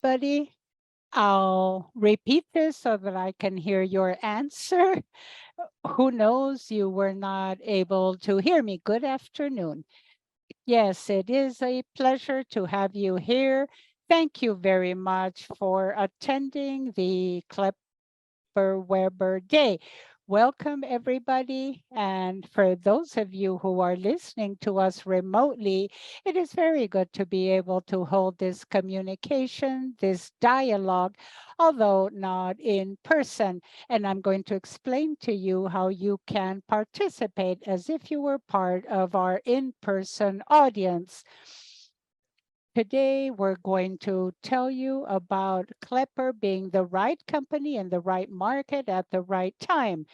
Buddy, I'll repeat this so that I can hear your answer. Who knows? You were not able to hear me. Good afternoon. Yes, it is a pleasure to have you here. Thank you very much for attending the Weber Day. Welcome, everybody. And for those of you who are listening to us remotely, it is very good to be able to hold this communication, this dialogue, although not in person. And I'm going to explain to you how you can participate as if you were part of our in person audience. Today, we're going to tell you about Klepper being the right company in the right market at the right time.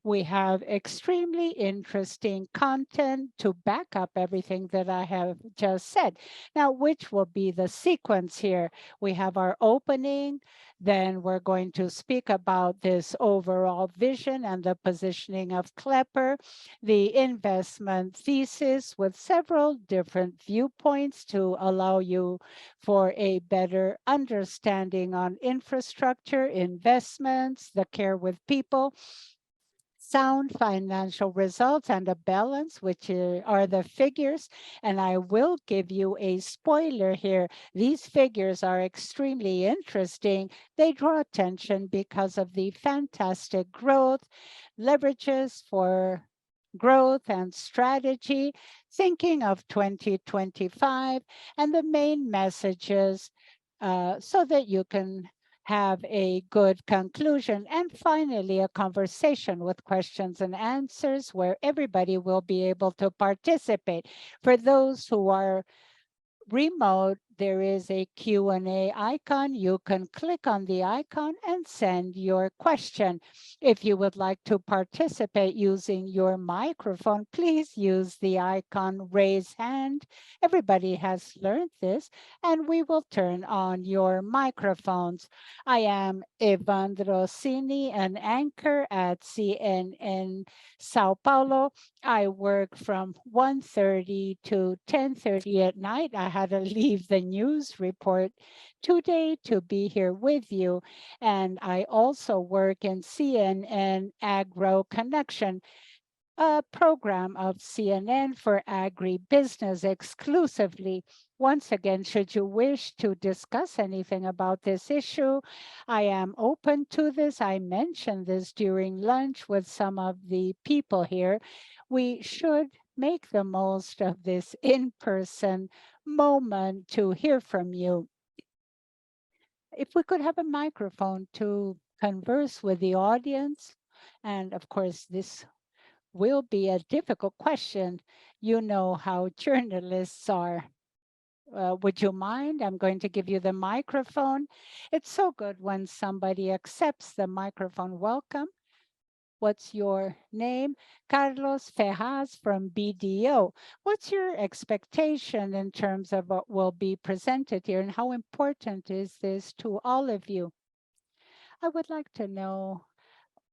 We have extremely interesting content to back up everything that I have just said. Now, which will be the sequence here? We have our opening, then we're going to speak about this overall vision and the positioning of Klepper, the investment thesis with several different viewpoints to allow you for a better understanding on infrastructure, investments, the care with people, sound financial results and a balance, which are the figures. And I will give you a spoiler here. These figures are extremely interesting. They draw attention because of the fantastic growth, leverages for growth and strategy, thinking of 2025, and the main messages so that you can have a good conclusion. And finally, a conversation with questions and answers where everybody will be able to participate. For those who are remote, there is a Q&A icon. You can click on the icon and send your question. If you would like to participate using your microphone, please use the icon raise hand. Everybody has learned this, and we will turn on your microphones. I am Evandro Cini, an anchor at CNN Sao Paulo. I work from 1:30 to 10:30 at night. I had to leave the news report today to be here with you. And I also work in CNN Agro Connection, a program of CNN for agribusiness exclusively. Once again, should you wish to discuss anything about this issue, I am open to this. I mentioned this during lunch with some of the people here. We should make the most of this in person moment to hear from you. If we could have a microphone to converse with the audience, and of course, this will be a difficult question. You know how journalists are. Would you mind? I'm going to give you the microphone. It's so good when somebody accepts the microphone. Welcome. What's your name? Carlos Ferraz from BDO. What's your expectation in terms of what will be presented here, and how important is this to all of you? I would like to know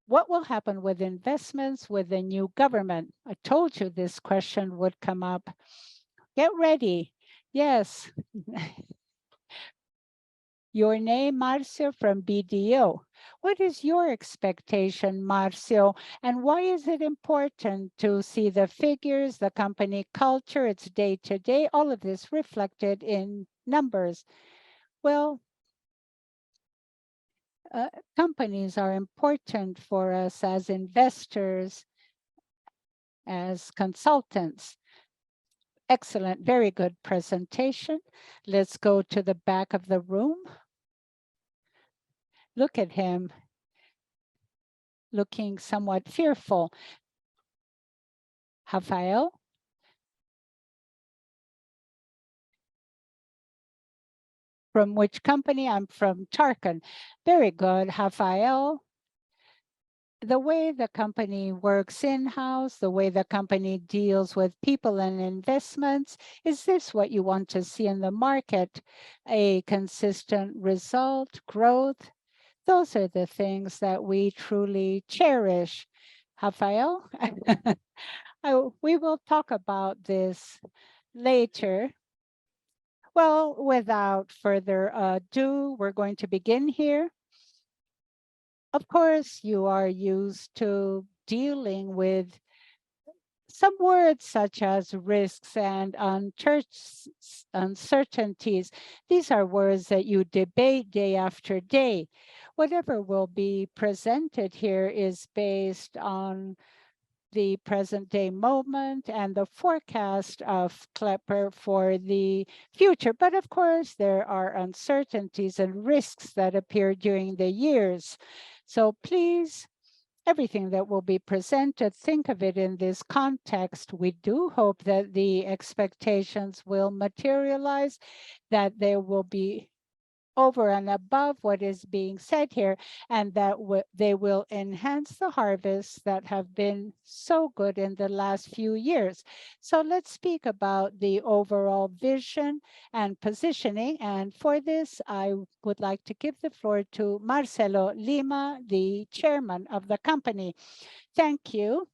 what will happen with investments with the new government? I told you this question would come up. Get ready. Yes. Your name, Marcio from BDO. What is your expectation, Marcio? And why is it important to see the figures, the company culture, its day to day, all of this reflected in numbers? Well, uh, companies are important for us as investors, as consultants. Excellent, very good presentation. Let's go to the back of the room. Look at him, looking somewhat fearful. Rafael, from which company? I'm from Tarkan. Very good, Rafael. The way the company works in-house, the way the company deals with people and investments, is this what you want to see in the market? A consistent result, growth? Those are the things that we truly cherish. Rafael, we will talk about this later. Well, without further ado, we're going to begin here. Of course, you are used to dealing with some words such as risks and uncertainties. These are words that you debate day after day. Whatever will be presented here is based on the present day moment and the forecast of Klepper for the future. But of course, there are uncertainties and risks that appear during the years. So please, everything that will be presented, think of it in this context. We do hope that the expectations will materialize, that there will be over and above what is being said here, and that they will enhance the harvests that have been so good in the last few years. So let's speak about the overall vision and positioning. And for this, I would like to give the floor to Marcelo Lima, the chairman of the company. Thank you.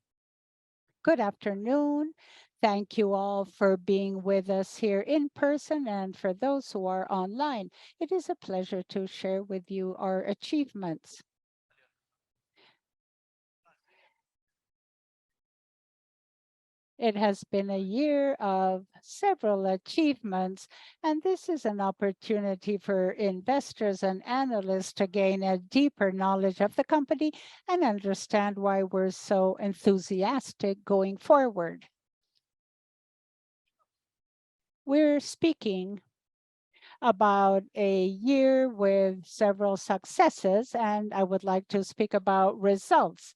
Good afternoon. Thank you all for being with us here in person and for those who are online. It is a pleasure to share with you our achievements. It has been a year of several achievements, and this is an opportunity for investors and analysts to gain a deeper knowledge of the company and understand why we're so enthusiastic going forward. We're speaking about a year with several successes, and I would like to speak about results.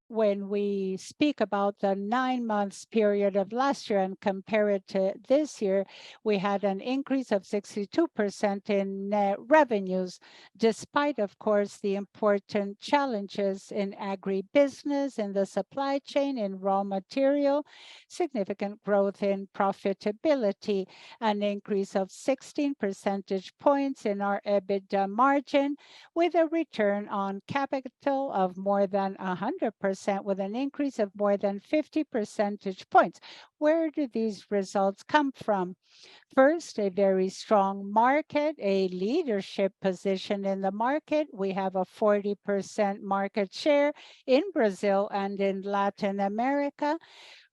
When we speak about the 9 months period of last year and compare it to this year, we had an increase of 62% in net revenues, despite, of course, the important challenges in agribusiness, in the supply chain, in raw material, significant growth in profitability, an increase of 16 percentage points in our EBITDA margin, with a return on capital of more than 100%, with an increase of more than 50 percentage points. Where do these results come from? First, a very strong market, a leadership position in the market. We have a 40% market share in Brazil and in Latin America.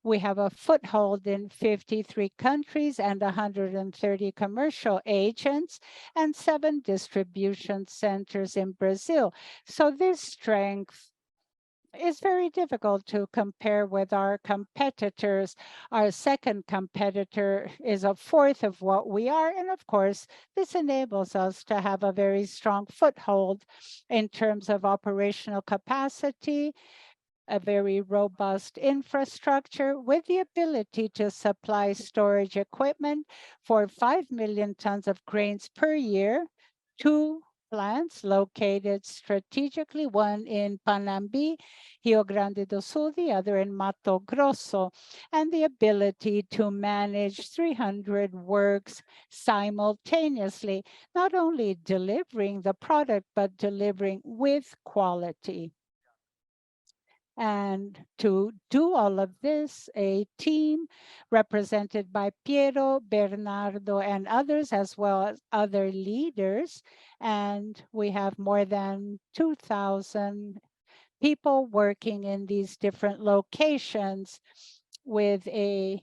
We have a foothold in 53 countries and 130 commercial agents and 7 distribution centers in Brazil. So this strength is very difficult to compare with our competitors. Our second competitor is a fourth of what we are. And of course, this enables us to have a very strong foothold in terms of operational capacity, a very robust infrastructure with the ability to supply storage equipment for 5 million tons of grains per year, 2 plants located strategically, one in Panambi, Rio Grande do Sul, the other in Mato Grosso, and the ability to manage 300 works simultaneously, not only delivering the product, but delivering with quality. And to do all of this, a team represented by Piero, Bernardo, and others, as well as other leaders. And we have more than 2,000 people working in these different locations with a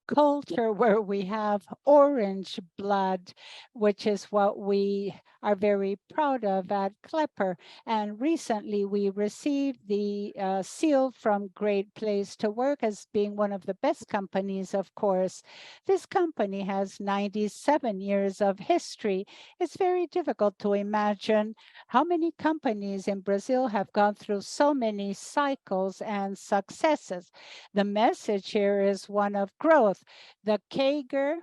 culture where we have orange blood, which is what we are very proud of at Klepper. And recently we received the seal from Great Place to Work as being one of the best companies, of course. This company has 97 years of history. It's very difficult to imagine how many companies in Brazil have gone through so many cycles and successes. The message here is one of growth. The CAGR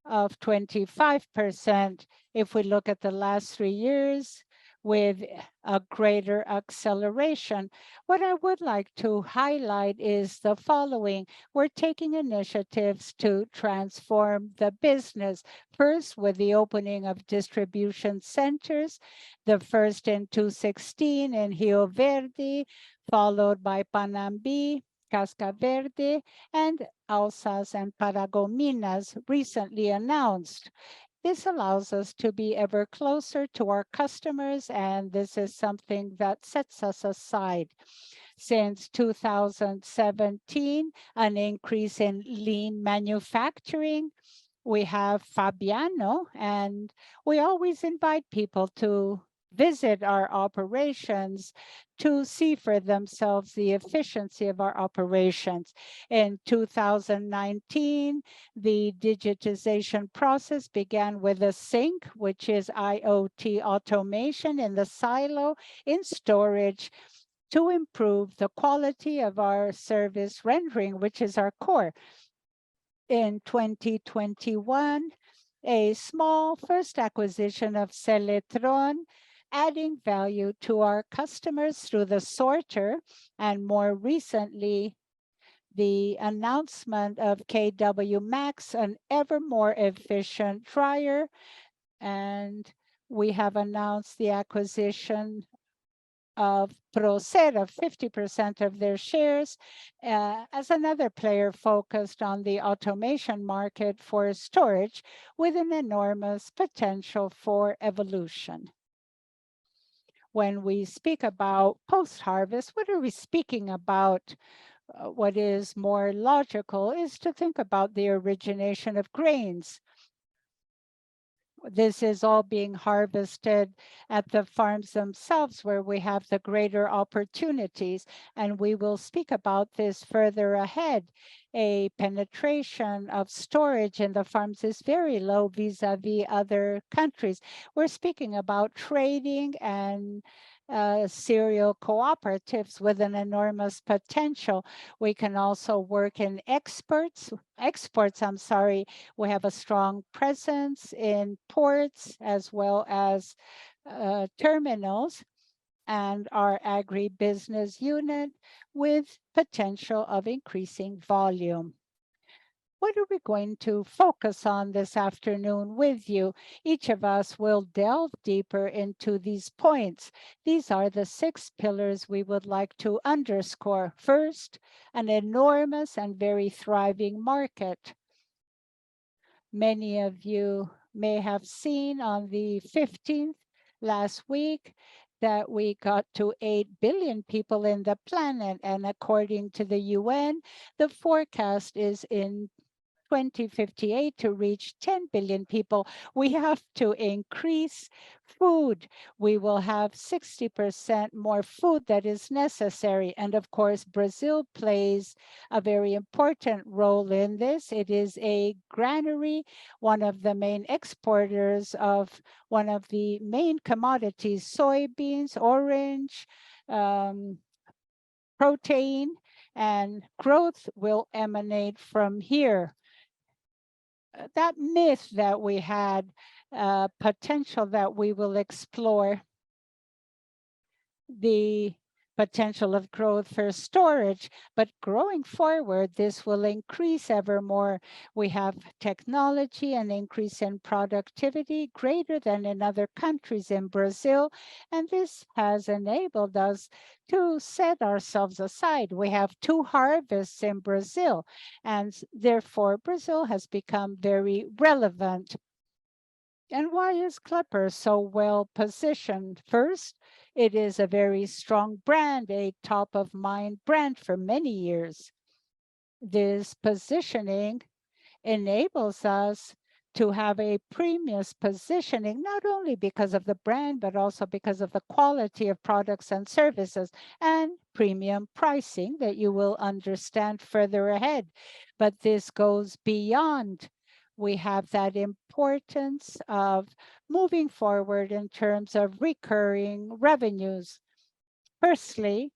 of 25%, if we look at the last 3 years, with a greater acceleration. What I would like to highlight is the following. We're taking initiatives to transform the business. First, with the opening of distribution centers, the first in 2016 in Rio Verde, followed by Panambi, Cascaverde, and Alsas and Paragominas recently announced. This allows us to be ever closer to our customers, and this is something that sets us aside. Since 2017, an increase in lean manufacturing. We have Fabiano, and we always invite people to visit our operations to see for themselves the efficiency of our operations. In 2019, the digitization process began with a sync, which is IoT automation in the silo in storage to improve the quality of our service rendering, which is our core. In 2021, a small first acquisition of Seletron, adding value to our customers through the sorter, and more recently, the announcement of KW Max, an ever more efficient dryer, and we have announced the acquisition of Procer of 50% of their shares as another player focused on the automation market for storage with an enormous potential for evolution. When we speak about post-harvest, what are we speaking about? What is more logical is to think about the origination of grains. This is all being harvested at the farms themselves where we have the greater opportunities, and we will speak about this further ahead. A penetration of storage in the farms is very low vis-a-vis other countries. We're speaking about trading and cereal cooperatives with an enormous potential. We can also work in exports. We have a strong presence in ports as well as terminals, and our agribusiness unit with potential of increasing volume. What are we going to focus on this afternoon with you? Each of us will delve deeper into these points. These are the 6 pillars we would like to underscore. First, an enormous and very thriving market. Many of you may have seen on the 15th last week that we got to 8 billion people in the planet, and according to the UN, the forecast is in 2058 to reach 10 billion people. We have to increase food. We will have 60% more food that is necessary. And of course, Brazil plays a very important role in this. It is a granary, one of the main exporters of one of the main commodities, soybeans, orange, protein, and growth will emanate from here. That myth that we had, potential that we will explore, the potential of growth for storage, but growing forward, this will increase ever more. We have technology and increase in productivity greater than in other countries in Brazil, and this has enabled us to set ourselves aside. We have 2 harvests in Brazil, and therefore Brazil has become very relevant. And why is Klepper so well positioned? First, it is a very strong brand, a top of mind brand for many years. This positioning enables us to have a premium positioning, not only because of the brand, but also because of the quality of products and services and premium pricing that you will understand further ahead. But this goes beyond. We have that importance of moving forward in terms of recurring revenues. Firstly,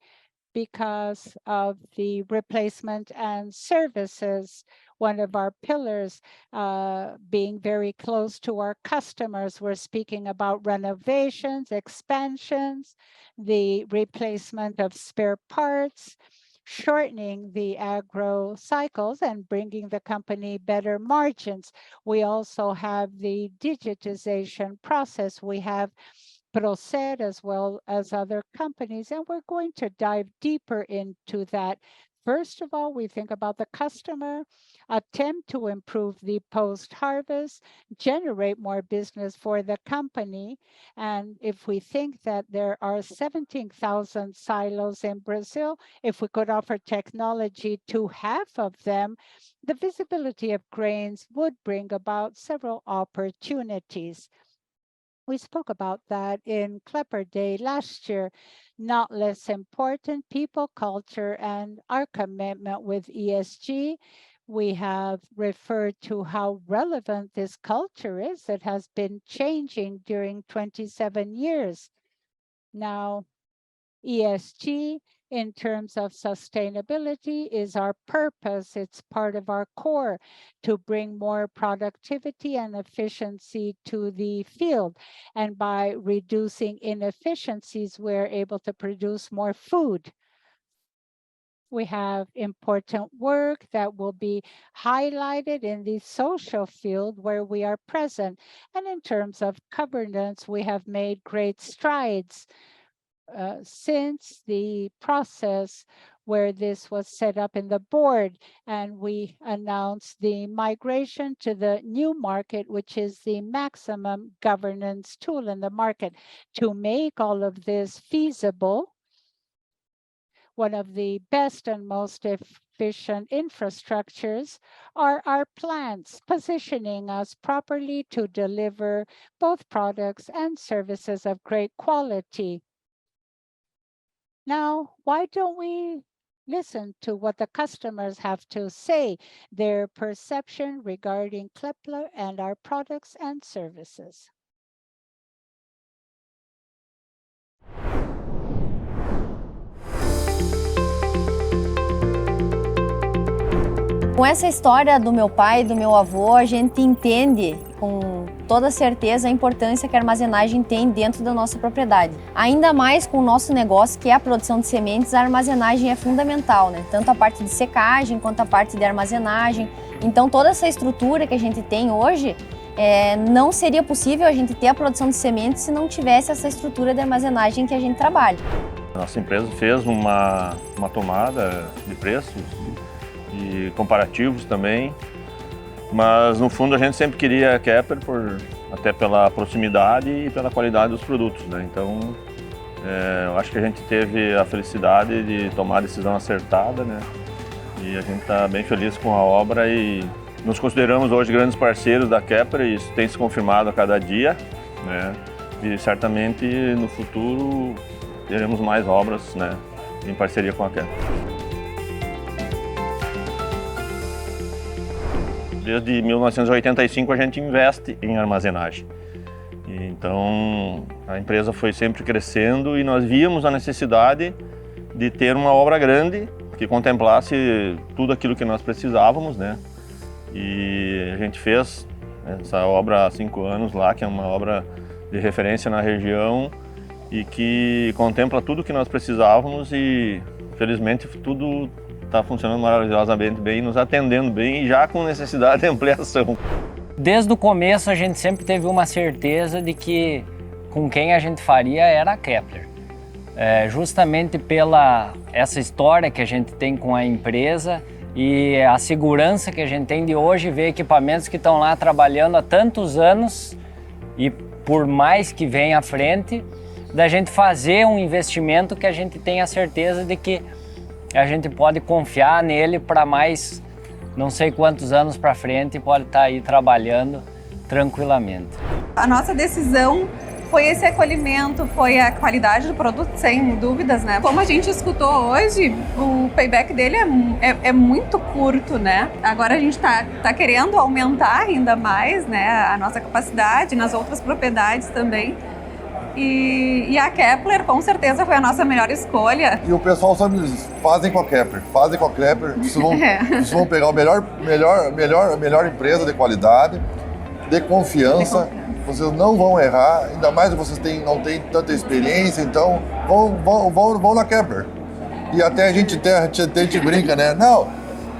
because of the replacement and services, one of our pillars, being very close to our customers. We're speaking about renovations, expansions, the replacement of spare parts, shortening the agro cycles and bringing the company better margins. We also have the digitization process. We have Procer as well as other companies, and we're going to dive deeper into that First of all, we think about the customer, attempt to improve the post-harvest, generate more business for the company. And if we think that there are 17,000 silos in Brazil, if we could offer technology to half of them, the visibility of grains would bring about several opportunities. We spoke about that in Klepper Day last year. Not less important, people, culture, and our commitment with ESG. We have referred to how relevant this culture is. It has been changing during 27 years. Now, ESG in terms of sustainability is our purpose. It's part of our core to bring more productivity and efficiency to the field. And by reducing inefficiencies, we're able to produce more food. We have important work that will be highlighted in the social field where we are present. And in terms of governance, we have made great strides. Since the process where this was set up in the board, and we announced the migration to the new market, which is the maximum governance tool in the market. To make all of this feasible, one of the best and most efficient infrastructures are our plants, positioning us properly to deliver both products and services of great quality. Now, why don't we listen to what the customers have to say, their perception regarding Klepper and our products and services? Com essa história do meu pai e do meu avô, a gente entende com toda certeza a importância que a armazenagem tem dentro da nossa propriedade. Ainda mais com o nosso negócio, que é a produção de sementes, a armazenagem é fundamental, né? Tanto a parte de secagem quanto a parte de armazenagem. Então toda essa estrutura que a gente tem hoje, não seria possível a gente ter a produção de sementes se não tivesse essa estrutura de armazenagem que a gente trabalha. Nossa empresa fez uma tomada de preços e comparativos também, mas no fundo a gente sempre queria a Kepler até pela proximidade e pela qualidade dos produtos, né? Então eu acho que a gente teve a felicidade de tomar a decisão acertada, né? E a gente está bem feliz com a obra e nos consideramos hoje grandes parceiros da Kepler, e isso tem se confirmado a cada dia, né? E certamente no futuro teremos mais obras, né, em parceria com a Kepler. Desde 1985 a gente investe em armazenagem. Então a empresa foi sempre crescendo e nós víamos a necessidade de ter uma obra grande que contemplasse tudo aquilo que nós precisávamos, né? E a gente fez essa obra há 5 anos lá, que é uma obra de referência na região e que contempla tudo que nós precisávamos e felizmente tudo está funcionando maravilhosamente bem, nos atendendo bem e já com necessidade de ampliação. Desde o começo a gente sempre teve uma certeza de que com quem a gente faria era a Kepler. Justamente pela essa história que a gente tem com a empresa e a segurança que a gente tem de hoje ver equipamentos que estão lá trabalhando há tantos anos e por mais que venha à frente, da gente fazer um investimento que a gente tenha a certeza de que a gente pode confiar nele para mais não sei quantos anos para frente e pode estar aí trabalhando tranquilamente. A nossa decisão foi esse acolhimento, foi a qualidade do produto, sem dúvidas, né? Como a gente escutou hoje, o payback dele é muito curto, né? Agora a gente tá querendo aumentar ainda mais, né, a nossa capacidade nas outras propriedades também. E a Kepler, com certeza, foi a nossa melhor escolha. E o pessoal sabe disso, fazem com a Kepler, vocês vão pegar a melhor empresa de qualidade, de confiança. Vocês não vão errar, ainda mais que vocês não têm tanta experiência, então vão na Kepler. E até a gente brinca, né? Não,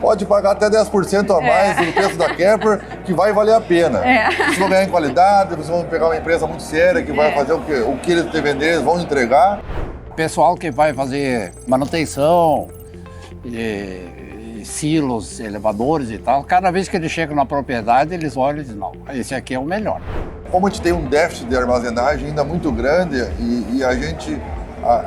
pode pagar até 10% a mais do preço da Kepler, que vai valer a pena. Vocês vão ganhar em qualidade, vocês vão pegar uma empresa muito séria que vai fazer o que eles te vender, eles vão entregar. Pessoal que vai fazer manutenção silos, elevadores e tal. Cada vez que eles chegam na propriedade, eles olham e dizem, não, esse aqui é o melhor. Como a gente tem um déficit de armazenagem ainda muito grande e a gente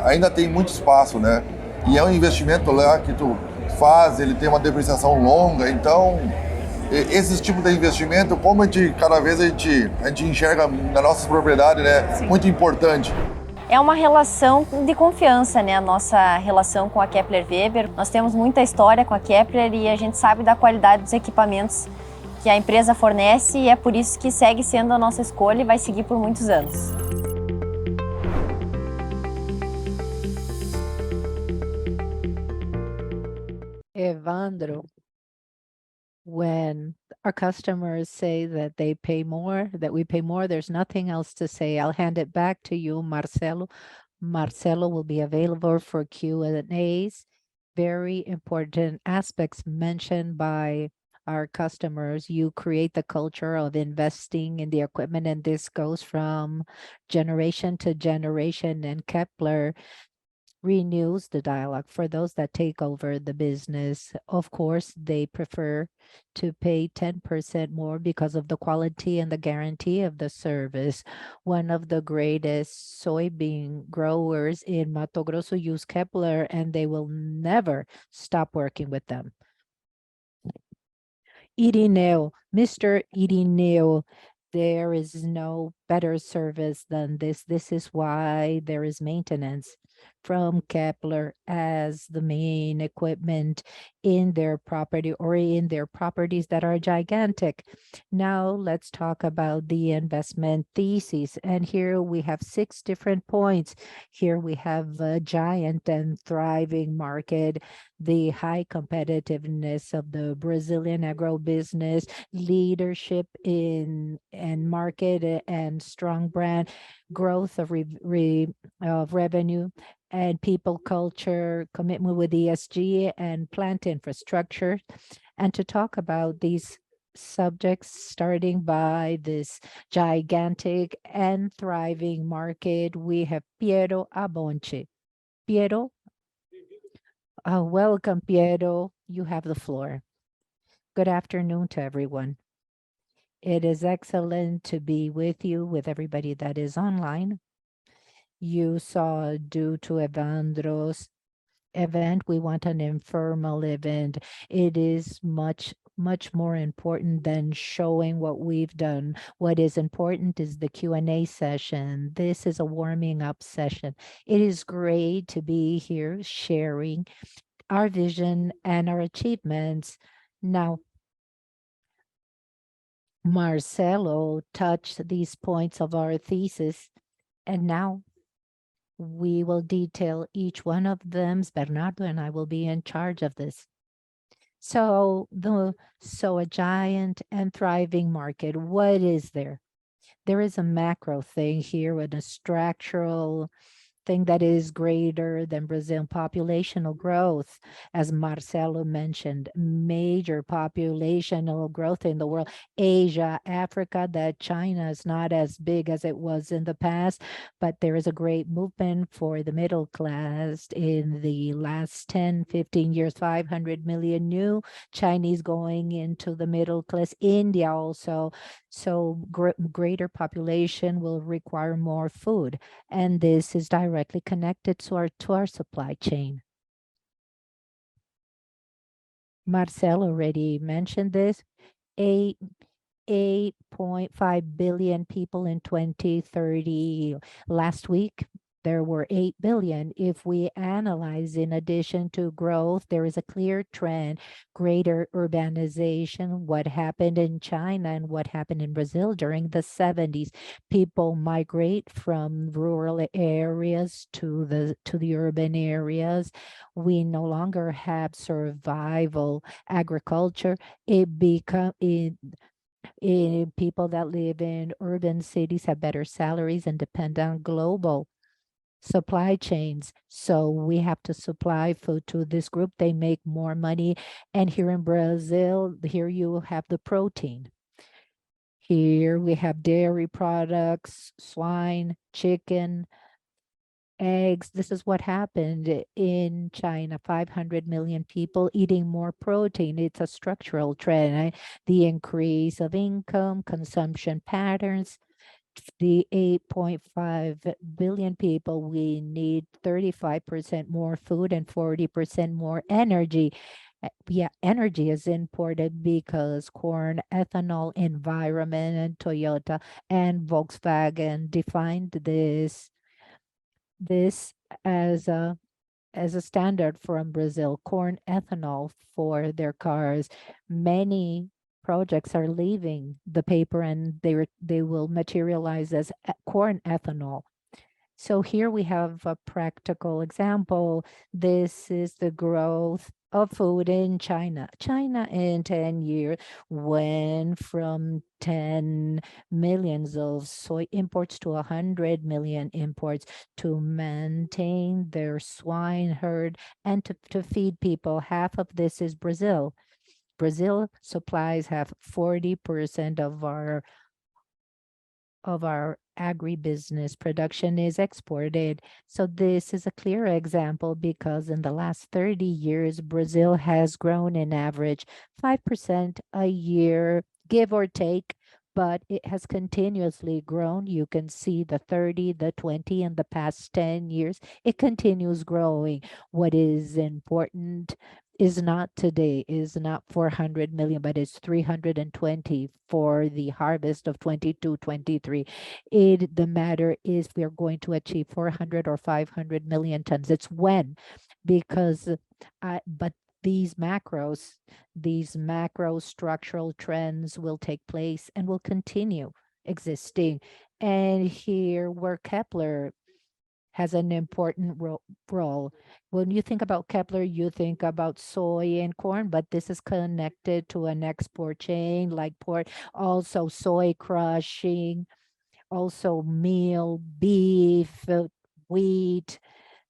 ainda tem muito espaço, né? E é um investimento lá que tu faz, ele tem uma depreciação longa, então esses tipos de investimento, como cada vez a gente enxerga na nossa propriedade, né? Sim. Muito importante. É uma relação de confiança, né? A nossa relação com a Kepler Weber. Nós temos muita história com a Kepler e a gente sabe da qualidade dos equipamentos que a empresa fornece e é por isso que segue sendo a nossa escolha e vai seguir por muitos anos. Evandro, when our customers say that they pay more, that we pay more, there's nothing else to say. I'll hand it back to you, Marcelo. Marcelo will be available for Q&As. Very important aspects mentioned by our customers. You create the culture of investing in the equipment, and this goes from generation to generation, and Kepler renews the dialogue for those that take over the business. Of course, they prefer to pay 10% more because of the quality and the guarantee of the service. One of the greatest soybean growers in Mato Grosso use Kepler, and they will never stop working with them. Irineu, Mr. Irineu, there is no better service than this. This is why there is maintenance from Kepler as the main equipment in their property or in their properties that are gigantic. Now let's talk about the investment thesis. And here we have 6 different points. Here we have a giant and thriving market, the high competitiveness of the Brazilian agro-business, leadership in market and strong brand, growth of revenue, and people culture, commitment with ESG and plant infrastructure. And to talk about these subjects, starting by this gigantic and thriving market, we have Piero Abonte. Piero, welcome, Piero. You have the floor. Good afternoon to everyone. It is excellent to be with you, with everybody that is online. You saw, due to Evandro's event, we want an informal event. It is much more important than showing what we've done. What is important is the Q&A session. This is a warming up session. It is great to be here sharing our vision and our achievements. Now, Marcelo touched these points of our thesis, and now we will detail each one of them. Bernardo and I will be in charge of this. So a giant and thriving market, what is there? There is a macro thing here with a structural thing that is greater than Brazil populational growth. As Marcelo mentioned, major populational growth in the world, Asia, Africa, that China is not as big as it was in the past, but there is a great movement for the middle class in the last 10, 15 years, 500 million new Chinese going into the middle class. India also, so greater population will require more food, and this is directly connected to our supply chain. Marcel already mentioned this. 8.5 billion people in 2030. Last week, there were 8 billion. If we analyze, in addition to growth, there is a clear trend, greater urbanization, what happened in China and what happened in Brazil during the 70s. People migrate from rural areas to the urban areas. We no longer have survival agriculture. People that live in urban cities have better salaries and depend on global supply chains. So we have to supply food to this group. They make more money. And here in Brazil, here you have the protein. Here we have dairy products, swine, chicken, eggs. This is what happened in China. 500 million people eating more protein. It's a structural trend. The increase of income, consumption patterns, the 8.5 billion people, we need 35% more food and 40% more energy. Yeah, energy is important because corn, ethanol, environment, and Toyota and Volkswagen defined this as a standard from Brazil, corn ethanol for their cars. Many projects are leaving the paper and they will materialize as corn ethanol. So here we have a practical example. This is the growth of food in China. China in 10 years went from 10 millions of soy imports to 100 million imports to maintain their swine herd and to feed people. Half of this is Brazil. Brazil supplies have 40% of our agribusiness production is exported. So this is a clear example because in the last 30 years, Brazil has grown in average 5% a year, give or take, but it has continuously grown. You can see the 30, the 20 in the past 10 years. It continues growing. What is important is not today, is not 400 million, but it's 320 for the harvest of 22-23. The matter is we're going to achieve 400 or 500 million tons. It's when, because, but these macro structural trends will take place and will continue existing. And here where Kepler has an important role. When you think about Kepler, you think about soy and corn, but this is connected to an export chain like port, also soy crushing, also meal, beef, wheat.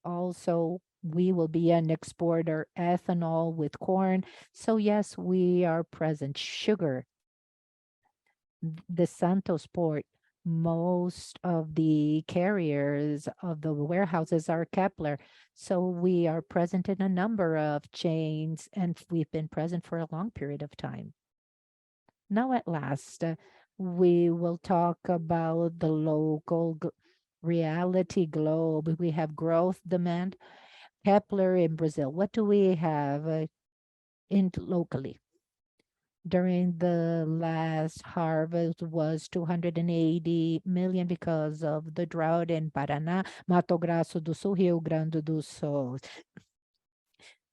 Also, we will be an exporter, ethanol with corn. So yes, we are present. Sugar, the Santos port, most of the carriers of the warehouses are Kepler. So we are present in a number of chains and we've been present for a long period of time. Now at last, we will talk about the local reality globe. We have growth demand. Kepler in Brazil, what do we have in locally? During the last harvest was 280 million because of the drought in Paraná, Mato Grosso do Sul, Rio Grande do Sul.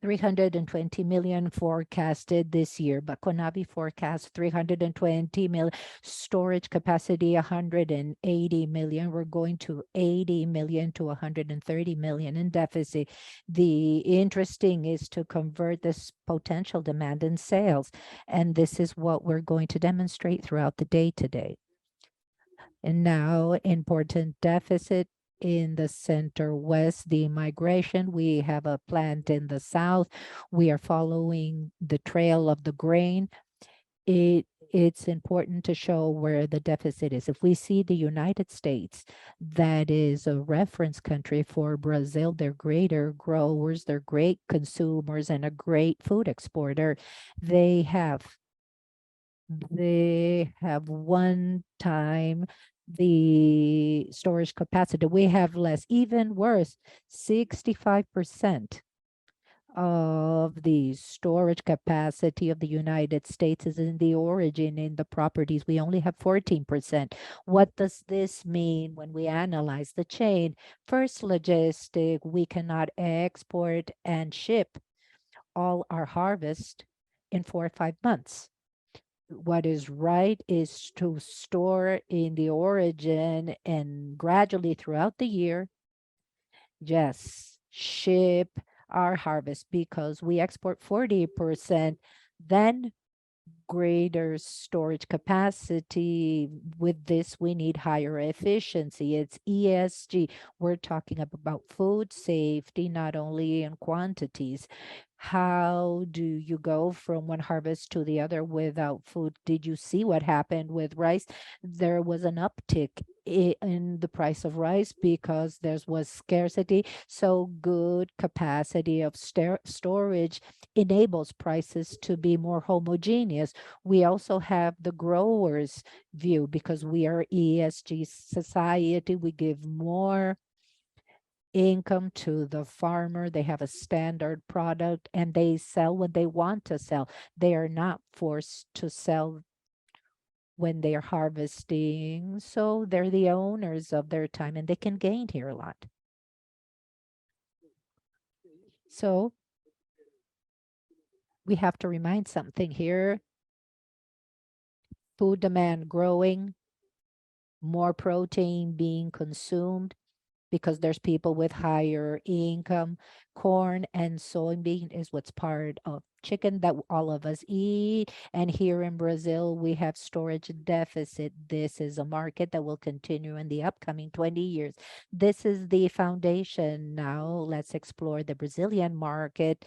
320 million forecasted this year, but Conab forecasts 320 million. Storage capacity 180 million. We're going to 80 million to 130 million in deficit. The interesting is to convert this potential demand in sales, and this is what we're going to demonstrate throughout the day today. And now important deficit in the center west, the migration. We have a plant in the south. We are following the trail of the grain. It's important to show where the deficit is. If we see the United States, that is a reference country for Brazil, they're greater growers, they're great consumers and a great food exporter. They have one time the storage capacity. We have less. Even worse, 65% of the storage capacity of the United States is in the origin, in the properties. We only have 14%. What does this mean when we analyze the chain? First, logistic, we cannot export and ship all our harvest in 4 or 5 months. What is right is to store in the origin and gradually throughout the year, just ship our harvest because we export 40%, then greater storage capacity. With this, we need higher efficiency. It's ESG. We're talking about food safety, not only in quantities. How do you go from one harvest to the other without food? Did you see what happened with rice? There was an uptick in the price of rice because there was scarcity. So good capacity of storage enables prices to be more homogeneous. We also have the growers view because we are ESG society. We give more income to the farmer. They have a standard product and they sell when they want to sell. They are not forced to sell when they are harvesting. So they're the owners of their time and they can gain here a lot. So we have to remind something here. Food demand growing, more protein being consumed, because there's people with higher income. Corn and soybean is what's part of chicken that all of us eat. And here in Brazil, we have storage deficit. This is a market that will continue in the upcoming 20 years. This is the foundation. Now let's explore the Brazilian market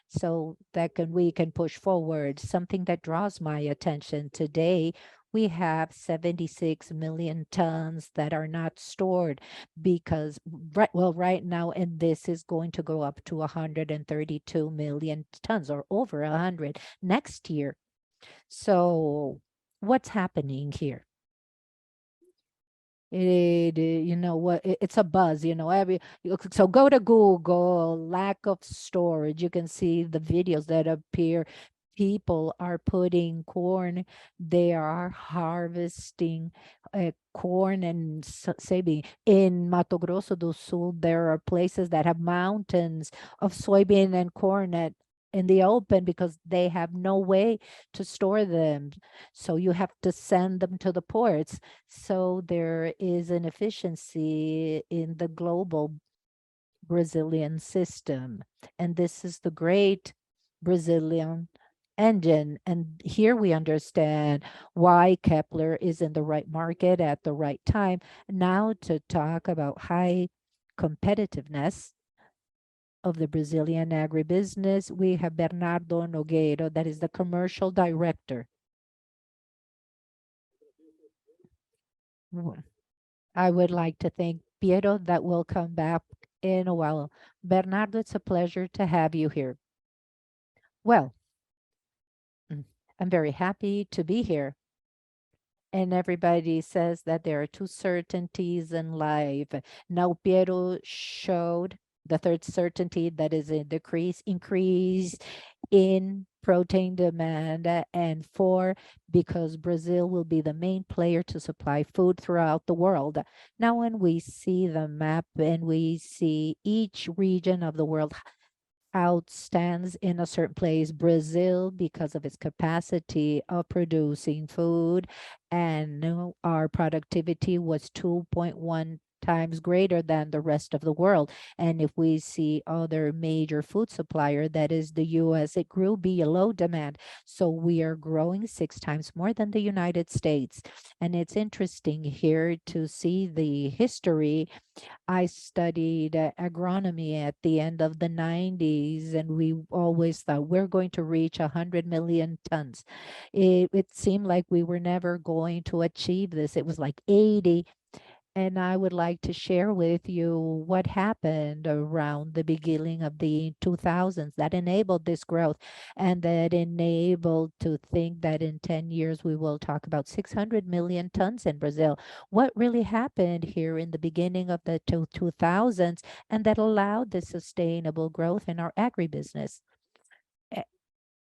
so that we can push forward. Something that draws my attention today, we have 76 million tons that are not stored because right now, and this is going to go up to 132 million tons or over 100 next year. So what's happening here? You know what, it's a buzz, you know, so go to Google, lack of storage. You can see the videos that appear. People are putting corn, they are harvesting corn and soybean. In Mato Grosso do Sul, there are places that have mountains of soybean and corn in the open because they have no way to store them. So you have to send them to the ports. So there is an efficiency in the global Brazilian system. And this is the great Brazilian engine. And here we understand why Kepler is in the right market at the right time. Now to talk about high competitiveness of the Brazilian agribusiness, we have Bernardo Nogueira, that is the commercial director. I would like to thank Piero that will come back in a while. Bernardo, it's a pleasure to have you here. Well, I'm very happy to be here. And everybody says that there are two certainties in life. Now Piero showed the third certainty, that is a increase in protein demand, and 4, because Brazil will be the main player to supply food throughout the world. Now, when we see the map and we see each region of the world outstands in a certain place, Brazil, because of its capacity of producing food, and our productivity was 2.1 times greater than the rest of the world. And if we see other major food supplier, that is the US, it grew below demand. So we are growing 6 times more than the United States. And it's interesting here to see the history. I studied agronomy at the end of the 90s, and we always thought we're going to reach 100 million tons. It seemed like we were never going to achieve this. It was like 80. And I would like to share with you what happened around the beginning of the 2000s that enabled this growth, and that enabled to think that in 10 years we will talk about 600 million tons in Brazil. What really happened here in the beginning of the 2000s, and that allowed the sustainable growth in our agribusiness?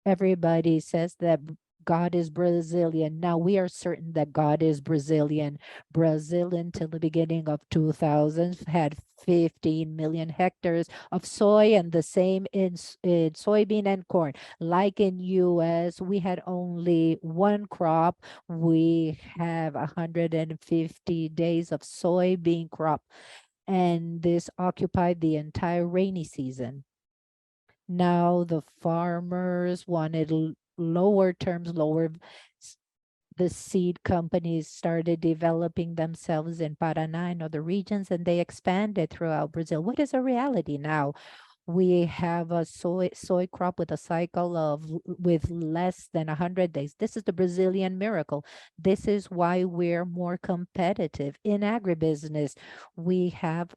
Everybody says that God is Brazilian. Now we are certain that God is Brazilian. Brazil until the beginning of 2000s had 15 million hectares of soy, and the same in soybean and corn. Like in US, we had only one crop. We have 150 days of soybean crop, and this occupied the entire rainy season. Now the farmers wanted lower terms, the seed companies started developing themselves in Paraná and other regions, and they expanded throughout Brazil. What is a reality now? We have a soy crop with a cycle of with less than 100 days. This is the Brazilian miracle. This is why we're more competitive in agribusiness. We have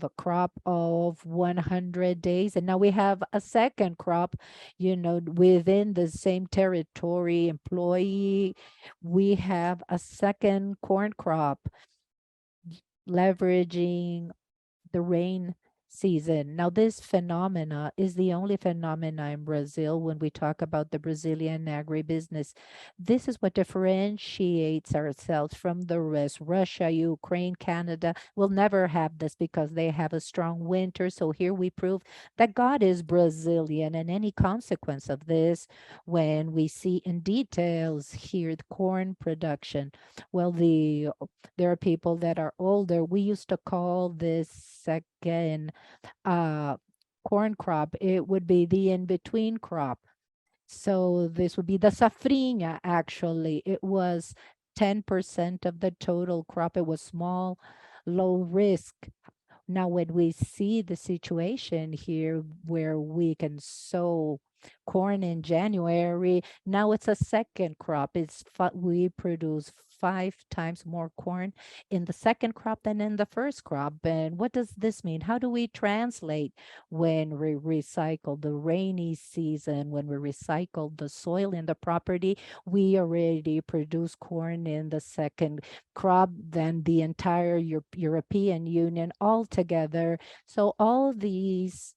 a crop of 100 days, and now we have a second crop, within the same territory employee. We have a second corn crop leveraging the rain season. Now, this phenomena is the only phenomena in Brazil when we talk about the Brazilian agribusiness. This is what differentiates ourselves from the rest. Russia, Ukraine, Canada will never have this because they have a strong winter. So here we prove that God is Brazilian, and any consequence of this, when we see in details here the corn production, well, there are people that are older. We used to call this second corn crop, it would be the in-between crop. So this would be the safrinha, actually. It was 10% of the total crop. It was small, low risk. Now, when we see the situation here where we can sow corn in January, now it's a second crop. We produce 5 times more corn in the second crop than in the first crop. And what does this mean? How do we translate when we recycle the rainy season, when we recycle the soil in the property? We already produce corn in the second crop than the entire European Union altogether. So all these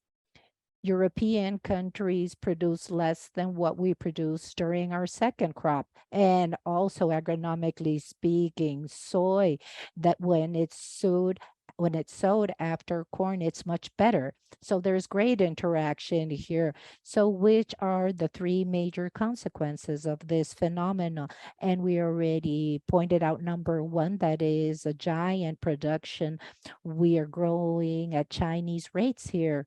European countries produce less than what we produce during our second crop. And also agronomically speaking, soy, that when it's sowed after corn, it's much better. So there's great interaction here. So which are the 3 major consequences of this phenomenon? And we already pointed out number 1, that is a giant production. We are growing at Chinese rates here.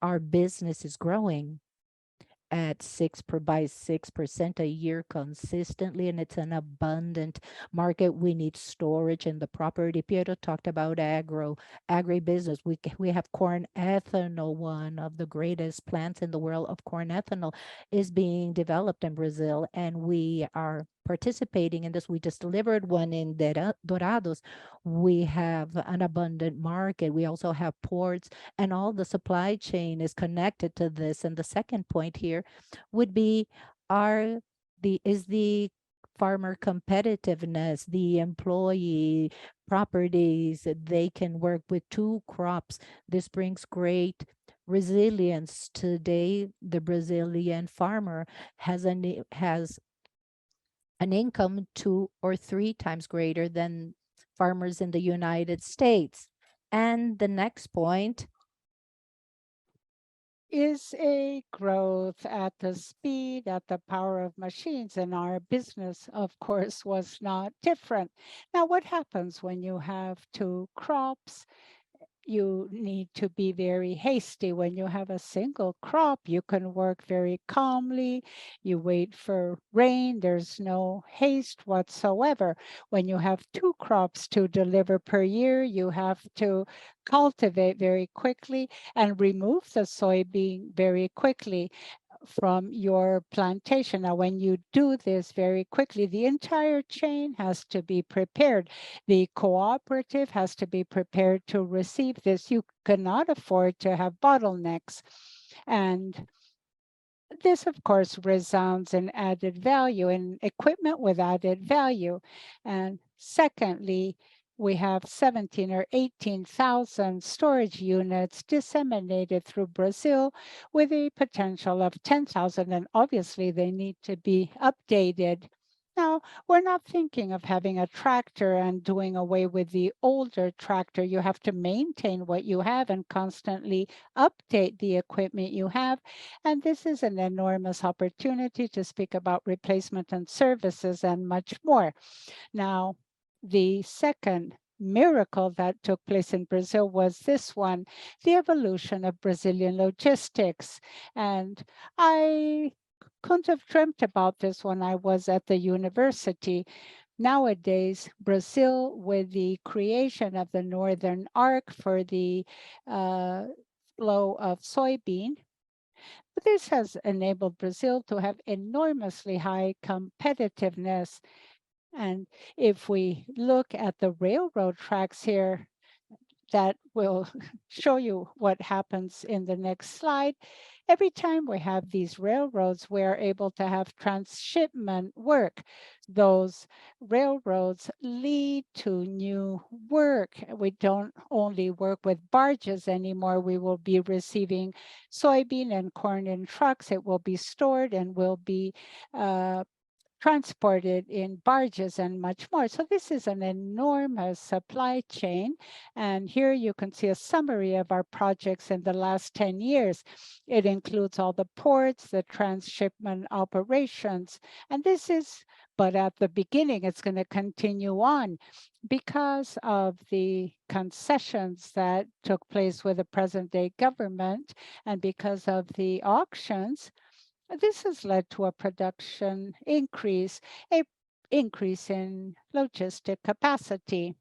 Our business is growing at 6% a year consistently, and it's an abundant market. We need storage in the property. Piero talked about agribusiness. We have corn ethanol. One of the greatest plants in the world of corn ethanol is being developed in Brazil, and we are participating in this. We just delivered one in Dourados. We have an abundant market. We also have ports, and all the supply chain is connected to this. And the second point here would be the farmer competitiveness, the employee properties. They can work with 2 crops. This brings great resilience. Today, the Brazilian farmer has an income 2 or 3 times greater than farmers in the United States. And the next point is a growth at the speed, at the power of machines. And our business, of course, was not different. Now, what happens when you have 2 crops? You need to be very hasty. When you have a single crop, you can work very calmly. You wait for rain. There's no haste whatsoever. When you have 2 crops to deliver per year, you have to cultivate very quickly and remove the soybean very quickly from your plantation. Now, when you do this very quickly, the entire chain has to be prepared. The cooperative has to be prepared to receive this. You cannot afford to have bottlenecks. And this, of course, resounds in added value, in equipment with added value. And secondly, we have 17 or 18,000 storage units disseminated through Brazil with a potential of 10,000, and obviously they need to be updated. Now, we're not thinking of having a tractor and doing away with the older tractor. You have to maintain what you have and constantly update the equipment you have. And this is an enormous opportunity to speak about replacement and services and much more. Now, the second miracle that took place in Brazil was this one, the evolution of Brazilian logistics. And I couldn't have dreamt about this when I was at the university. Nowadays, Brazil, with the creation of the Northern Arc for the flow of soybean, this has enabled Brazil to have enormously high competitiveness. And if we look at the railroad tracks here, that will show you what happens in the next slide. Every time we have these railroads, we're able to have transshipment work. Those railroads lead to new work. We don't only work with barges anymore. We will be receiving soybean and corn in trucks. It will be stored and will be transported in barges and much more. So this is an enormous supply chain. And here you can see a summary of our projects in the last 10 years. It includes all the ports, the transshipment operations. And this is, but at the beginning, it's going to continue on because of the concessions that took place with the present day government and because of the auctions. This has led to a production increase, a increase in logistic capacity.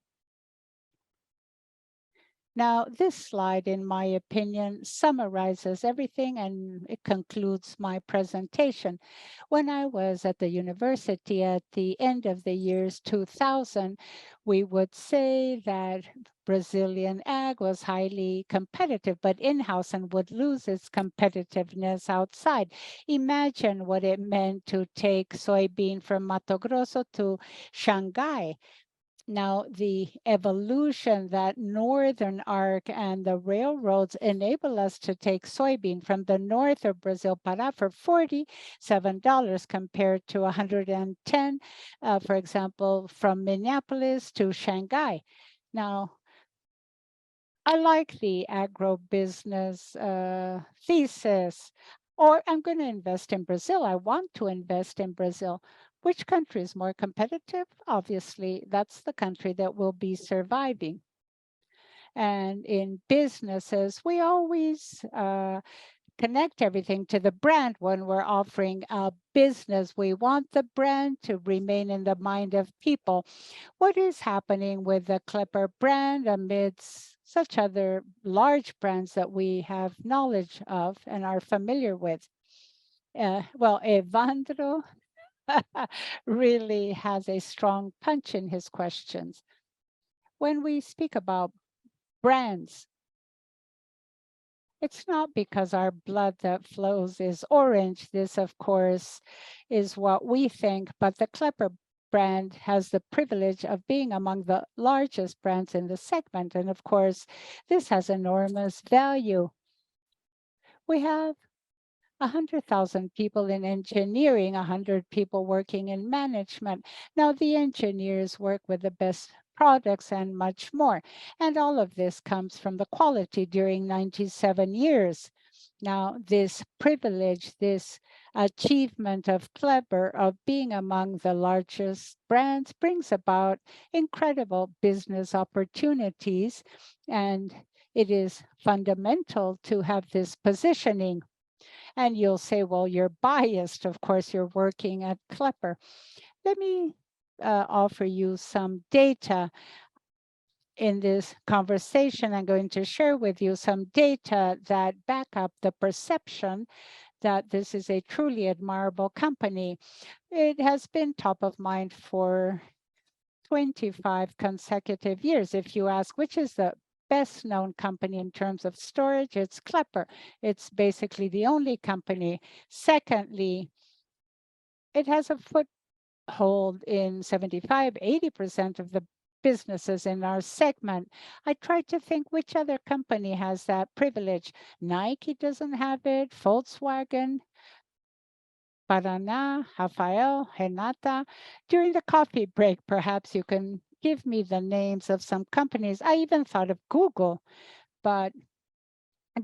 Now, this slide, in my opinion, summarizes everything and it concludes my presentation. When I was at the university at the end of the years 2000, we would say that Brazilian ag was highly competitive, but in-house and would lose its competitiveness outside. Imagine what it meant to take soybean from Mato Grosso to Shanghai. Now, the evolution that Northern Arc and the railroads enable us to take soybean from the north of Brazil, Pará, for $47 compared to 110, for example, from Minneapolis to Shanghai. Now, I like the agribusiness thesis, or I'm going to invest in Brazil. I want to invest in Brazil. Which country is more competitive? Obviously, that's the country that will be surviving. And in businesses, we always connect everything to the brand when we're offering a business. We want the brand to remain in the mind of people. What is happening with the Klepper brand amidst such other large brands that we have knowledge of and are familiar with? Well, Evandro really has a strong punch in his questions. When we speak about brands, it's not because our blood that flows is orange. This, of course, is what we think, but the Klepper brand has the privilege of being among the largest brands in the segment. And of course, this has enormous value. We have 100,000 people in engineering, 100 people working in management. Now the engineers work with the best products and much more. And all of this comes from the quality during 97 years. Now this privilege, this achievement of Klepper of being among the largest brands brings about incredible business opportunities. And it is fundamental to have this positioning. And you'll say, well, you're biased. Of course, you're working at Klepper. Let me offer you some data in this conversation. I'm going to share with you some data that back up the perception that this is a truly admirable company. It has been top of mind for 25 consecutive years. If you ask which is the best known company in terms of storage, it's Klepper. It's basically the only company. Secondly, it has a foothold in 75, 80% of the businesses in our segment. I tried to think which other company has that privilege. Nike doesn't have it, Volkswagen, Paraná, Rafael, Renata. During the coffee break, perhaps you can give me the names of some companies. I even thought of Google, but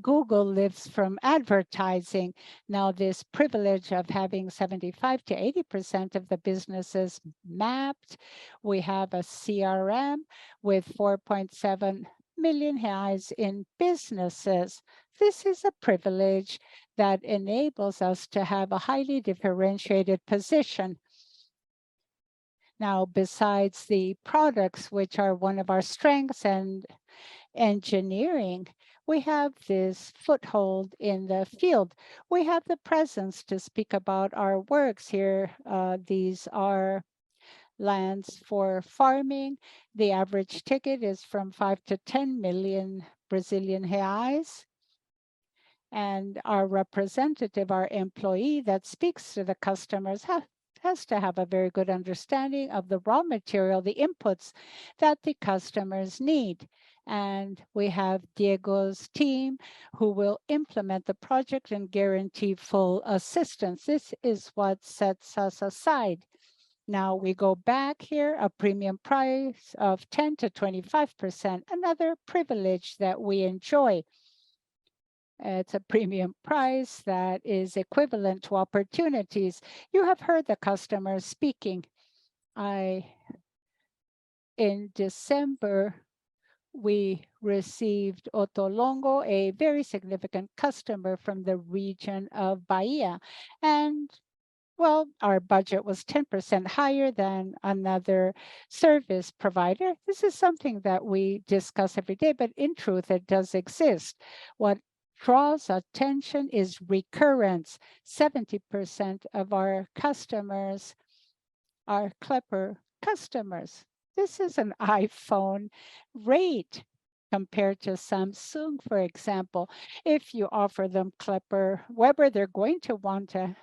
Google lives from advertising. Now, this privilege of having 75 to 80% of the businesses mapped. We have a CRM with 4.7 million reais in businesses. This is a privilege that enables us to have a highly differentiated position. Now, besides the products, which are one of our strengths, and engineering, we have this foothold in the field. We have the presence to speak about our works here. These are lands for farming. The average ticket is from 5 to 10 million Brazilian reais. And our representative, our employee that speaks to the customers has to have a very good understanding of the raw material, the inputs that the customers need. And we have Diego's team who will implement the project and guarantee full assistance. This is what sets us aside. Now we go back here, a premium price of 10 to 25%, another privilege that we enjoy. It's a premium price that is equivalent to opportunities. You have heard the customers speaking. In December, we received Otolongo, a very significant customer from the region of Bahia. And well, our budget was 10% higher than another service provider. This is something that we discuss every day, but in truth, it does exist. What draws attention is recurrence. 70% of our customers are Klepper customers. This is an iPhone rate compared to Samsung, for example. If you offer them Klepper Weber, they're going to want to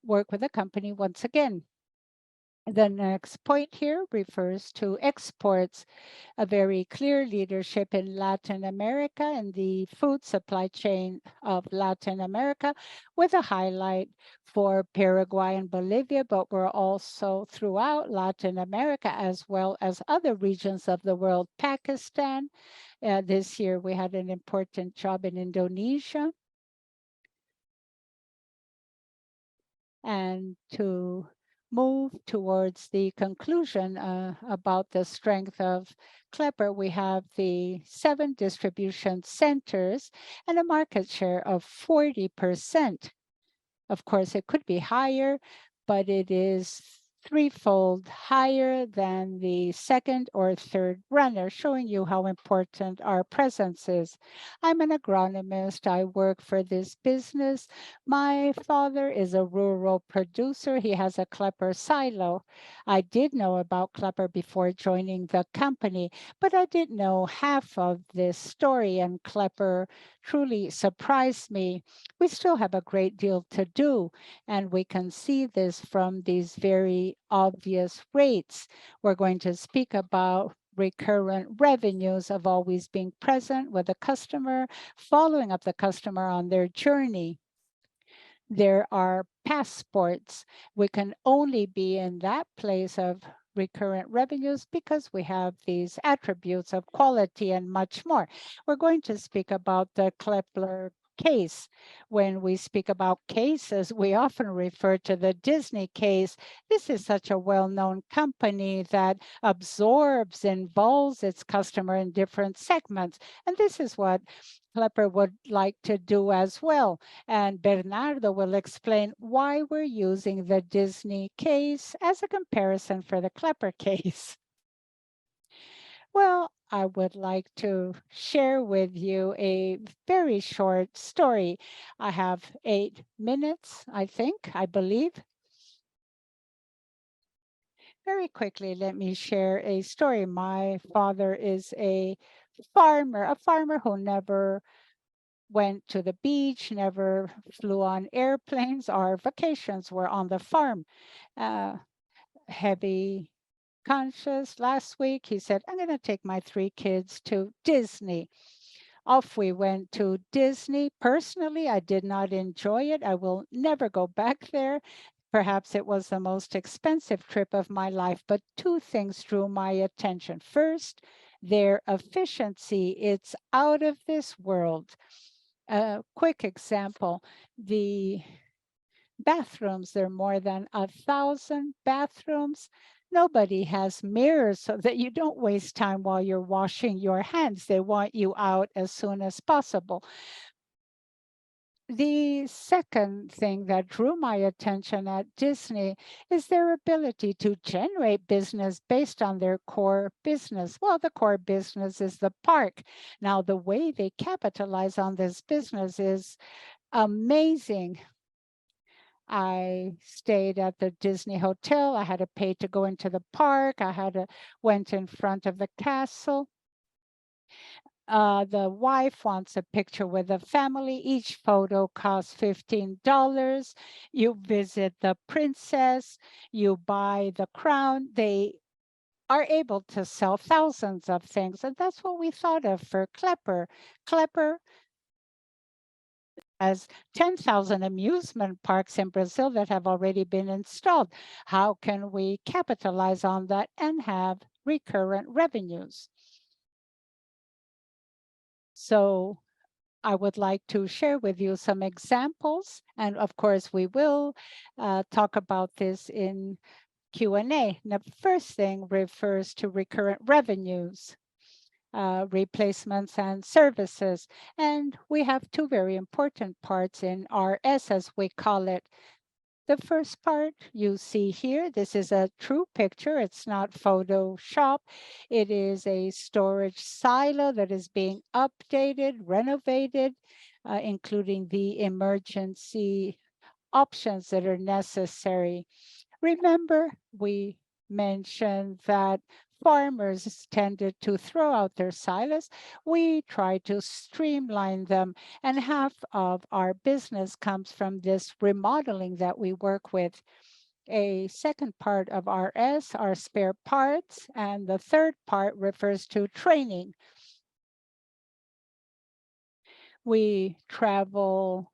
work with the company once again. The next point here refers to exports, a very clear leadership in Latin America and the food supply chain of Latin America, with a highlight for Paraguay and Bolivia, but we're also throughout Latin America as well as other regions of the world. Pakistan, this year we had an important job in Indonesia. And to move towards the conclusion about the strength of Klepper, we have the 7 distribution centers and a market share of 40%. Of course, it could be higher, but it is threefold higher than the second or third runner, showing you how important our presence is. I'm an agronomist. I work for this business. My father is a rural producer. He has a Klepper silo. I did know about Klepper before joining the company, but I didn't know half of this story, and Klepper truly surprised me. We still have a great deal to do, and we can see this from these very obvious rates. We're going to speak about recurrent revenues of always being present with the customer, following up the customer on their journey. There are passports. We can only be in that place of recurrent revenues because we have these attributes of quality and much more. We're going to speak about the Klepper case. When we speak about cases, we often refer to the Disney case. This is such a well-known company that absorbs, involves its customer in different segments. And this is what Klepper would like to do as well. And Bernardo will explain why we're using the Disney case as a comparison for the Klepper case. Well, I would like to share with you a very short story. I have 8 minutes, I believe. Very quickly, let me share a story. My father is a farmer who never went to the beach, never flew on airplanes. Our vacations were on the farm. Heavy conscious. Last week, he said, I'm going to take my 3 kids to Disney. Off we went to Disney. Personally, I did not enjoy it. I will never go back there. Perhaps it was the most expensive trip of my life, but 2 things drew my attention. First, their efficiency. It's out of this world. A quick example, the bathrooms, there are more than 1,000 bathrooms. Nobody has mirrors so that you don't waste time while you're washing your hands. They want you out as soon as possible. The second thing that drew my attention at Disney is their ability to generate business based on their core business. Well, the core business is the park. Now, the way they capitalize on this business is amazing. I stayed at the Disney Hotel. I had to pay to go into the park. Went in front of the castle. The wife wants a picture with the family. Each photo costs $15. You visit the princess, you buy the crown. They are able to sell thousands of things. And that's what we thought of for Klepper. Klepper has 10,000 amusement parks in Brazil that have already been installed. How can we capitalize on that and have recurrent revenues? So I would like to share with you some examples. And of course, we will talk about this in Q&A. The first thing refers to recurrent revenues, replacements and services. And we have two very important parts in RS, as we call it. The first part you see here, this is a true picture. It's not Photoshop. It is a storage silo that is being updated, renovated, including the emergency options that are necessary. Remember, we mentioned that farmers tended to throw out their silos. We try to streamline them, and half of our business comes from this remodeling that we work with. A second part of RS are spare parts, and the third part refers to training. We travel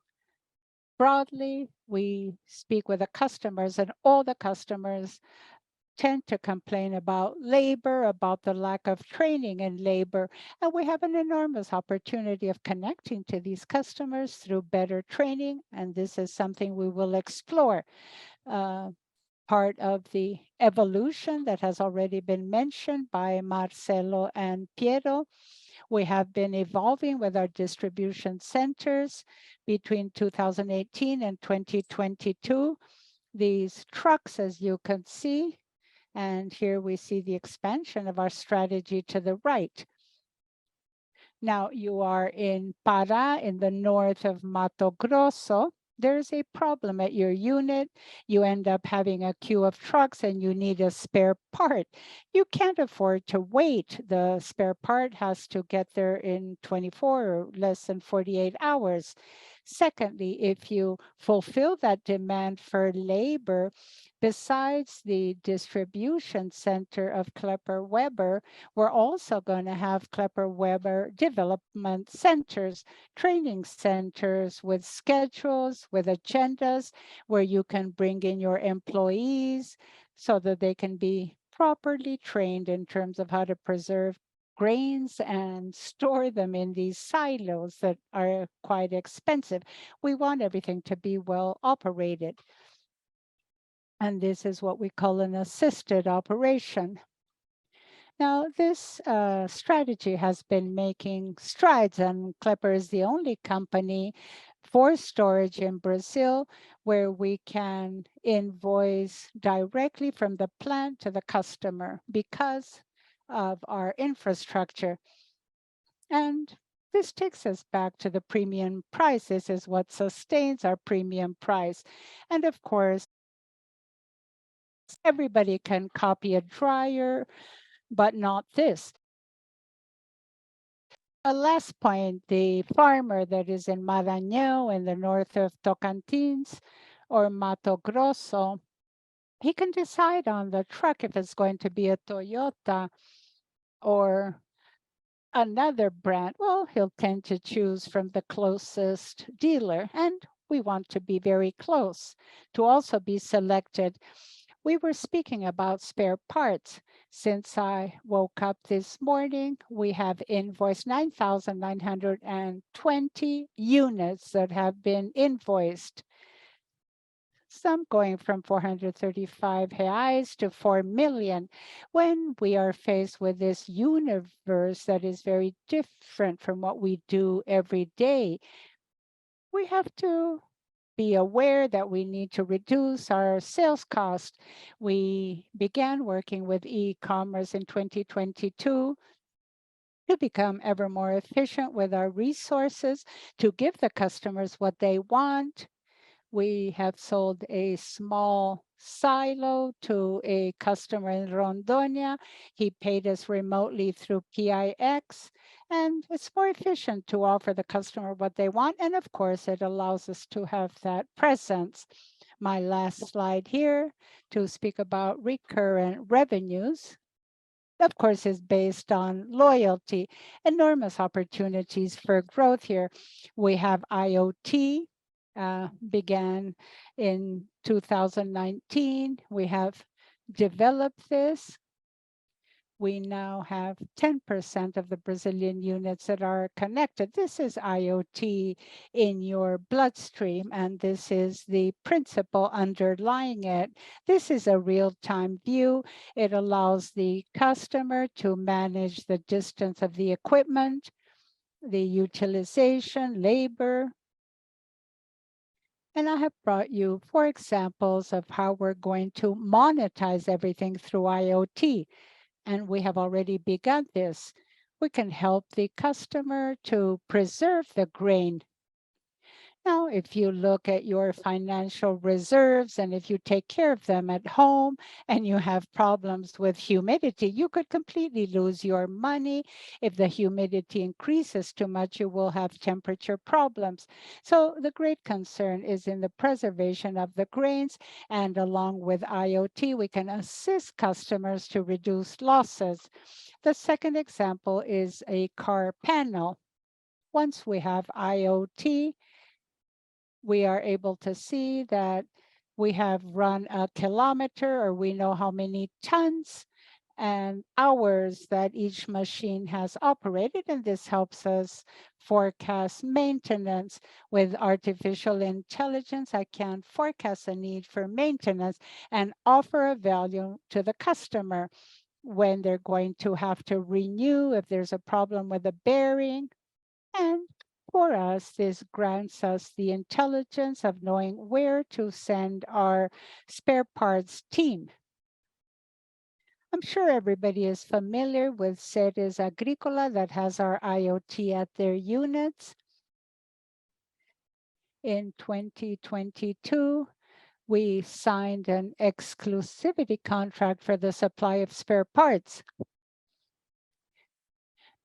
broadly, we speak with the customers, and all the customers tend to complain about labor, about the lack of training in labor. And we have an enormous opportunity of connecting to these customers through better training. And this is something we will explore. Part of the evolution that has already been mentioned by Marcelo and Piero. We have been evolving with our distribution centers between 2018 and 2022. These trucks, as you can see, and here we see the expansion of our strategy to the right. Now you are in Pará, in the north of Mato Grosso. There's a problem at your unit. You end up having a queue of trucks and you need a spare part. You can't afford to wait. The spare part has to get there in 24 or less than 48 hours. Secondly, if you fulfill that demand for labor, besides the distribution center of Klepper Weber, we're also going to have Klepper Weber development centers, training centers with schedules, with agendas, where you can bring in your employees so that they can be properly trained in terms of how to preserve grains and store them in these silos that are quite expensive. We want everything to be well operated. And this is what we call an assisted operation. Now, this strategy has been making strides, and Klepper is the only company for storage in Brazil where we can invoice directly from the plant to the customer because of our infrastructure. And this takes us back to the premium price. This is what sustains our premium price. And of course, everybody can copy a dryer, but not this. A last point, the farmer that is in Maranhão in the north of Tocantins or Mato Grosso, he can decide on the truck if it's going to be a Toyota or another brand. Well, he'll tend to choose from the closest dealer, and we want to be very close to also be selected. We were speaking about spare parts. Since I woke up this morning, we have invoiced 9,920 units that have been invoiced. Some going from 435 reais to 4 million. When we are faced with this universe that is very different from what we do every day, we have to be aware that we need to reduce our sales cost. We began working with e-commerce in 2022 to become ever more efficient with our resources, to give the customers what they want. We have sold a small silo to a customer in Rondônia. He paid us remotely through PIX, and it's more efficient to offer the customer what they want. And of course, it allows us to have that presence. My last slide here to speak about recurrent revenues, of course, is based on loyalty. Enormous opportunities for growth here. We have IoT, began in 2019. We have developed this. We now have 10% of the Brazilian units that are connected. This is IoT in your bloodstream, and this is the principle underlying it. This is a real-time view. It allows the customer to manage the distance of the equipment, the utilization, labor. And I have brought you 4 examples of how we're going to monetize everything through IoT. And we have already begun this. We can help the customer to preserve the grain. Now, if you look at your financial reserves and if you take care of them at home and you have problems with humidity, you could completely lose your money. If the humidity increases too much, you will have temperature problems. So the great concern is in the preservation of the grains, and along with IoT, we can assist customers to reduce losses. The second example is a car panel. Once we have IoT, we are able to see that we have run a kilometer, or we know how many tons and hours that each machine has operated, and this helps us forecast maintenance. With artificial intelligence, I can forecast a need for maintenance and offer a value to the customer when they're going to have to renew, if there's a problem with a bearing. And for us, this grants us the intelligence of knowing where to send our spare parts team. I'm sure everybody is familiar with Ceres Agrícola that has our IoT at their units. In 2022, we signed an exclusivity contract for the supply of spare parts.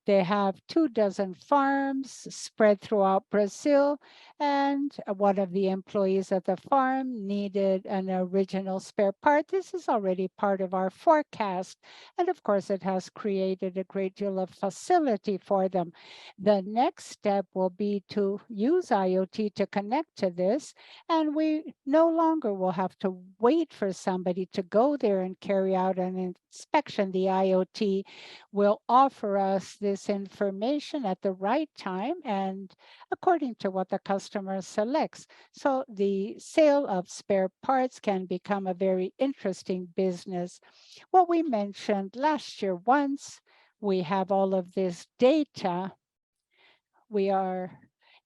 They have 24 farms spread throughout Brazil, and one of the employees at the farm needed an original spare part. This is already part of our forecast, and of course it has created a great deal of facility for them. The next step will be to use IoT to connect to this, and we no longer will have to wait for somebody to go there and carry out an inspection. The IoT will offer us this information at the right time and according to what the customer selects. So the sale of spare parts can become a very interesting business. What we mentioned last year, once we have all of this data, we are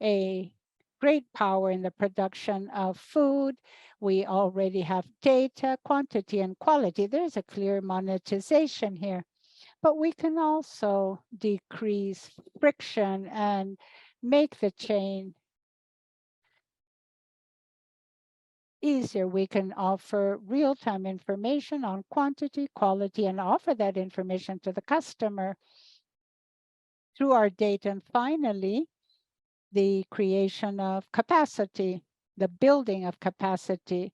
a great power in the production of food. We already have data, quantity, and quality. There's a clear monetization here. But we can also decrease friction and make the chain easier. We can offer real-time information on quantity, quality, and offer that information to the customer through our data. And finally, the creation of capacity, the building of capacity.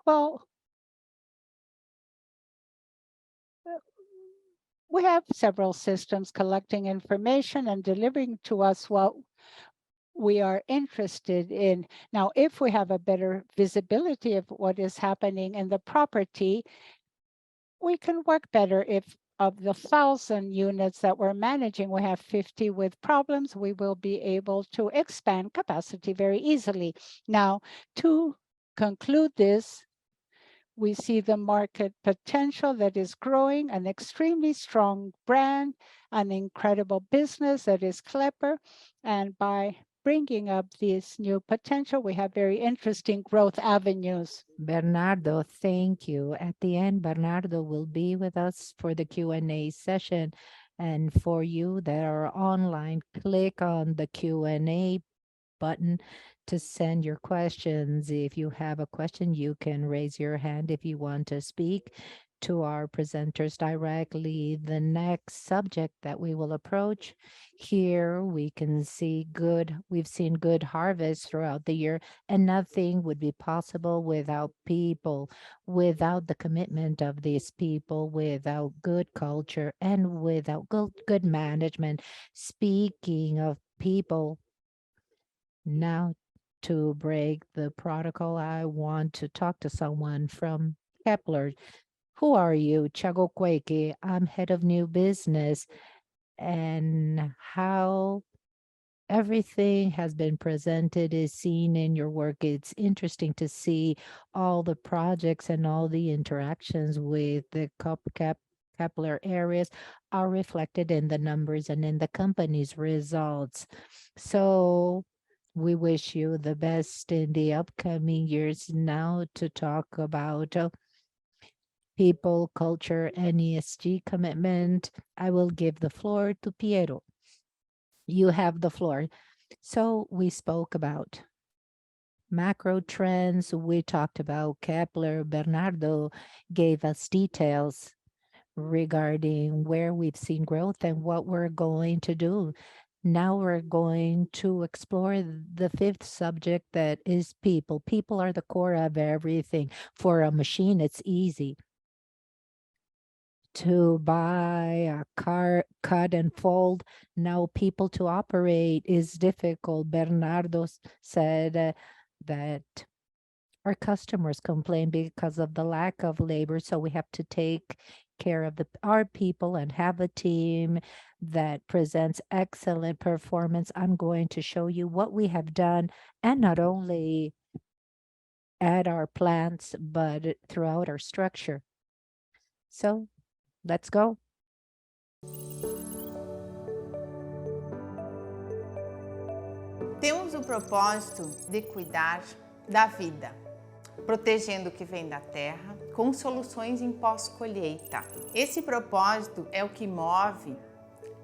Well, we have several systems collecting information and delivering to us what we are interested in. Now, if we have a better visibility of what is happening in the property, we can work better. If of the 1,000 units that we're managing, we have 50 with problems, we will be able to expand capacity very easily. Now, to conclude this, We see the market potential that is growing, an extremely strong brand, an incredible business that is Klepper. And by bringing up this new potential, we have very interesting growth avenues. Bernardo, thank you. At the end, Bernardo will be with us for the Q&A session. And for you that are online, click on the Q&A button to send your questions. If you have a question, you can raise your hand if you want to speak to our presenters directly. The next subject that we will approach here, we've seen good harvests throughout the year, and nothing would be possible without people, without the commitment of these people, without good culture, and without good management. Speaking of people, now to break the protocol, I want to talk to someone from Kepler. Who are you? Thiago Quake. I'm head of new business, and how everything has been presented is seen in your work. It's interesting to see all the projects and all the interactions with the Kepler areas are reflected in the numbers and in the company's results. So we wish you the best in the upcoming years. Now to talk about people, culture, and ESG commitment, I will give the floor to Piero. You have the floor. So we spoke about macro trends. We talked about Kepler. Bernardo gave us details regarding where we've seen growth and what we're going to do. Now we're going to explore the fifth subject, that is people. People are the core of everything. For a machine, it's easy to buy a car, cut and fold. Now people to operate is difficult. Bernardo said that our customers complain because of the lack of labor. So we have to take care of our people and have a team that presents excellent performance. I'm going to show you what we have done, and not only at our plants, but throughout our structure. So let's go. Temos o propósito de cuidar da vida, protegendo o que vem da terra com soluções em pós-colheita. Esse propósito é o que move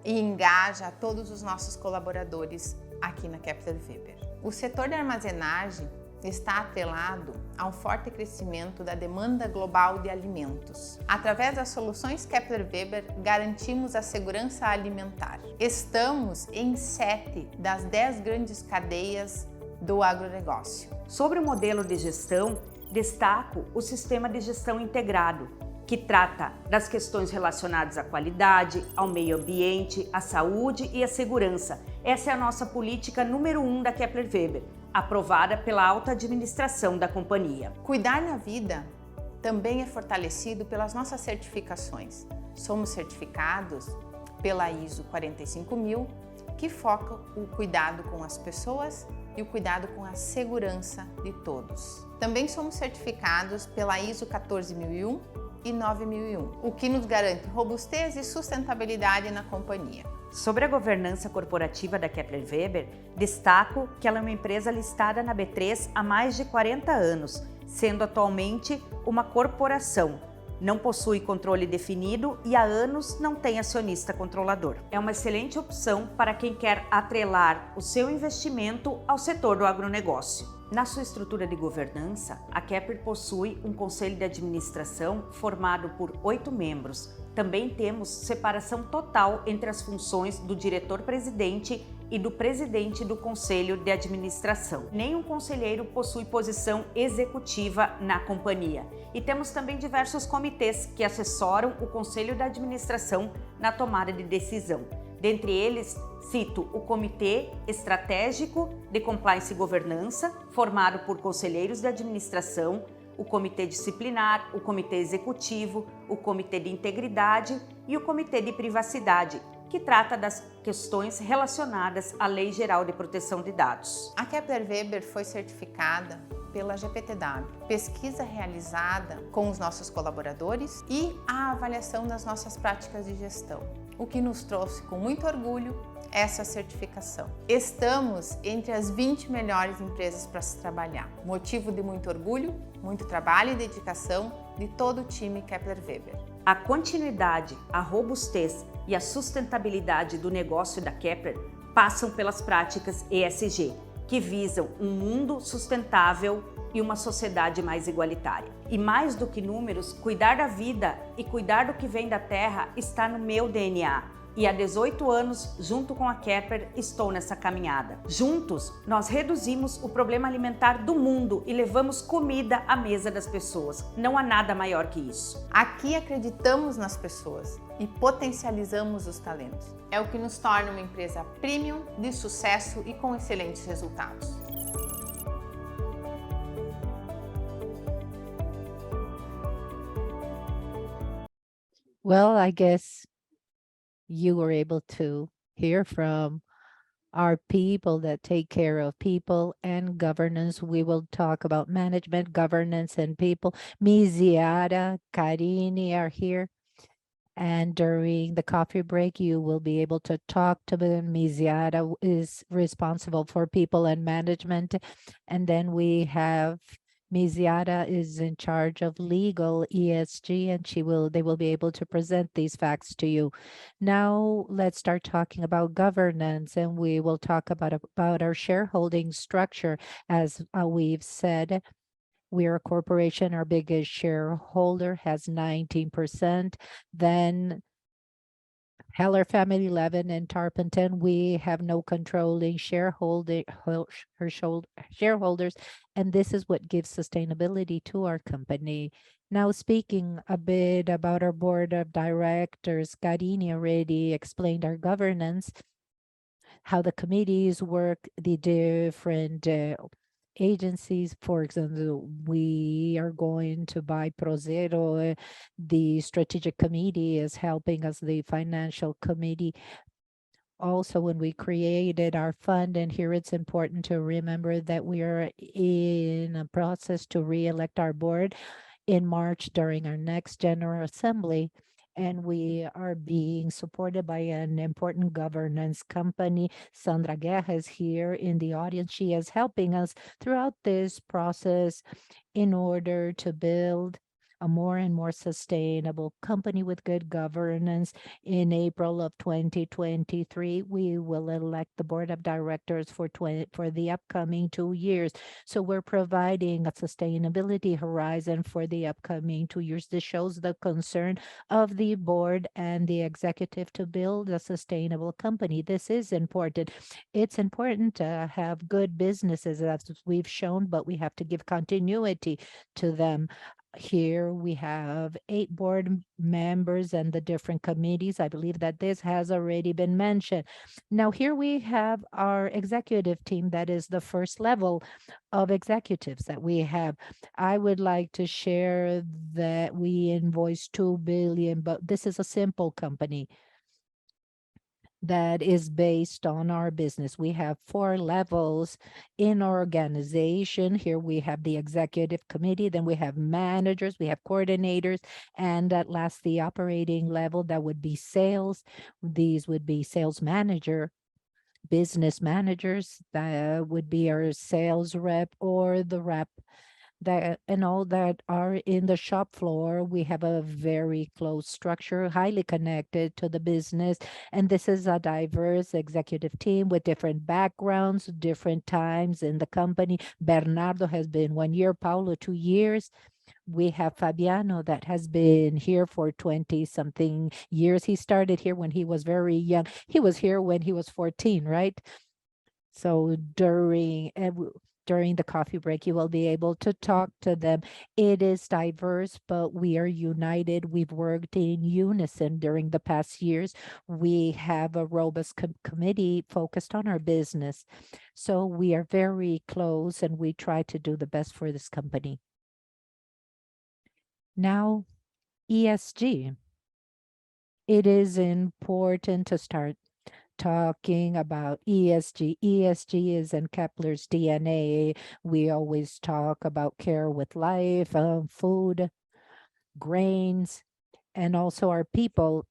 e engaja todos os nossos colaboradores aqui na Kepler Weber. O setor da armazenagem está atrelado ao forte crescimento da demanda global de alimentos. Através das soluções Kepler Weber, garantimos a segurança alimentar. Estamos em 7 das 10 grandes cadeias do agronegócio. Sobre o modelo de gestão, destaco o sistema de gestão integrado, que trata das questões relacionadas à qualidade, ao meio ambiente, à saúde e à segurança. Essa é a nossa política número 1 da Kepler Weber, aprovada pela alta administração da companhia. Cuidar da vida também é fortalecido pelas nossas certificações. Somos certificados pela ISO 45000, que foca o cuidado com as pessoas e o cuidado com a segurança de todos. Também somos certificados pela ISO 14001 e 9001, o que nos garante robustez e sustentabilidade na companhia. Sobre a governança corporativa da Kepler Weber, destaco que ela é uma empresa listada na B3 há mais de 40 anos, sendo atualmente uma corporação. Não possui controle definido e há anos não tem acionista controlador. É uma excelente opção para quem quer atrelar o seu investimento ao setor do agronegócio. Na sua estrutura de governança, a Kepler possui um conselho de administração formado por 8 membros. Também temos separação total entre as funções do diretor-presidente e do presidente do conselho de administração. Nenhum conselheiro possui posição executiva na companhia. E temos também diversos comitês que assessoram o conselho de administração na tomada de decisão. Dentre eles, cito o Comitê Estratégico de Compliance e Governança, formado por conselheiros de administração, o Comitê Disciplinar, o Comitê Executivo, o Comitê de Integridade e o Comitê de Privacidade, que trata das questões relacionadas à Lei Geral de Proteção de Dados. A Kepler Weber foi certificada pela GPTW, pesquisa realizada com os nossos colaboradores e a avaliação das nossas práticas de gestão, o que nos trouxe com muito orgulho essa certificação. Estamos entre as 20 melhores empresas para se trabalhar, motivo de muito orgulho, muito trabalho e dedicação de todo o time Kepler Weber. A continuidade, a robustez e a sustentabilidade do negócio da Kepler passam pelas práticas ESG, que visam um mundo sustentável e uma sociedade mais igualitária. E mais do que números, cuidar da vida e cuidar do que vem da terra está no meu DNA. E há 18 anos, junto com a Kepler, estou nessa caminhada. Juntos, nós reduzimos o problema alimentar do mundo e levamos comida à mesa das pessoas. Não há nada maior que isso. Aqui acreditamos nas pessoas e potencializamos os talentos. É o que nos torna uma empresa premium, de sucesso e com excelentes resultados. Well, I guess you were able to hear from our people that take care of people and governance. We will talk about management, governance, and people. Miziara, Karini are here. And during the coffee break, you will be able to talk to them. Miziara is responsible for people and management. And then we have Miziara is in charge of legal ESG, and they will be able to present these facts to you. Now let's start talking about governance, and we will talk about our shareholding structure. As we've said, we're a corporation. Our biggest shareholder has 19%. Then Heller Family 11 and Tarpenton, we have no controlling shareholders, and this is what gives sustainability to our company. Now, speaking a bit about our board of directors, Karini already explained our governance, how the committees work, the different agencies. For example, we are going to buy Prozero. The strategic committee is helping us, the financial committee. Also, when we created our fund, and here it's important to remember that we are in a process to re-elect our board in March during our next General Assembly. And we are being supported by an important governance company. Sandra Guerra is here in the audience. She is helping us throughout this process in order to build a more and more sustainable company with good governance. In April of 2023, we will elect the board of directors for the upcoming 2 years. So we're providing a sustainability horizon for the upcoming 2 years. This shows the concern of the board and the executive to build a sustainable company. This is important. It's important to have good businesses, as we've shown, but we have to give continuity to them. Here we have 8 board members and the different committees. I believe that this has already been mentioned. Now here we have our executive team. That is the first level of executives that we have. I would like to share that we invoice 2 billion, but this is a simple company that is based on our business. We have 4 levels in our organization. Here we have the executive committee, then we have managers, we have coordinators, and at last the operating level, that would be sales. These would be sales manager, business managers, that would be our sales rep or the rep that and all that are in the shop floor. We have a very close structure, highly connected to the business. And this is a diverse executive team with different backgrounds, different times in the company. Bernardo has been 1 year, Paulo 2 years. We have Fabiano that has been here for 20-something years. He started here when he was very young. He was here when he was 14, right? So during the coffee break, you will be able to talk to them. It is diverse, but we are united. We've worked in unison during the past years. We have a robust committee focused on our business. So we are very close and we try to do the best for this company. Now, ESG. It is important to start talking about ESG. ESG is in Kepler's DNA. We always talk about care with life, food, grains, and also our people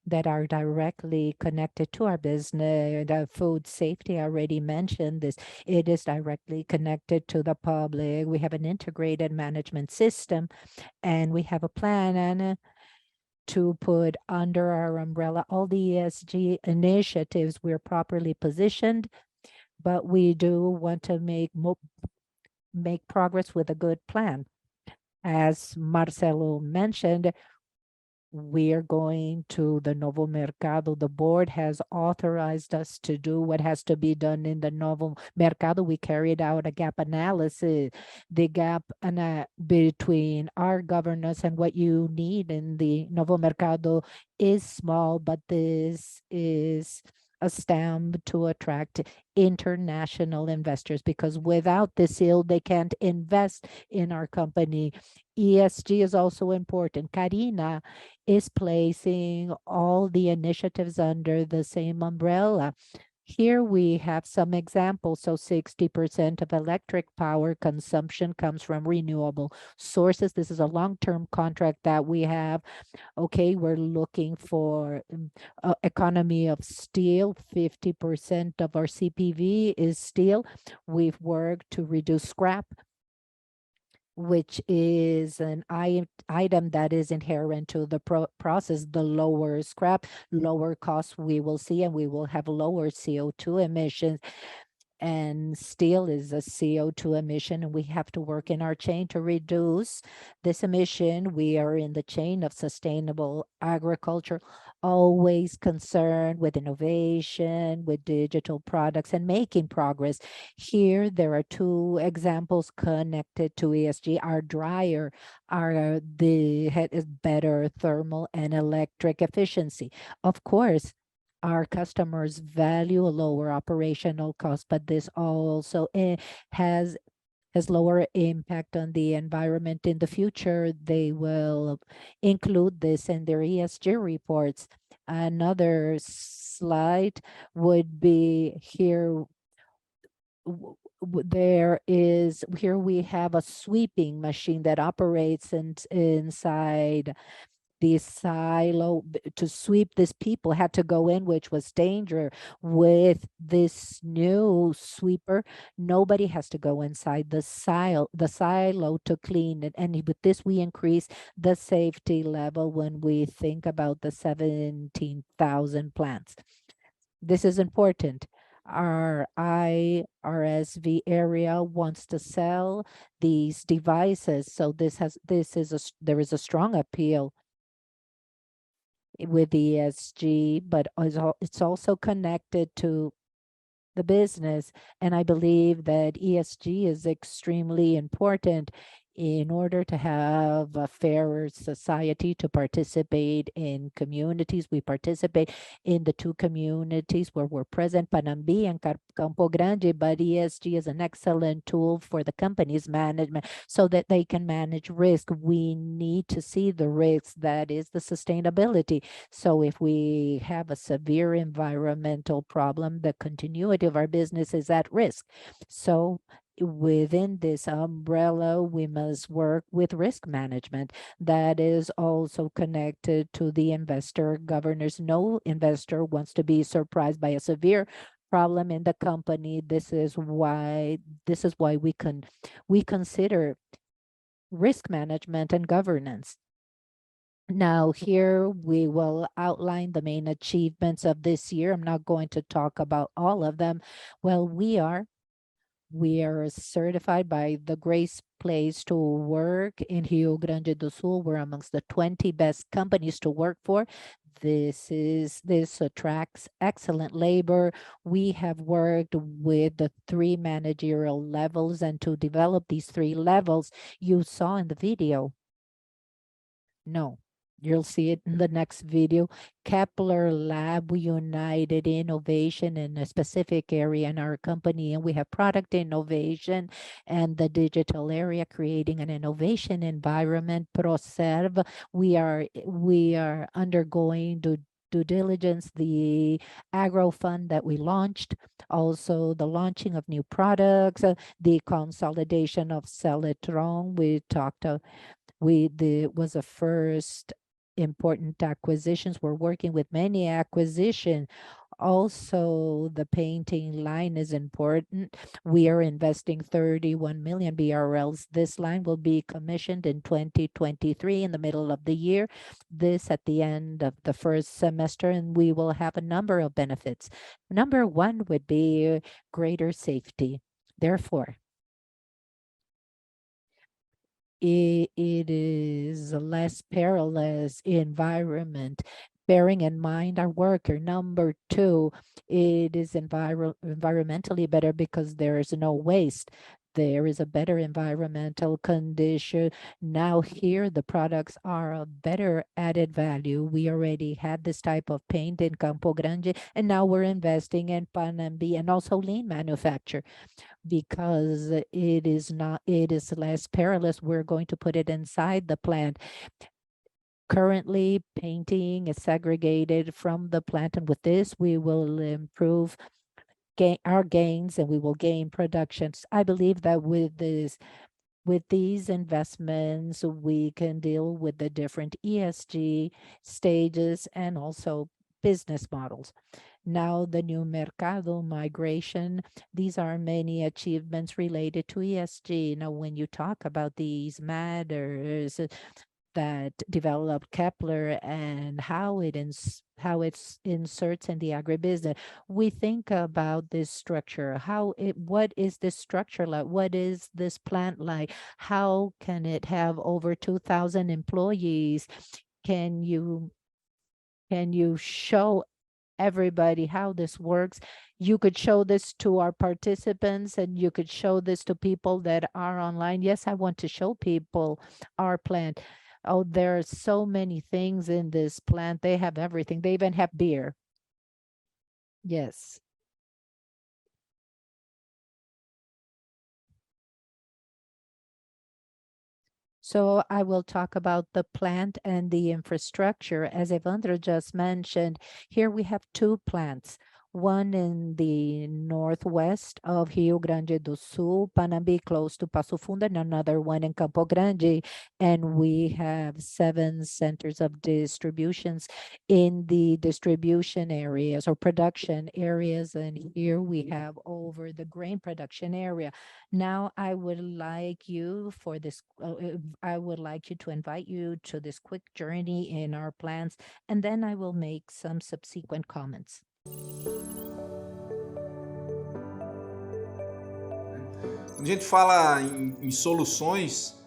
that are directly connected to our business. The food safety, I already mentioned this. It is directly connected to the public. We have an integrated management system, and we have a plan to put under our umbrella all the ESG initiatives. We're properly positioned, but we do want to make progress with a good plan. As Marcelo mentioned, we are going to the Novo Mercado. The board has authorized us to do what has to be done in the Novo Mercado. We carried out a gap analysis. The gap between our governance and what you need in the Novo Mercado is small, but this is a stamp to attract international investors, because without this seal, they can't invest in our company. ESG is also important. Karina is placing all the initiatives under the same umbrella. Here we have some examples. So 60% of electric power consumption comes from renewable sources. This is a long-term contract that we have. Okay, we're looking for economy of steel. 50% of our CPV is steel. We've worked to reduce scrap, which is an item that is inherent to the process. The lower scrap, lower cost we will see, and we will have lower CO2 emissions. And steel is a CO2 emission, and we have to work in our chain to reduce this emission. We are in the chain of sustainable agriculture, always concerned with innovation, with digital products, and making progress. Here, there are two examples connected to ESG. Our dryer, the head is better thermal and electric efficiency. Of course, our customers value a lower operational cost, but this also has lower impact on the environment. In the future, they will include this in their ESG reports. Another slide would be here. Here we have a sweeping machine that operates inside the silo to sweep. This people had to go in, which was danger. With this new sweeper, nobody has to go inside the silo to clean it. And with this, we increase the safety level when we think about the 17,000 plants. This is important. Our IRSV area wants to sell these devices. So there is a strong appeal with ESG, but it's also connected to the business. And I believe that ESG is extremely important in order to have a fairer society, to participate in communities. We participate in the two communities where we're present, Panambi and Campo Grande, but ESG is an excellent tool for the company's management so that they can manage risk. We need to see the risks, that is the sustainability. So if we have a severe environmental problem, the continuity of our business is at risk. So within this umbrella, we must work with risk management that is also connected to the investor governance. No investor wants to be surprised by a severe problem in the company. This is why we consider risk management and governance. Now, here we will outline the main achievements of this year. I'm not going to talk about all of them. Well, we are certified by the Great Place to Work in Rio Grande do Sul. We're amongst the 20 best companies to work for. This attracts excellent labor. We have worked with the 3 managerial levels, and to develop these 3 levels, you saw in the video. No. You'll see it in the next video. Kepler Lab, we united innovation in a specific area in our company, and we have product innovation and the digital area, creating an innovation environment. Proserve, we are undergoing due diligence, the agro fund that we launched, also the launching of new products, the consolidation of Seletron. We talked, was a first important acquisitions. We're working with many acquisition. Also, the painting line is important. We are investing 31 million BRL. This line will be commissioned in 2023 in the middle of the year. This at the end of the first semester, and we will have a number of benefits. Number one would be greater safety. Therefore, it is a less perilous environment, bearing in mind our worker. Number two, it is environmentally better because there is no waste. There is a better environmental condition. Now here, the products are a better added value. We already had this type of paint in Campo Grande, and now we're investing in Panambi and also lean manufacture. Because it is less perilous, we're going to put it inside the plant. Currently, painting is segregated from the plant, and with this, we will improve our gains and we will gain productions. I believe that with these investments, we can deal with the different ESG stages and also business models. Now, the new Mercado migration, these are many achievements related to ESG. Now, when you talk about these matters that developed Kepler and how it inserts in the agribusiness, we think about this structure. What is this structure like? What is this plant like? How can it have over 2,000 employees? Can you show everybody how this works? You could show this to our participants and you could show this to people that are online. Yes, I want to show people our plant. Oh, there are so many things in this plant. They have everything. They even have beer. Yes. So I will talk about the plant and the infrastructure. As Evandro just mentioned, here we have two plants. One in the northwest of Rio Grande do Sul, Panambi, close to Passo Fundo, and another one in Campo Grande. And we have 7 centers of distributions in the distribution areas or production areas. And here we have over the grain production area. Now I would like you to invite you to this quick journey in our plants, and then I will make some subsequent comments. Quando a gente fala em soluções,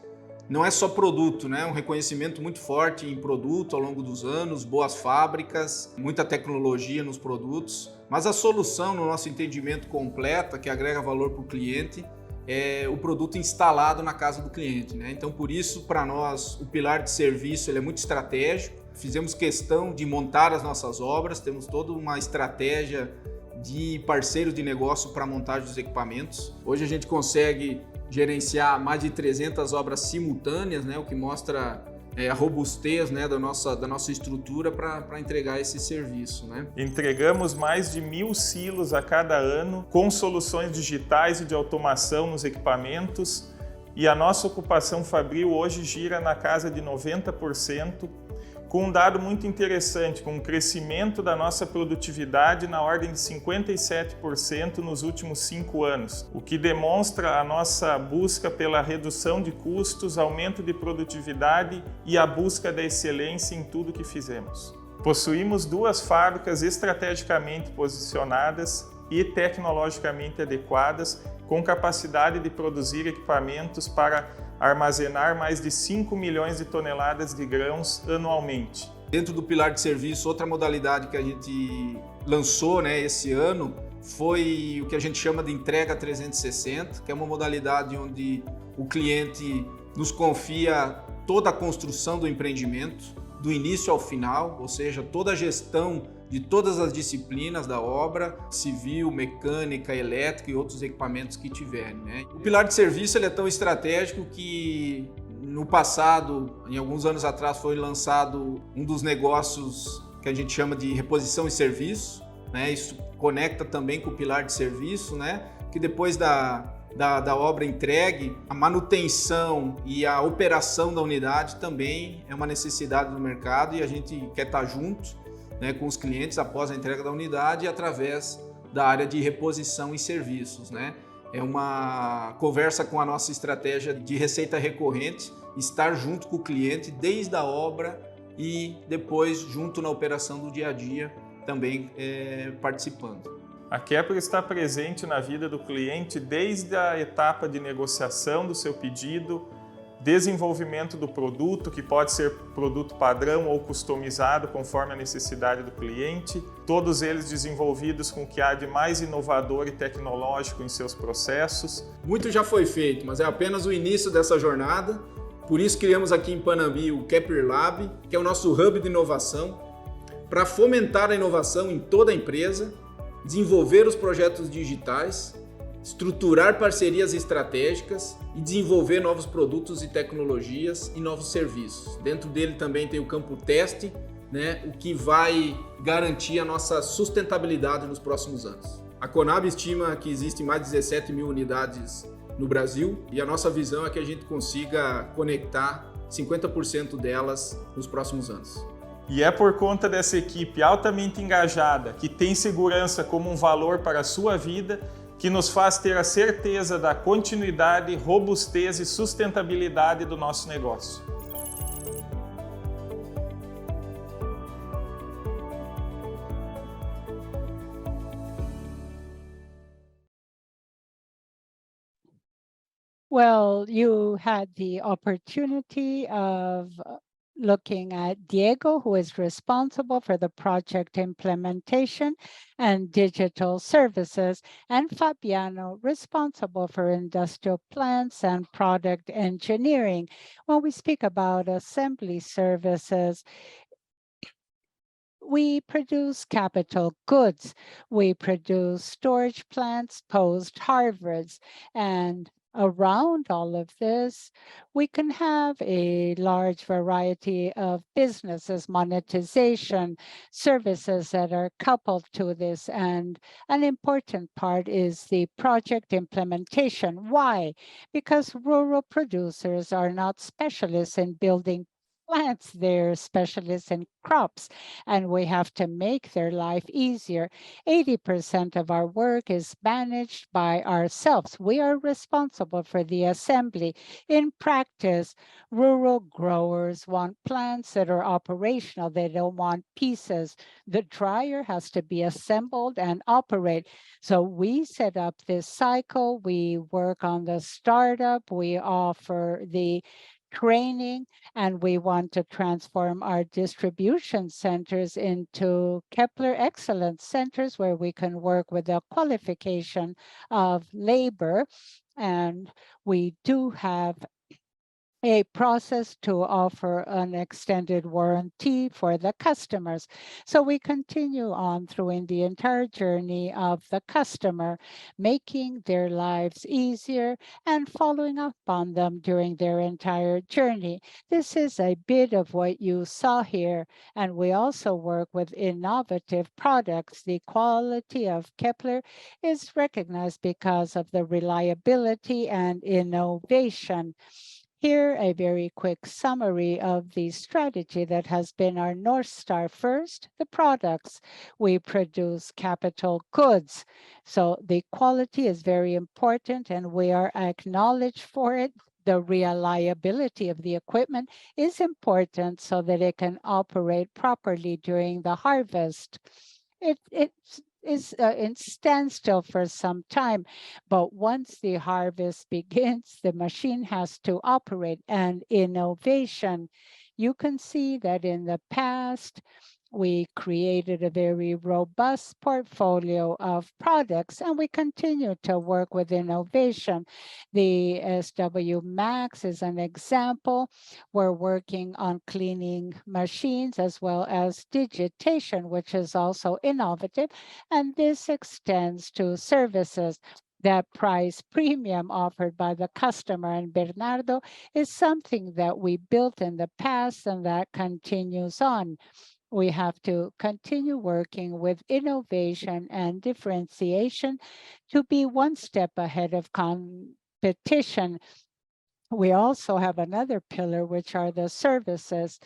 não é só produto, né? Um reconhecimento muito forte em produto ao longo dos anos, boas fábricas, muita tecnologia nos produtos, mas a solução, no nosso entendimento completa, que agrega valor para o cliente, é o produto instalado na casa do cliente, né? Então, por isso, para nós, o pilar de serviço ele é muito estratégico. Fizemos questão de montar as nossas obras, temos toda uma estratégia de parceiros de negócio para a montagem dos equipamentos. Hoje a gente consegue gerenciar mais de 300 obras simultâneas, né, o que mostra a robustez, né, da nossa estrutura para entregar esse serviço, né? Entregamos mais de 1.000 silos a cada ano, com soluções digitais e de automação nos equipamentos, e a nossa ocupação fabril hoje gira na casa de 90%, com um dado muito interessante, com um crescimento da nossa produtividade na ordem de 57% nos últimos 5 anos, o que demonstra a nossa busca pela redução de custos, aumento de produtividade e a busca da excelência em tudo que fizemos. Possuímos 2 fábricas estrategicamente posicionadas e tecnologicamente adequadas, com capacidade de produzir equipamentos para armazenar mais de 5 milhões de toneladas de grãos anualmente. Dentro do pilar de serviço, outra modalidade que a gente lançou, né, esse ano foi o que a gente chama de entrega 360, que é uma modalidade onde o cliente nos confia toda a construção do empreendimento, do início ao final, ou seja, toda a gestão de todas as disciplinas da obra, civil, mecânica, elétrica e outros equipamentos que tiverem, né? O pilar de serviço ele é tão estratégico que no passado, em alguns anos atrás, foi lançado um dos negócios que a gente chama de reposição e serviço, né? Isso conecta também com o pilar de serviço, né? Que depois da obra entregue, a manutenção e a operação da unidade também é uma necessidade do mercado e a gente quer estar junto, né, com os clientes após a entrega da unidade através da área de reposição e serviços, né? É uma conversa com a nossa estratégia de receita recorrente, estar junto com o cliente desde a obra e depois junto na operação do dia a dia também participando. A Kepler está presente na vida do cliente desde a etapa de negociação do seu pedido, desenvolvimento do produto, que pode ser produto padrão ou customizado conforme a necessidade do cliente, todos eles desenvolvidos com o que há de mais inovador e tecnológico em seus processos. Muito já foi feito, mas é apenas o início dessa jornada, por isso criamos aqui em Panambi o Kepler Lab, que é o nosso hub de inovação, para fomentar a inovação em toda a empresa, desenvolver os projetos digitais, estruturar parcerias estratégicas e desenvolver novos produtos e tecnologias e novos serviços. Dentro dele também tem o campo teste, né, o que vai garantir a nossa sustentabilidade nos próximos anos. A Conab estima que existem mais de 17 mil unidades no Brasil e a nossa visão é que a gente consiga conectar 50% delas nos próximos anos. E é por conta dessa equipe altamente engajada, que tem segurança como um valor para a sua vida, que nos faz ter a certeza da continuidade, robustez e sustentabilidade do nosso negócio. Well, you had the opportunity of looking at Diego, who is responsible for the project implementation and digital services, and Fabiano, responsible for industrial plants and product engineering. When we speak about assembly services, we produce capital goods. We produce storage plants, post-harvest, and around all of this, we can have a large variety of businesses, monetization, services that are coupled to this. And an important part is the project implementation. Why? Because rural producers are not specialists in building plants, they're specialists in crops, and we have to make their life easier. 80% of our work is managed by ourselves. We are responsible for the assembly. In practice, rural growers want plants that are operational. They don't want pieces. The dryer has to be assembled and operate. So we set up this cycle. We work on the startup. We offer the training, and we want to transform our distribution centers into Kepler Excellence Centers where we can work with the qualification of labor. And we do have a process to offer an extended warranty for the customers. So we continue on through in the entire journey of the customer, making their lives easier and following up on them during their entire journey. This is a bit of what you saw here, and we also work with innovative products. The quality of Kepler is recognized because of the reliability and innovation. Here, a very quick summary of the strategy that has been our North Star. First, the products. We produce capital goods. So the quality is very important and we are acknowledged for it. The reliability of the equipment is important so that it can operate properly during the harvest. It is in standstill for some time, but once the harvest begins, the machine has to operate. And innovation, you can see that in the past, we created a very robust portfolio of products, and we continue to work with innovation. The SW Max is an example. We're working on cleaning machines as well as digitation, which is also innovative, and this extends to services. That price premium offered by the customer and Bernardo is something that we built in the past and that continues on. We have to continue working with innovation and differentiation to be one step ahead of competition. We also have another pillar, which are the services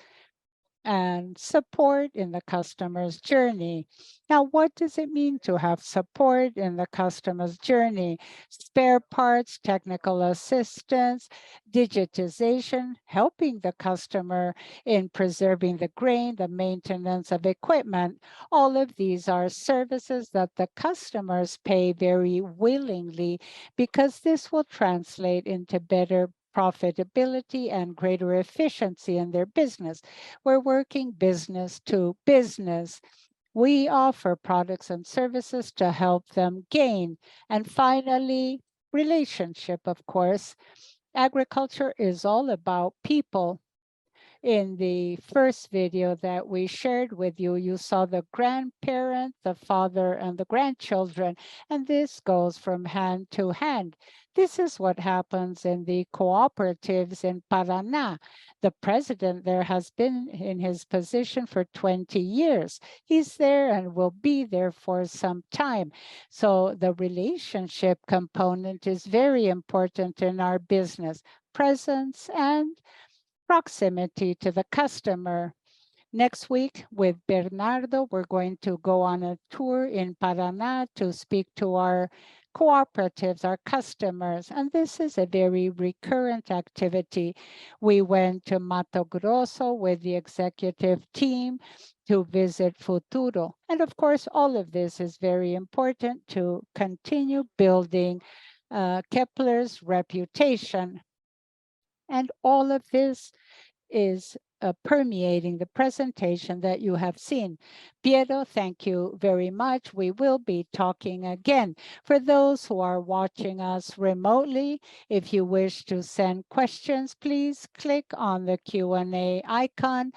and support in the customer's journey. Now, what does it mean to have support in the customer's journey? Spare parts, technical assistance, digitization, helping the customer in preserving the grain, the maintenance of equipment. All of these are services that the customers pay very willingly because this will translate into better profitability and greater efficiency in their business. We're working business to business. We offer products and services to help them gain. And finally, relationship, of course. Agriculture is all about people. In the first video that we shared with you, you saw the grandparent, the father, and the grandchildren, and this goes from hand to hand. This is what happens in the cooperatives in Paraná. The president there has been in his position for 20 years. He's there and will be there for some time. So the relationship component is very important in our business. Presence and proximity to the customer. Next week with Bernardo, we're going to go on a tour in Paraná to speak to our cooperatives, our customers, and this is a very recurrent activity. We went to Mato Grosso with the executive team to visit Futuro. And of course, all of this is very important to continue building Kepler's reputation. And all of this is permeating the presentation that you have seen. Piero, thank you very much. We will be talking again. For those who are watching us remotely, if you wish to send questions, please click on the Q&A icon.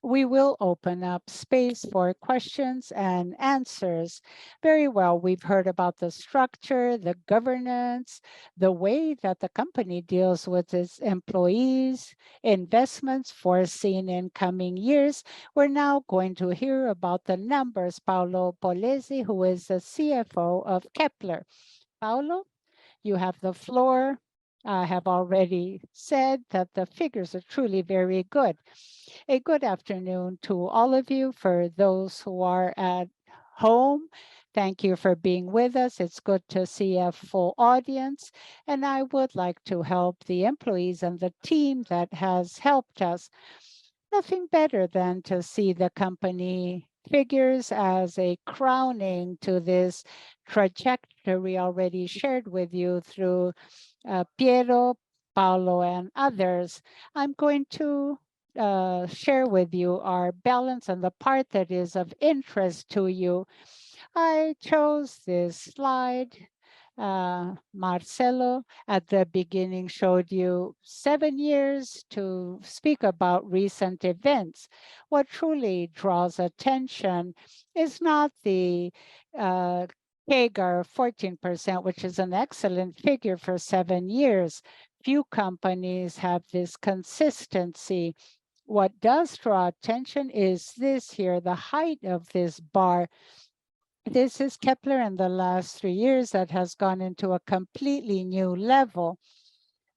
We will open up space for questions and answers. Very well, we've heard about the structure, the governance, the way that the company deals with its employees, investments foreseen in coming years. We're now going to hear about the numbers. Paulo Polezi, who is the CFO of Kepler. Paulo, you have the floor. I have already said that the figures are truly very good. A good afternoon to all of you. For those who are at home, thank you for being with us. It's good to see a full audience, and I would like to help the employees and the team that has helped us. Nothing better than to see the company figures as a crowning to this trajectory already shared with you through Piero, Paulo, and others. I'm going to share with you our balance and the part that is of interest to you. I chose this slide. Marcelo at the beginning showed you 7 years to speak about recent events. What truly draws attention is not the CAGR 14%, which is an excellent figure for 7 years. Few companies have this consistency. What does draw attention is this here, the height of this bar. This is Kepler in the last 3 years that has gone into a completely new level.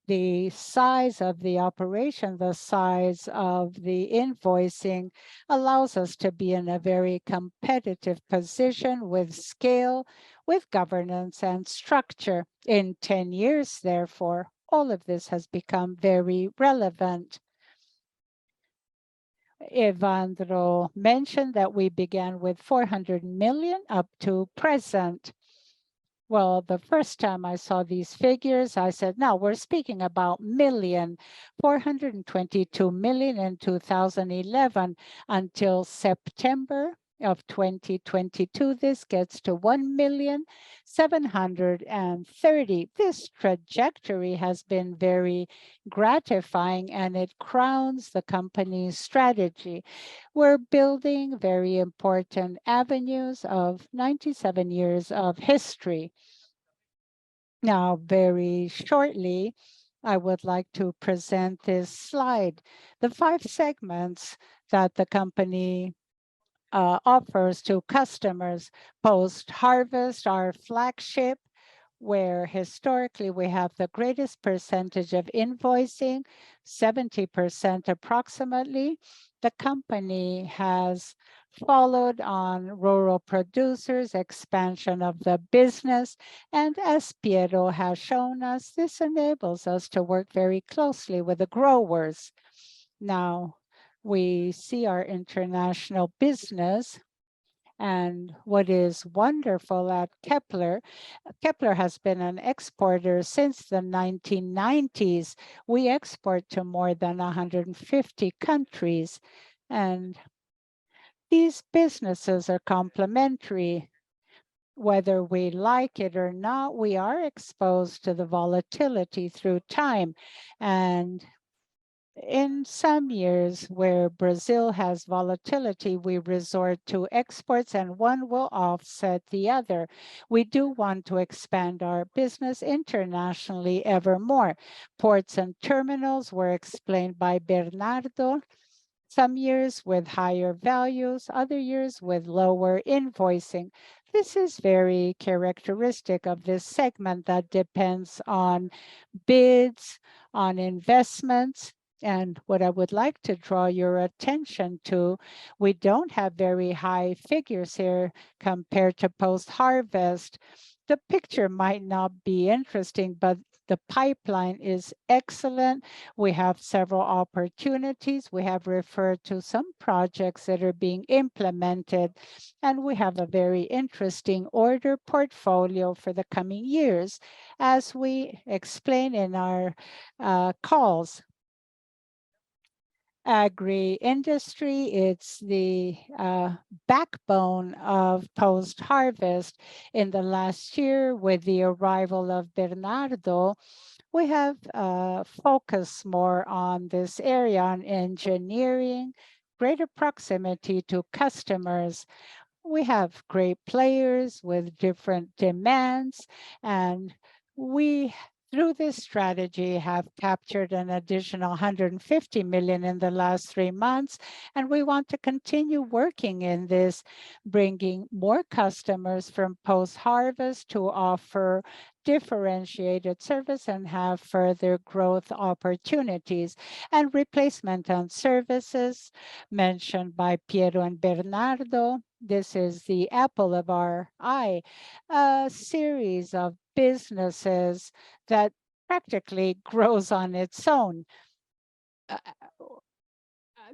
The size of the operation, the size of the invoicing allows us to be in a very competitive position with scale, with governance and structure. In 10 years, therefore, all of this has become very relevant. Evandro mentioned that we began with 400 million up to present. Well, the first time I saw these figures, I said, no, we're speaking about million, 422 million in 2011 until September of 2022. This gets to 1,730,000. This trajectory has been very gratifying and it crowns the company's strategy. We're building very important avenues of 97 years of history. Now, very shortly, I would like to present this slide. The 5 segments that the company offers to customers. Post-harvest, our flagship, where historically we have the greatest percentage of invoicing, 70% approximately. The company has followed on rural producers, expansion of the business, and as Piero has shown us, this enables us to work very closely with the growers. Now, we see our international business, and what is wonderful at Kepler has been an exporter since the 1990s. We export to more than 150 countries, and these businesses are complementary. Whether we like it or not, we are exposed to the volatility through time. And in some years where Brazil has volatility, we resort to exports and one will offset the other. We do want to expand our business internationally ever more. Ports and terminals were explained by Bernardo. Some years with higher values, other years with lower invoicing. This is very characteristic of this segment that depends on bids, on investments. And what I would like to draw your attention to, we don't have very high figures here compared to post-harvest. The picture might not be interesting, but the pipeline is excellent. We have several opportunities. We have referred to some projects that are being implemented, and we have a very interesting order portfolio for the coming years, as we explain in our calls. Agri-industry, it's the backbone of post-harvest. In the last year, with the arrival of Bernardo, we have focused more on this area, on engineering, greater proximity to customers. We have great players with different demands, and we through this strategy have captured an additional 150 million in the last 3 months, and we want to continue working in this, bringing more customers from post-harvest to offer differentiated service and have further growth opportunities. And replacement and services mentioned by Piero and Bernardo. This is the apple of our eye, a series of businesses that practically grows on its own.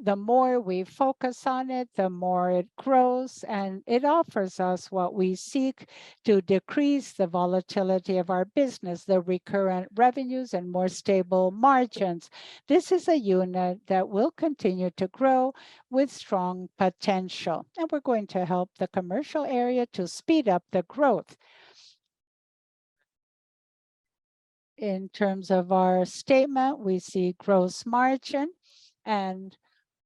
The more we focus on it, the more it grows, and it offers us what we seek to decrease the volatility of our business, the recurrent revenues and more stable margins. This is a unit that will continue to grow with strong potential, and we're going to help the commercial area to speed up the growth. In terms of our statement, we see gross margin, and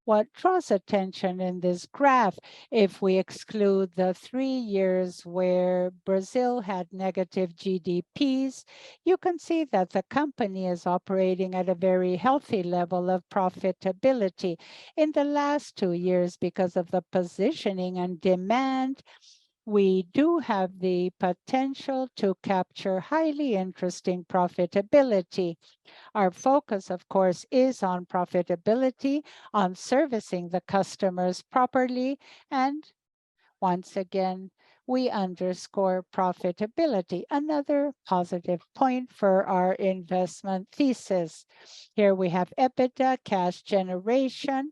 what draws attention in this graph, if we exclude the 3 years where Brazil had negative GDPs, you can see that the company is operating at a very healthy level of profitability. In the last 2 years, because of the positioning and demand, we do have the potential to capture highly interesting profitability. Our focus, of course, is on profitability, on servicing the customers properly, and once again, we underscore profitability, another positive point for our investment thesis. Here we have EBITDA, cash generation.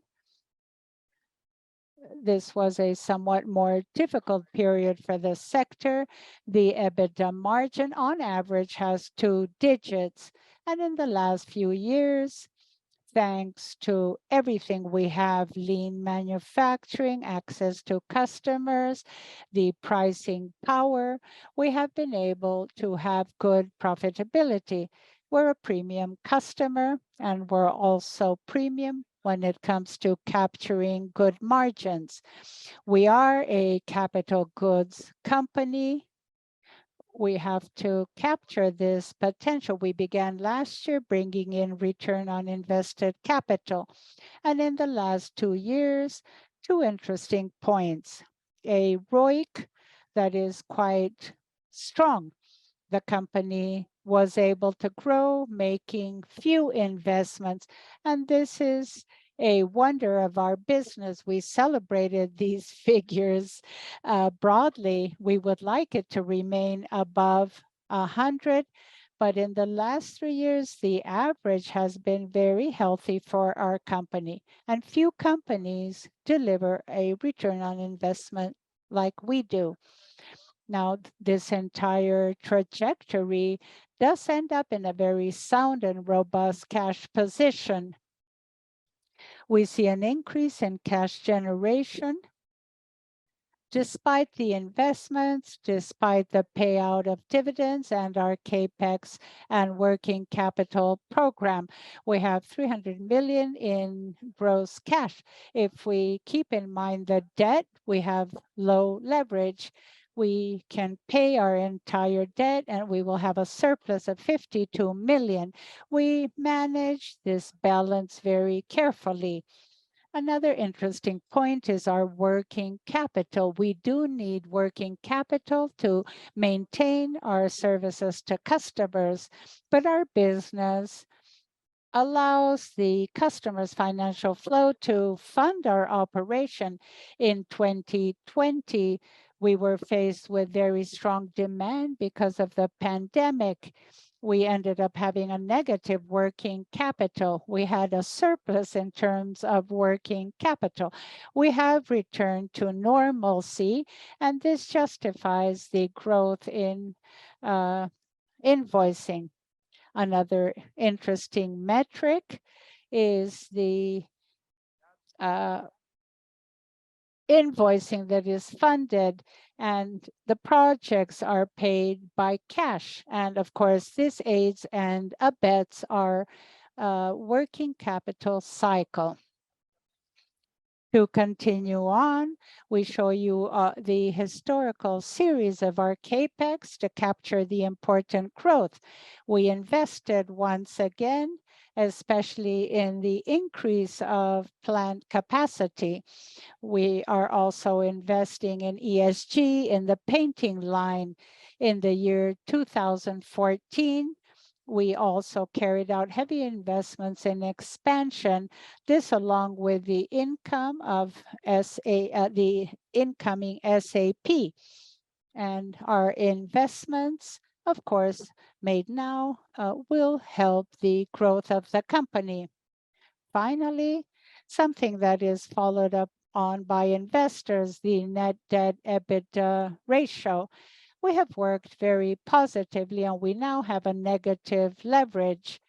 This was a somewhat more difficult period for the sector. The EBITDA margin on average has 2 digits. And in the last few years, thanks to everything we have, lean manufacturing, access to customers, the pricing power, we have been able to have good profitability. We're a premium customer, and we're also premium when it comes to capturing good margins. We are a capital goods company. we have to capture this potential. We began last year bringing in return on invested capital. And in the last 2 years, two interesting points. A ROIC that is quite strong. The company was able to grow, making few investments, and this is a wonder of our business. We celebrated these figures broadly. We would like it to remain above 100, but in the last 3 years, the average has been very healthy for our company, and few companies deliver a return on investment like we do. Now, this entire trajectory does end up in a very sound and robust cash position. We see an increase in cash generation despite the investments, despite the payout of dividends and our CapEx and working capital program. We have 300 million in gross cash. If we keep in mind the debt, we have low leverage. We can pay our entire debt and we will have a surplus of 52 million. We manage this balance very carefully. Another interesting point is our working capital. We do need working capital to maintain our services to customers, but our business allows the customer's financial flow to fund our operation. In 2020, we were faced with very strong demand because of the pandemic. We ended up having a negative working capital. We had a surplus in terms of working capital. We have returned to normalcy, and this justifies the growth in invoicing. Another interesting metric is the invoicing that is funded, and the projects are paid by cash. And of course, this aids and abets our working capital cycle. To continue on, we show you the historical series of our CapEx to capture the important growth. We invested once again, especially in the increase of plant capacity. We are also investing in ESG in the painting line. In the year 2014, we also carried out heavy investments in expansion. This, along with the income of the incoming SAP, and our investments, of course, made now will help the growth of the company. Finally, something that is followed up on by investors, the net debt EBITDA ratio. We have worked very positively and we now have a negative leverage.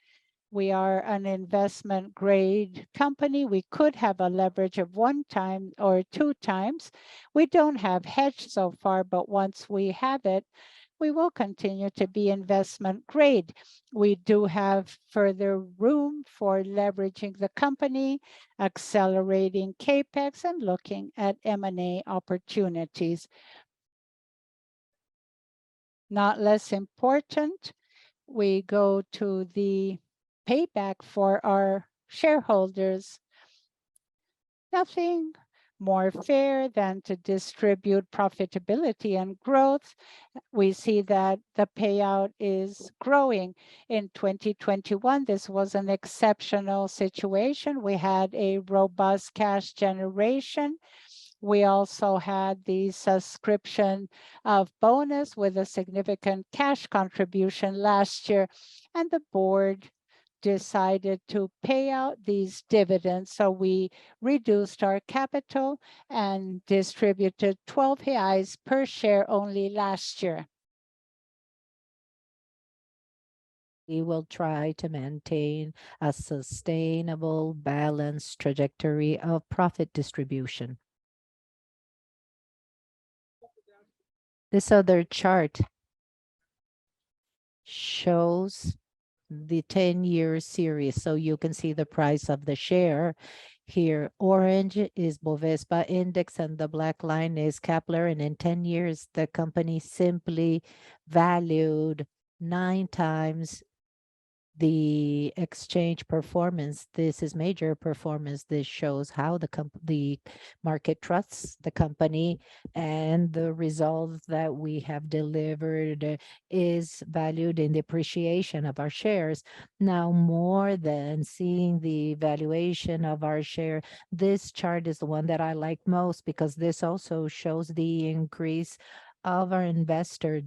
We are an investment grade company. We could have a leverage of 1 time or 2 times. We don't have hedge so far, but once we have it, we will continue to be investment grade. We do have further room for leveraging the company, accelerating CapEx, and looking at M&A opportunities. Not less important, we go to the payback for our shareholders. Nothing more fair than to distribute profitability and growth. We see that the payout is growing. In 2021, this was an exceptional situation. We had a robust cash generation. We also had the subscription of bonus with a significant cash contribution last year, and the board decided to pay out these dividends. So we reduced our capital and distributed 12 reais per share only last year. We will try to maintain a sustainable, balanced trajectory of profit distribution. This other chart shows the 10-year series. So you can see the price of the share Here, orange is Bovespa index and the black line is Kepler. And in 10 years, the company simply valued 9 times the exchange performance. This is major performance. This shows how the market trusts the company, and the results that we have delivered is valued in the appreciation of our shares. Now, more than seeing the valuation of our share, this chart is the one that I like most, because this also shows the increase of our investor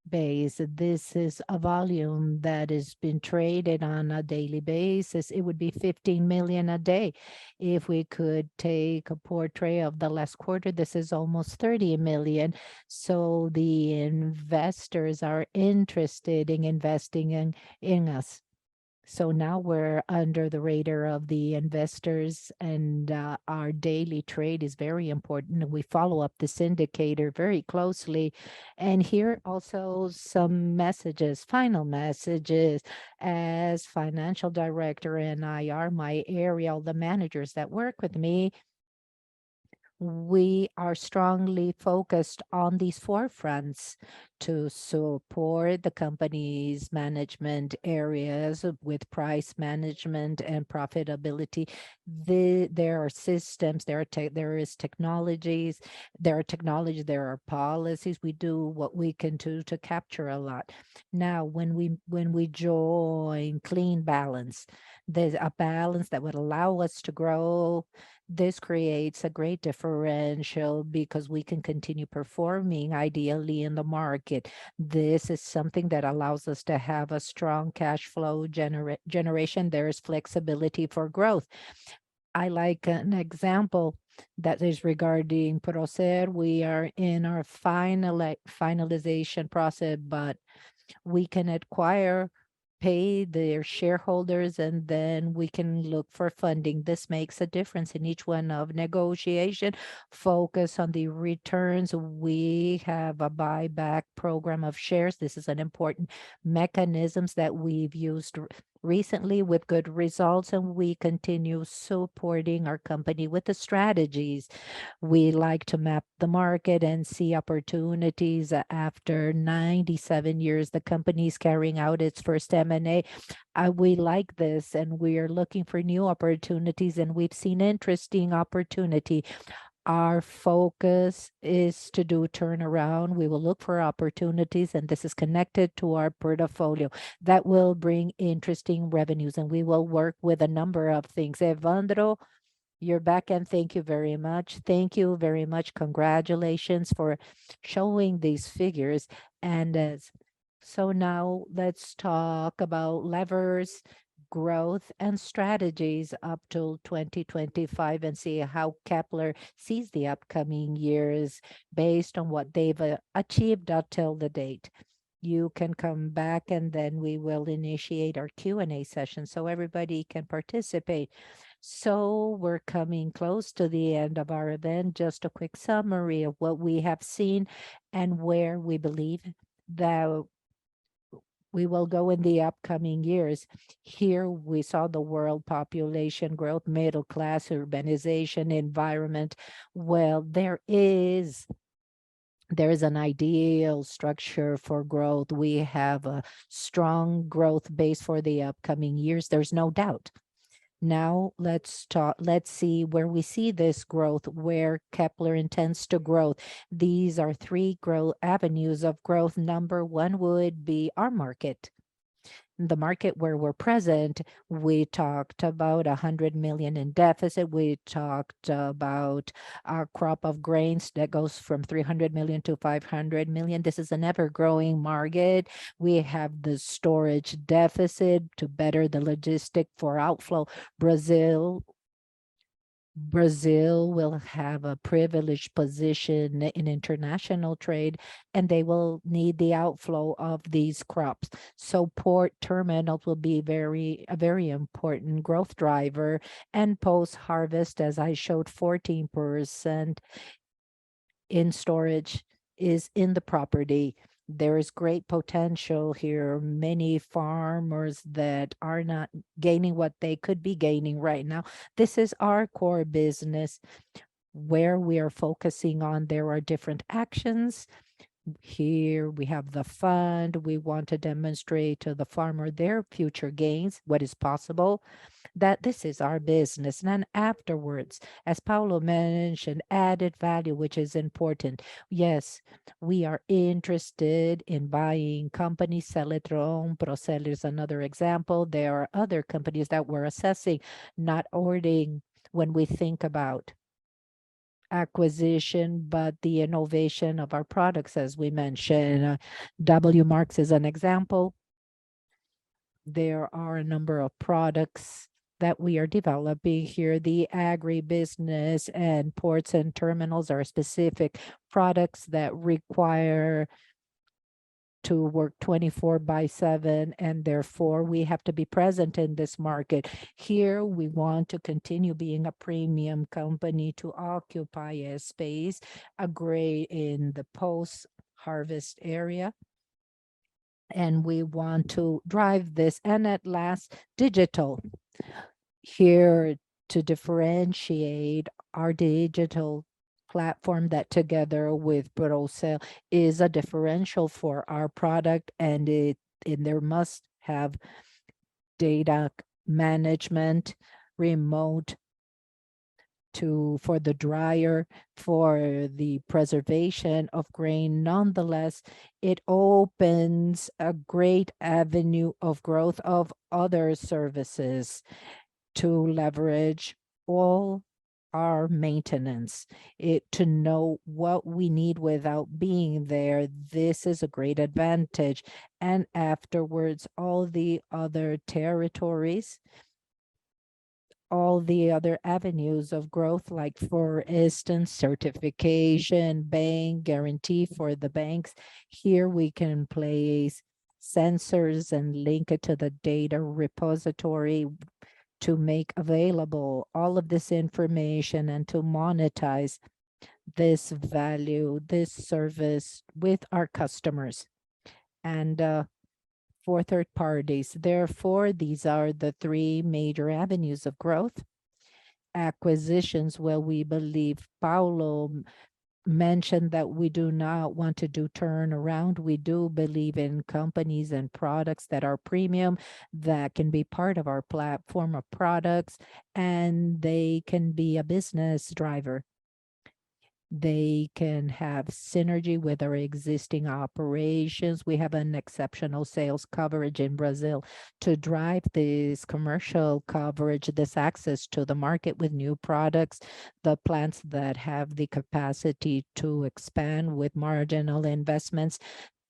base. This is a volume that has been traded on a daily basis. It would be 15 million a day. If we could take a portrait of the last quarter, this is almost 30 million. So the investors are interested in investing in us. So now we're under the radar of the investors, and our daily trade is very important. We follow up this indicator very closely. And here also some messages, final messages. As financial director and IR, my area, all the managers that work with me, we are strongly focused on these 4 fronts to support the company's management areas with price management and profitability. There are systems, there is technologies, there are policies. We do what we can do to capture a lot. Now, when we join Clean Balance, there's a balance that would allow us to grow. This creates a great differential because we can continue performing ideally in the market. This is something that allows us to have a strong cash flow generation. There is flexibility for growth. I like an example that is regarding Procer. We are in our finalization process, but we can acquire, pay their shareholders, and then we can look for funding. This makes a difference in each one of negotiation. Focus on the returns. We have a buyback program of shares. This is an important mechanisms that we've used recently with good results, and we continue supporting our company with the strategies. We like to map the market and see opportunities. After 97 years, the company is carrying out its first M&A. We like this, and we are looking for new opportunities, and we've seen interesting opportunity. Our focus is to do turnaround. We will look for opportunities, and this is connected to our portfolio that will bring interesting revenues, and we will work with a number of things. Evandro, you're back, and thank you very much. Thank you very much. Congratulations for showing these figures. And so now let's talk about levers, growth, and strategies up till 2025, and see how Kepler sees the upcoming years based on what they've achieved until the date. You can come back, and then we will initiate our Q&A session so everybody can participate. So we're coming close to the end of our event. Just a quick summary of what we have seen and where we believe that we will go in the upcoming years. Here we saw the world population growth, middle class, urbanization, environment. Well, there is an ideal structure for growth. We have a strong growth base for the upcoming years. There's no doubt. Now let's see where we see this growth, where Kepler intends to grow. These are 3 avenues of growth. Number 1 would be our market. The market where we're present, we talked about 100 million in deficit. We talked about our crop of grains that goes from 300 million to 500 million. This is an ever-growing market. We have the storage deficit to better the logistic for outflow. Brazil will have a privileged position in international trade, and they will need the outflow of these crops. So port terminals will be a very important growth driver. And post-harvest, as I showed, 14% in storage is in the property. There is great potential here. Many farmers that are not gaining what they could be gaining right now. This is our core business where we are focusing on. There are different actions. Here we have the fund. We want to demonstrate to the farmer their future gains, what is possible, that this is our business. And then afterwards, as Paulo mentioned, added value, which is important. Yes, we are interested in buying companies. Seletron, Procel is another example. There are other companies that we're assessing, not ordering when we think about acquisition, but the innovation of our products, as we mentioned. W Marks is an example. There are a number of products that we are developing here. The agribusiness and ports and terminals are specific products that require to work 24/7, and therefore we have to be present in this market. Here we want to continue being a premium company to occupy a space, a grade in the post-harvest area. And we want to drive this. And at last, digital. Here to differentiate our digital platform that together with Procel is a differential for our product, and there must have data management, remote for the dryer, for the preservation of grain. Nonetheless, it opens a great avenue of growth of other services to leverage all our maintenance, to know what we need without being there. This is a great advantage. And afterwards, all the other territories, all the other avenues of growth, like for instance, certification, bank guarantee for the banks. Here we can place sensors and link it to the data repository to make available all of this information and to monetize this value, this service with our customers and for third parties. Therefore, these are the three major avenues of growth. Acquisitions, where we believe Paulo mentioned that we do not want to do turnaround. We do believe in companies and products that are premium, that can be part of our platform of products, and they can be a business driver. They can have synergy with our existing operations. We have an exceptional sales coverage in Brazil to drive this commercial coverage, this access to the market with new products, the plants that have the capacity to expand with marginal investments.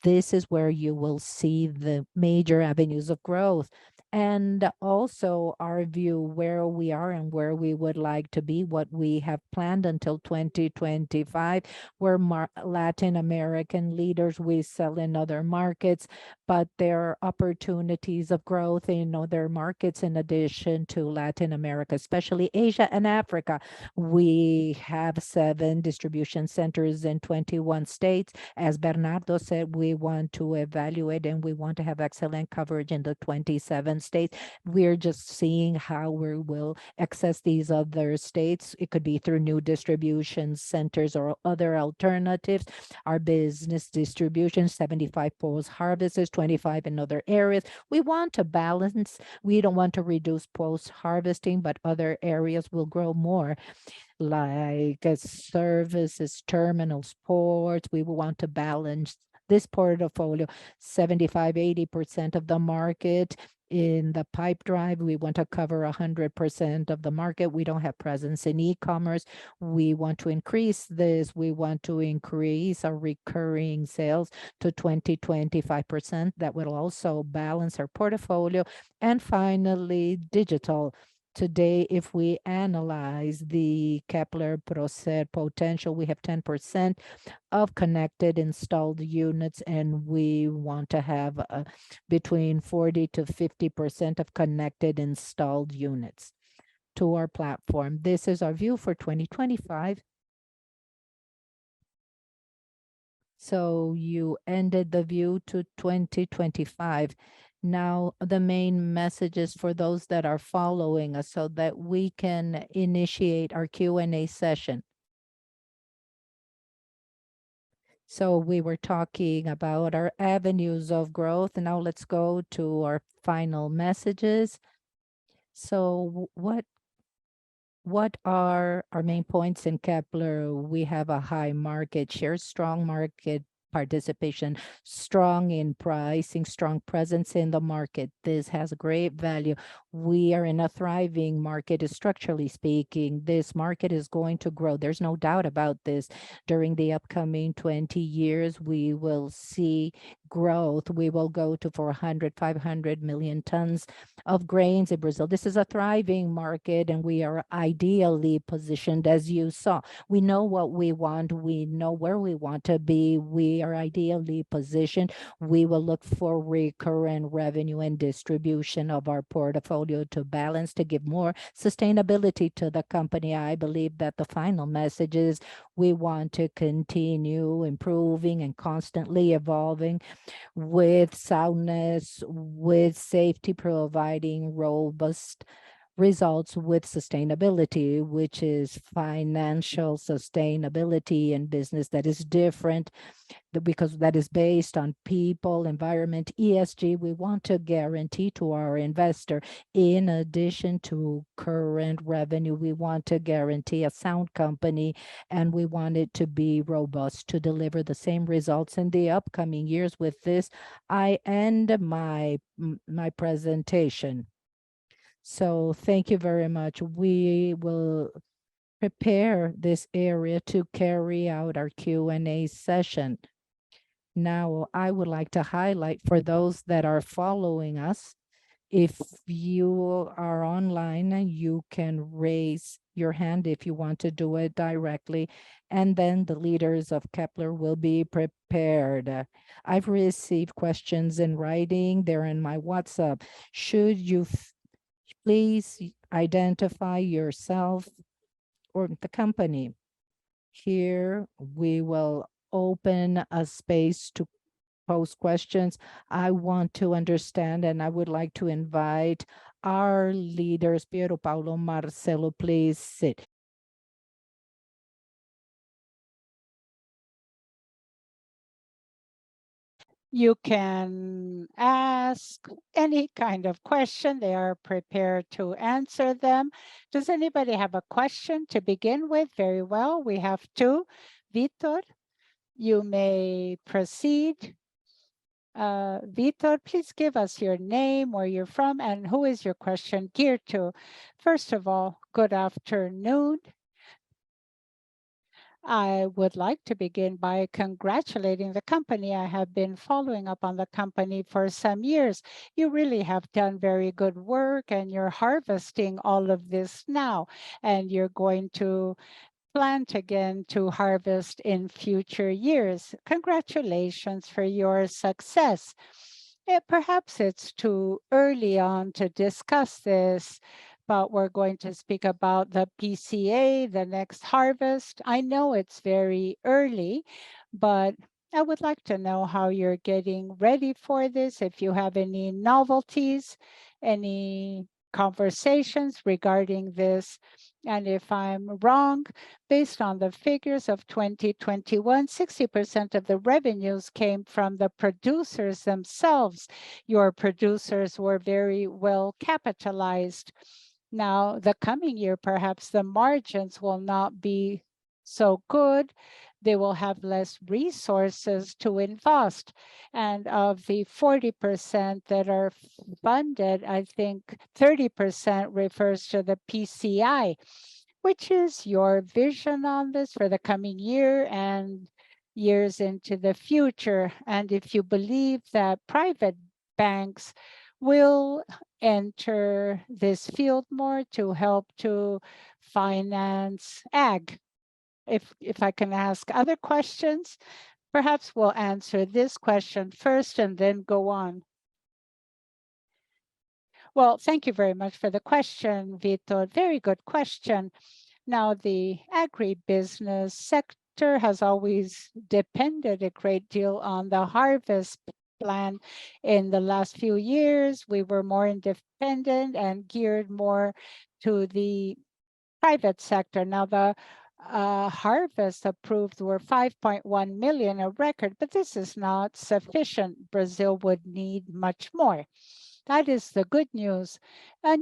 This is where you will see the major avenues of growth. And also our view where we are and where we would like to be, what we have planned until 2025. We're Latin American leaders. We sell in other markets, but there are opportunities of growth in other markets in addition to Latin America, especially Asia and Africa. We have 7 distribution centers in 21 states. As Bernardo said, we want to evaluate and we want to have excellent coverage in the 27 states. We're just seeing how we will access these other states. It could be through new distribution centers or other alternatives. Our business distribution, 75 post-harvests, 25 in other areas. We want to balance. We don't want to reduce post-harvesting, but other areas will grow more, like services, terminals, ports. We will want to balance this portfolio. 75-80% of the market in the pipe drive. We want to cover 100% of the market. We don't have presence in e-commerce. We want to increase this. We want to increase our recurring sales to 20-25%. That will also balance our portfolio. And finally, digital. Today, if we analyze the Kepler Procel potential, we have 10% of connected installed units, and we want to have between 40-50% of connected installed units to our platform. This is our view for 2025. So you ended the view to 2025. Now, the main messages for those that are following us so that we can initiate our Q&A session. So we were talking about our avenues of growth. Now let's go to our final messages. So what are our main points in Kepler? We have a high market share, strong market participation, strong in pricing, strong presence in the market. This has a great value. We are in a thriving market, structurally speaking. This market is going to grow. There's no doubt about this. During the upcoming 20 years, we will see growth. We will go to 400, 500 million tons of grains in Brazil. This is a thriving market, and we are ideally positioned, as you saw. We know what we want. We know where we want to be. We are ideally positioned. We will look for recurrent revenue and distribution of our portfolio to balance, to give more sustainability to the company. I believe that the final message is we want to continue improving and constantly evolving with soundness, with safety, providing robust results with sustainability, which is financial sustainability and business that is different because that is based on people, environment, ESG. We want to guarantee to our investor, in addition to current revenue, we want to guarantee a sound company, and we want it to be robust to deliver the same results in the upcoming years. With this, I end my presentation. So thank you very much. We will prepare this area to carry out our Q&A session. Now, I would like to highlight for those that are following us, if you are online, you can raise your hand if you want to do it directly, and then the leaders of Kepler will be prepared. I've received questions in writing. They're in my WhatsApp. Should you please identify yourself or the company. Here we will open a space to pose questions. I want to understand, and I would like to invite our leaders, Piero Paulo, Marcelo, please sit. You can ask any kind of question. They are prepared to answer them. Does anybody have a question to begin with? Very well, we have two. Vitor, you may proceed. Vitor, please give us your name, where you're from, and who is your question geared to. First of all, good afternoon. I would like to begin by congratulating the company. I have been following up on the company for some years. You really have done very good work, and you're harvesting all of this now, and you're going to plant again to harvest in future years. Congratulations for your success. Perhaps it's too early on to discuss this, but we're going to speak about the PCA, the next harvest. I know it's very early, but I would like to know how you're getting ready for this, if you have any novelties, any conversations regarding this. And if I'm wrong, based on the figures of 2021, 60% of the revenues came from the producers themselves. Your producers were very well capitalized. Now, the coming year, perhaps the margins will not be so good. They will have less resources to invest. And of the 40% that are funded, I think 30% refers to the PCI. Which is your vision on this for the coming year and years into the future? And if you believe that private banks will enter this field more to help to finance ag. If I can ask other questions, perhaps we'll answer this question first and then go on. Well, thank you very much for the question, Vitor. Very good question. Now, the agribusiness sector has always depended a great deal on the harvest plan. In the last few years, we were more independent and geared more to the private sector. Now, the harvest approved were 5.1 million, a record, but this is not sufficient. Brazil would need much more. That is the good news. A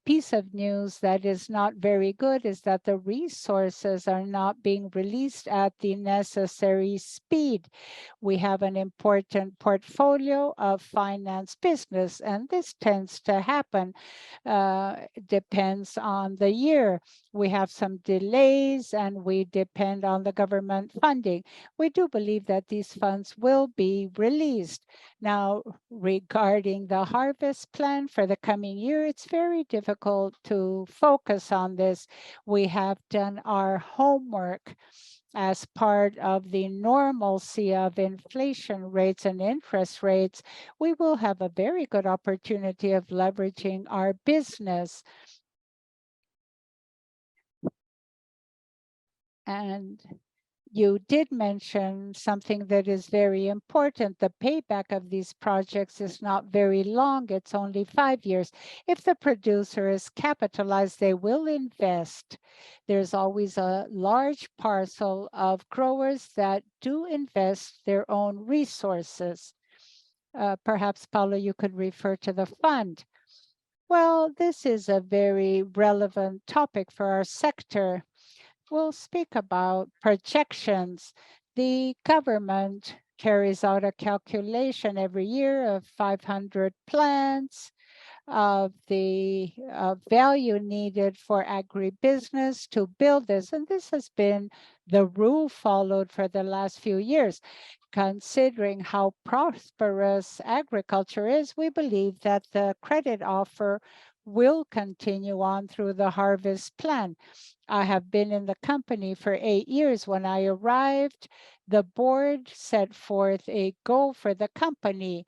piece of news that is not very good is that the resources are not being released at the necessary speed. We have an important portfolio of finance business, and this tends to happen, depends on the year. We have some delays and we depend on the government funding. We do believe that these funds will be released. Now, regarding the harvest plan for the coming year, it's very difficult to focus on this. We have done our homework as part of the normalcy of inflation rates and interest rates. We will have a very good opportunity of leveraging our business. And you did mention something that is very important. The payback of these projects is not very long. It's only 5 years. If the producer is capitalized, they will invest. There's always a large parcel of growers that do invest their own resources. Perhaps, Paulo, you could refer to the fund. Well, this is a very relevant topic for our sector. We'll speak about projections. The government carries out a calculation every year of 500 plants, of the value needed for agribusiness to build this. And this has been the rule followed for the last few years. Considering how prosperous agriculture is, we believe that the credit offer will continue on through the harvest plan. I have been in the company for 8 years. When I arrived, the board set forth a goal for the company,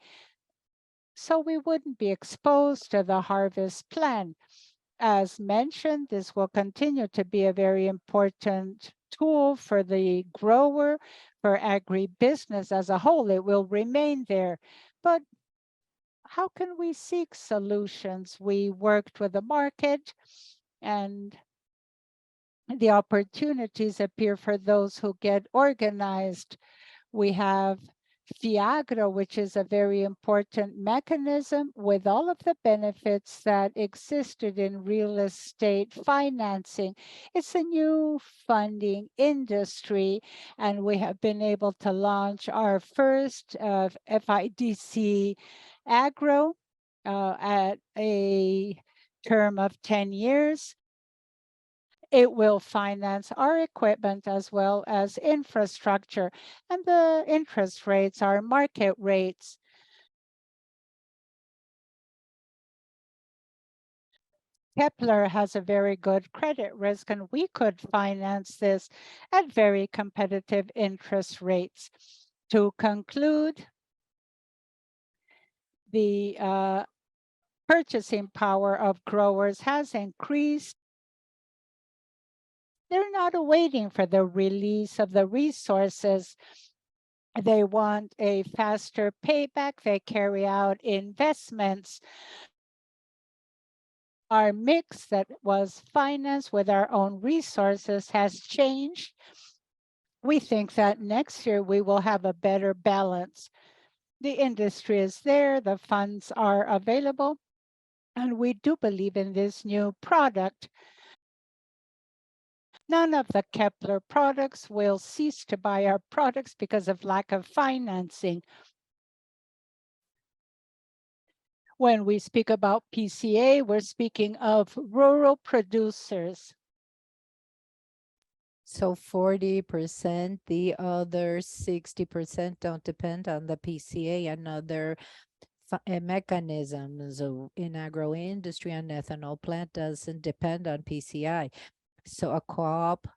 so we wouldn't be exposed to the harvest plan. As mentioned, this will continue to be a very important tool for the grower, for agribusiness as a whole. It will remain there. But how can we seek solutions? We worked with the market, and the opportunities appear for those who get organized. We have Fiagro, which is a very important mechanism with all of the benefits that existed in real estate financing. It's a new funding industry, and we have been able to launch our first FIDC Agro at a term of 10 years. It will finance our equipment as well as infrastructure, and the interest rates are market rates. Kepler has a very good credit risk, and we could finance this at very competitive interest rates. To conclude, the purchasing power of growers has increased. They're not waiting for the release of the resources. They want a faster payback. They carry out investments. Our mix that was financed with our own resources has changed. We think that next year we will have a better balance. The industry is there, the funds are available, and we do believe in this new product. None of the Kepler products will cease to buy our products because of lack of financing. When we speak about PCA, we're speaking of rural producers. So 40%, the other 60% don't depend on the PCA and other mechanisms. In agro industry, an ethanol plant doesn't depend on PCI. So a co-op,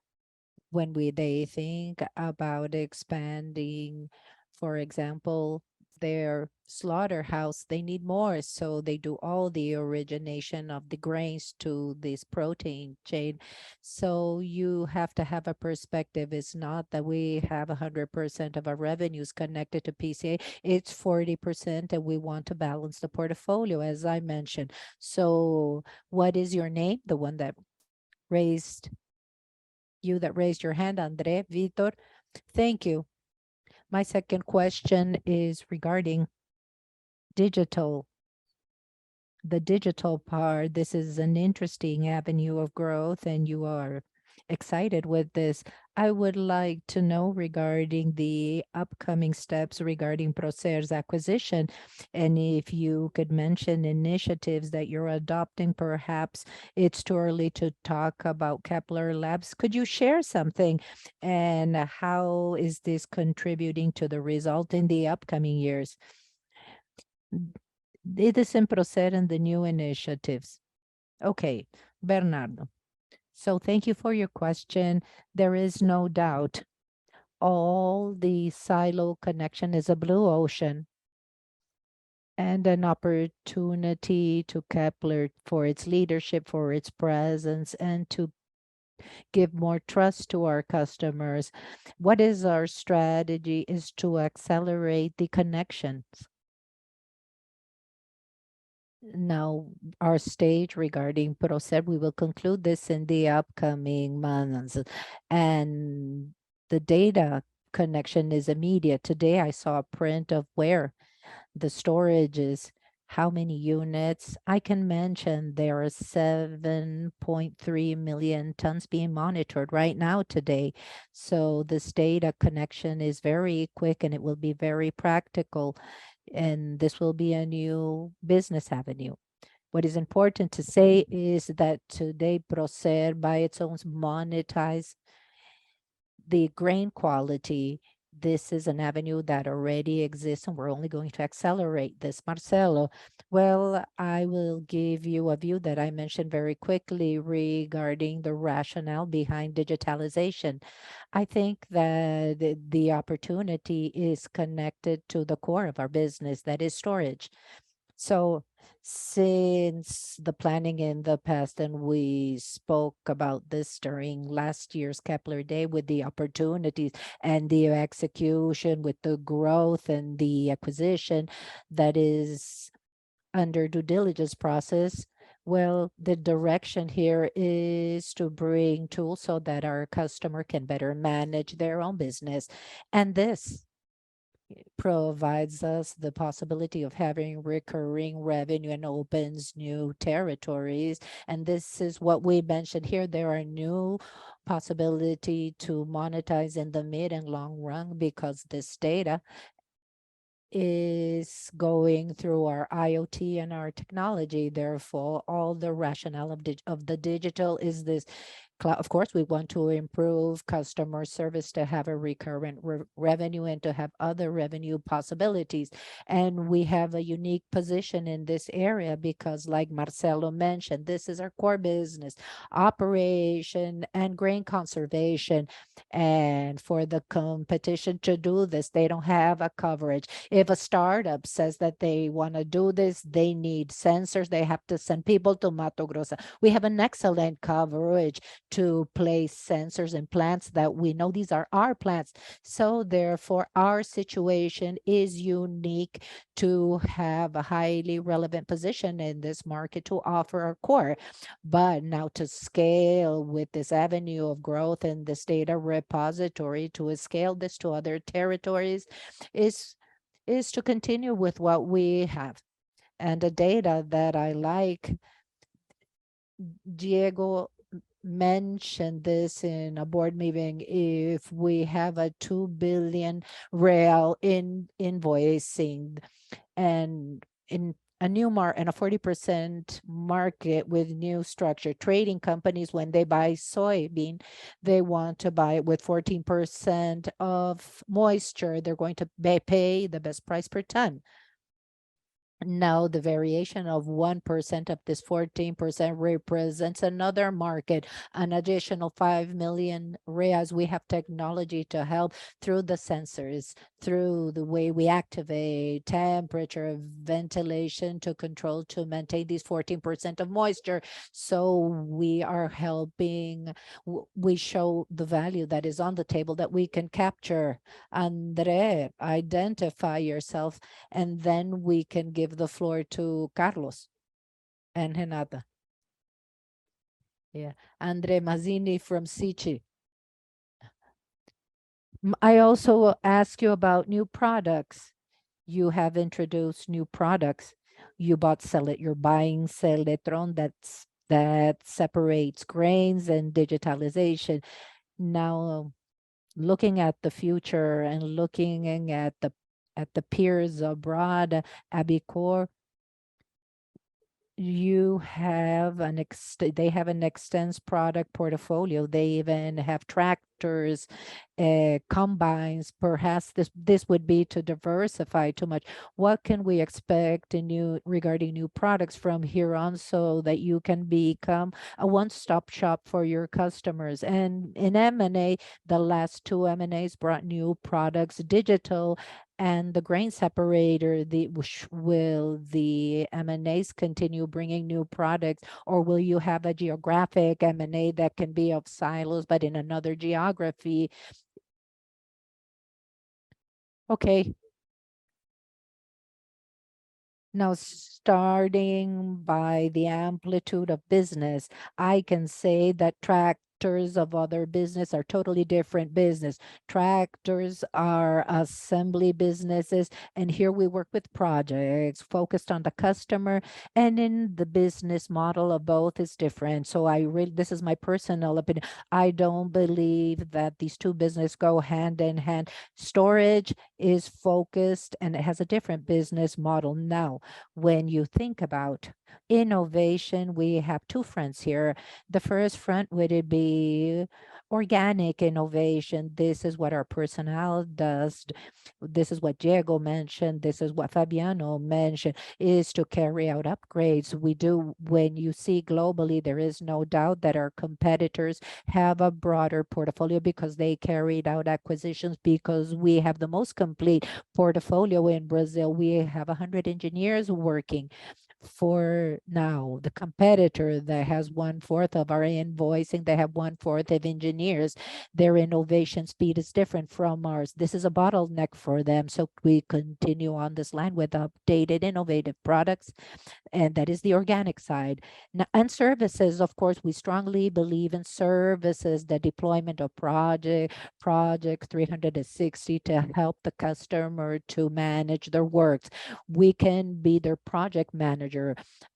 when they think about expanding, for example, their slaughterhouse, they need more. So they do all the origination of the grains to this protein chain. So you have to have a perspective. It's not that we have 100% of our revenues connected to PCA. It's 40%, and we want to balance the portfolio, as I mentioned. So what is your name? The one that raised your hand, Andre, Vitor. Thank you. My second question is regarding digital. The digital part, this is an interesting avenue of growth, and you are excited with this. I would like to know regarding the upcoming steps regarding Procer's acquisition, and if you could mention initiatives that you're adopting. Perhaps it's too early to talk about Kepler Labs. Could you share something, and how is this contributing to the result in the upcoming years? Edison Procer and the new initiatives. Okay, Bernardo. So thank you for your question. There is no doubt all the silo connection is a blue ocean and an opportunity to Kepler for its leadership, for its presence, and to give more trust to our customers. What is our strategy is to accelerate the connections. Now, our stage regarding Procer, we will conclude this in the upcoming months. And the data connection is immediate. Today, I saw a print of where the storage is, how many units. I can mention there are 7.3 million tons being monitored right now today. So this data connection is very quick, and it will be very practical. And this will be a new business avenue. What is important to say is that today Procer by its own monetize the grain quality. This is an avenue that already exists, and we're only going to accelerate this. Marcelo, well, I will give you a view that I mentioned very quickly regarding the rationale behind digitalization. I think that the opportunity is connected to the core of our business, that is storage. So since the planning in the past, and we spoke about this during last year's Kepler Day with the opportunities and the execution with the growth and the acquisition that is under due diligence process. Well, the direction here is to bring tools so that our customer can better manage their own business. And this provides us the possibility of having recurring revenue and opens new territories. And this is what we mentioned here. There are new possibility to monetize in the mid and long run because this data is going through our IoT and our technology. Therefore, all the rationale of the digital is this cloud. Of course, we want to improve customer service to have a recurrent revenue and to have other revenue possibilities. And we have a unique position in this area because, like Marcelo mentioned, this is our core business, operation and grain conservation. And for the competition to do this, they don't have a coverage. If a startup says that they want to do this, they need sensors. They have to send people to Mato Grosso. We have an excellent coverage to place sensors in plants that we know these are our plants. So therefore, our situation is unique to have a highly relevant position in this market to offer our core. But now to scale with this avenue of growth and this data repository, to scale this to other territories is to continue with what we have. And the data that I like, Diego mentioned this in a board meeting. If we have a 2 billion real in invoicing and in a new and a 40% market with new structure, trading companies, when they buy soybean, they want to buy it with 14% of moisture. They're going to pay the best price per ton. Now, the variation of 1% of this 14% represents another market, an additional 5 million reais. We have technology to help through the sensors, through the way we activate temperature, ventilation to control, to maintain these 14% of moisture. So we are helping, we show the value that is on the table that we can capture. Andre, identify yourself, and then we can give the floor to Carlos and Renata. Yeah, Andre Mazzini from Citi. I also ask you about new products. You have introduced new products. You bought you're buying Seletron that separates grains and digitalization. Now, looking at the future and looking at the peers abroad, Abicor, you have they have an extensive product portfolio. They even have tractors, combines. Perhaps this would be to diversify too much. What can we expect regarding new products from here on, so that you can become a one-stop shop for your customers? And in M&A, the last two M&As brought new products, digital and the grain separator. Will the M&As continue bringing new products, or will you have a geographic M&A that can be of silos but in another geography? Okay. Now, starting by the amplitude of business, I can say that tractors of other business are totally different business. Tractors are assembly businesses, and here we work with projects focused on the customer, and in the business model of both is different. So this is my personal opinion. I don't believe that these two businesses go hand in hand. Storage is focused and it has a different business model. Now, when you think about innovation, we have two fronts here. The first front would be organic innovation. This is what our personnel does. This is what Diego mentioned. This is what Fabiano mentioned, is to carry out upgrades. We do, when you see globally, there is no doubt that our competitors have a broader portfolio because they carried out acquisitions, because we have the most complete portfolio in Brazil. We have 100 engineers working. For now, the competitor that has 1/4 of our invoicing, they have 1/4 of engineers. Their innovation speed is different from ours. This is a bottleneck for them. So we continue on this line with updated, innovative products, and that is the organic side. Now, and services, of course, we strongly believe in services, the deployment of project 360 to help the customer to manage their works. We can be their project manager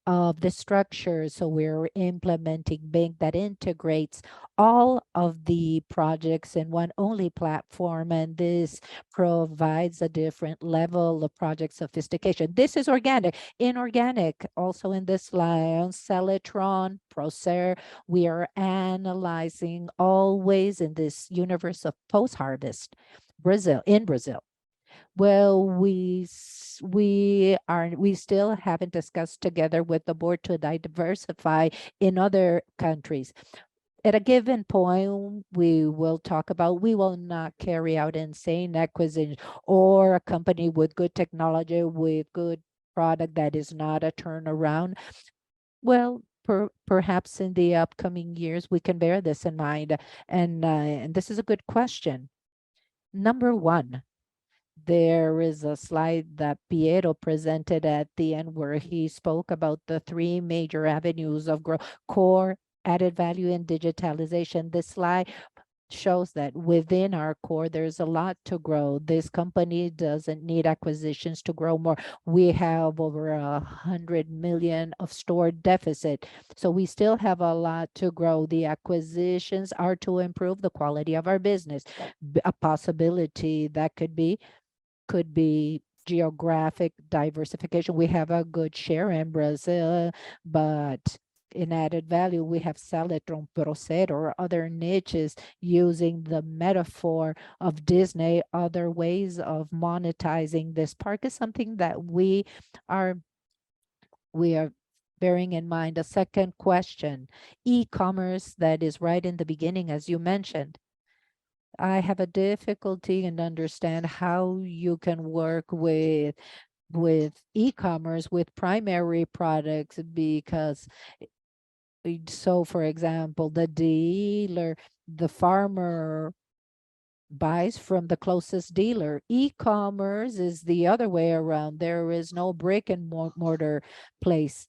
of the structure. So we're implementing Bing that integrates all of the projects in one only platform, and this provides a different level of project sophistication. This is organic. Inorganic, also in this line, Seletron, Procer, we are analyzing always in this universe of post-harvest in Brazil. Well, we still haven't discussed together with the board to diversify in other countries. At a given point, we will not carry out insane acquisition or a company with good technology, with good product that is not a turnaround. Well, perhaps in the upcoming years, we can bear this in mind. And this is a good question. Number one, there is a slide that Piero presented at the end where he spoke about the three major avenues of growth: core, added value, and digitalization. This slide shows that within our core, there's a lot to grow. This company doesn't need acquisitions to grow more. We have over 100 million of store deficit. So we still have a lot to grow. The acquisitions are to improve the quality of our business. A possibility that could be geographic diversification. We have a good share in Brazil, but in added value, we have Seletron, Procer, or other niches using the metaphor of Disney. Other ways of monetizing this park is something that we are we are bearing in mind a second question, e-commerce that is right in the beginning, as you mentioned. I have a difficulty in understand how you can work with e-commerce with primary products, because so for example, the farmer buys from the closest dealer. E-commerce is the other way around. There is no brick and mortar place.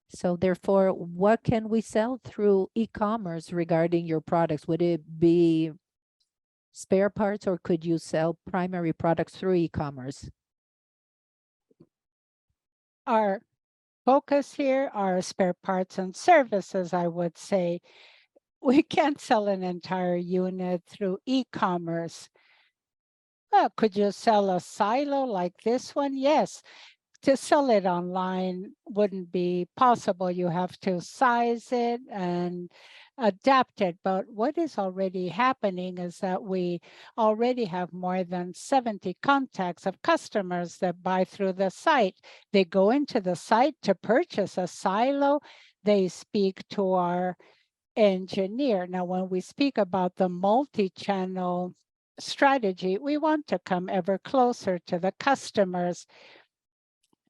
So therefore, what can we sell through e-commerce regarding your products? Would it be spare parts, or could you sell primary products through e-commerce? Our focus here are spare parts and services, I would say. We can't sell an entire unit through e-commerce. Could you sell a silo like this one? Yes. To sell it online wouldn't be possible. You have to size it and adapt it. But what is already happening is that we already have more than 70 contacts of customers that buy through the site. They go into the site to purchase a silo. They speak to our engineer. Now, when we speak about the multi-channel strategy, we want to come ever closer to the customers.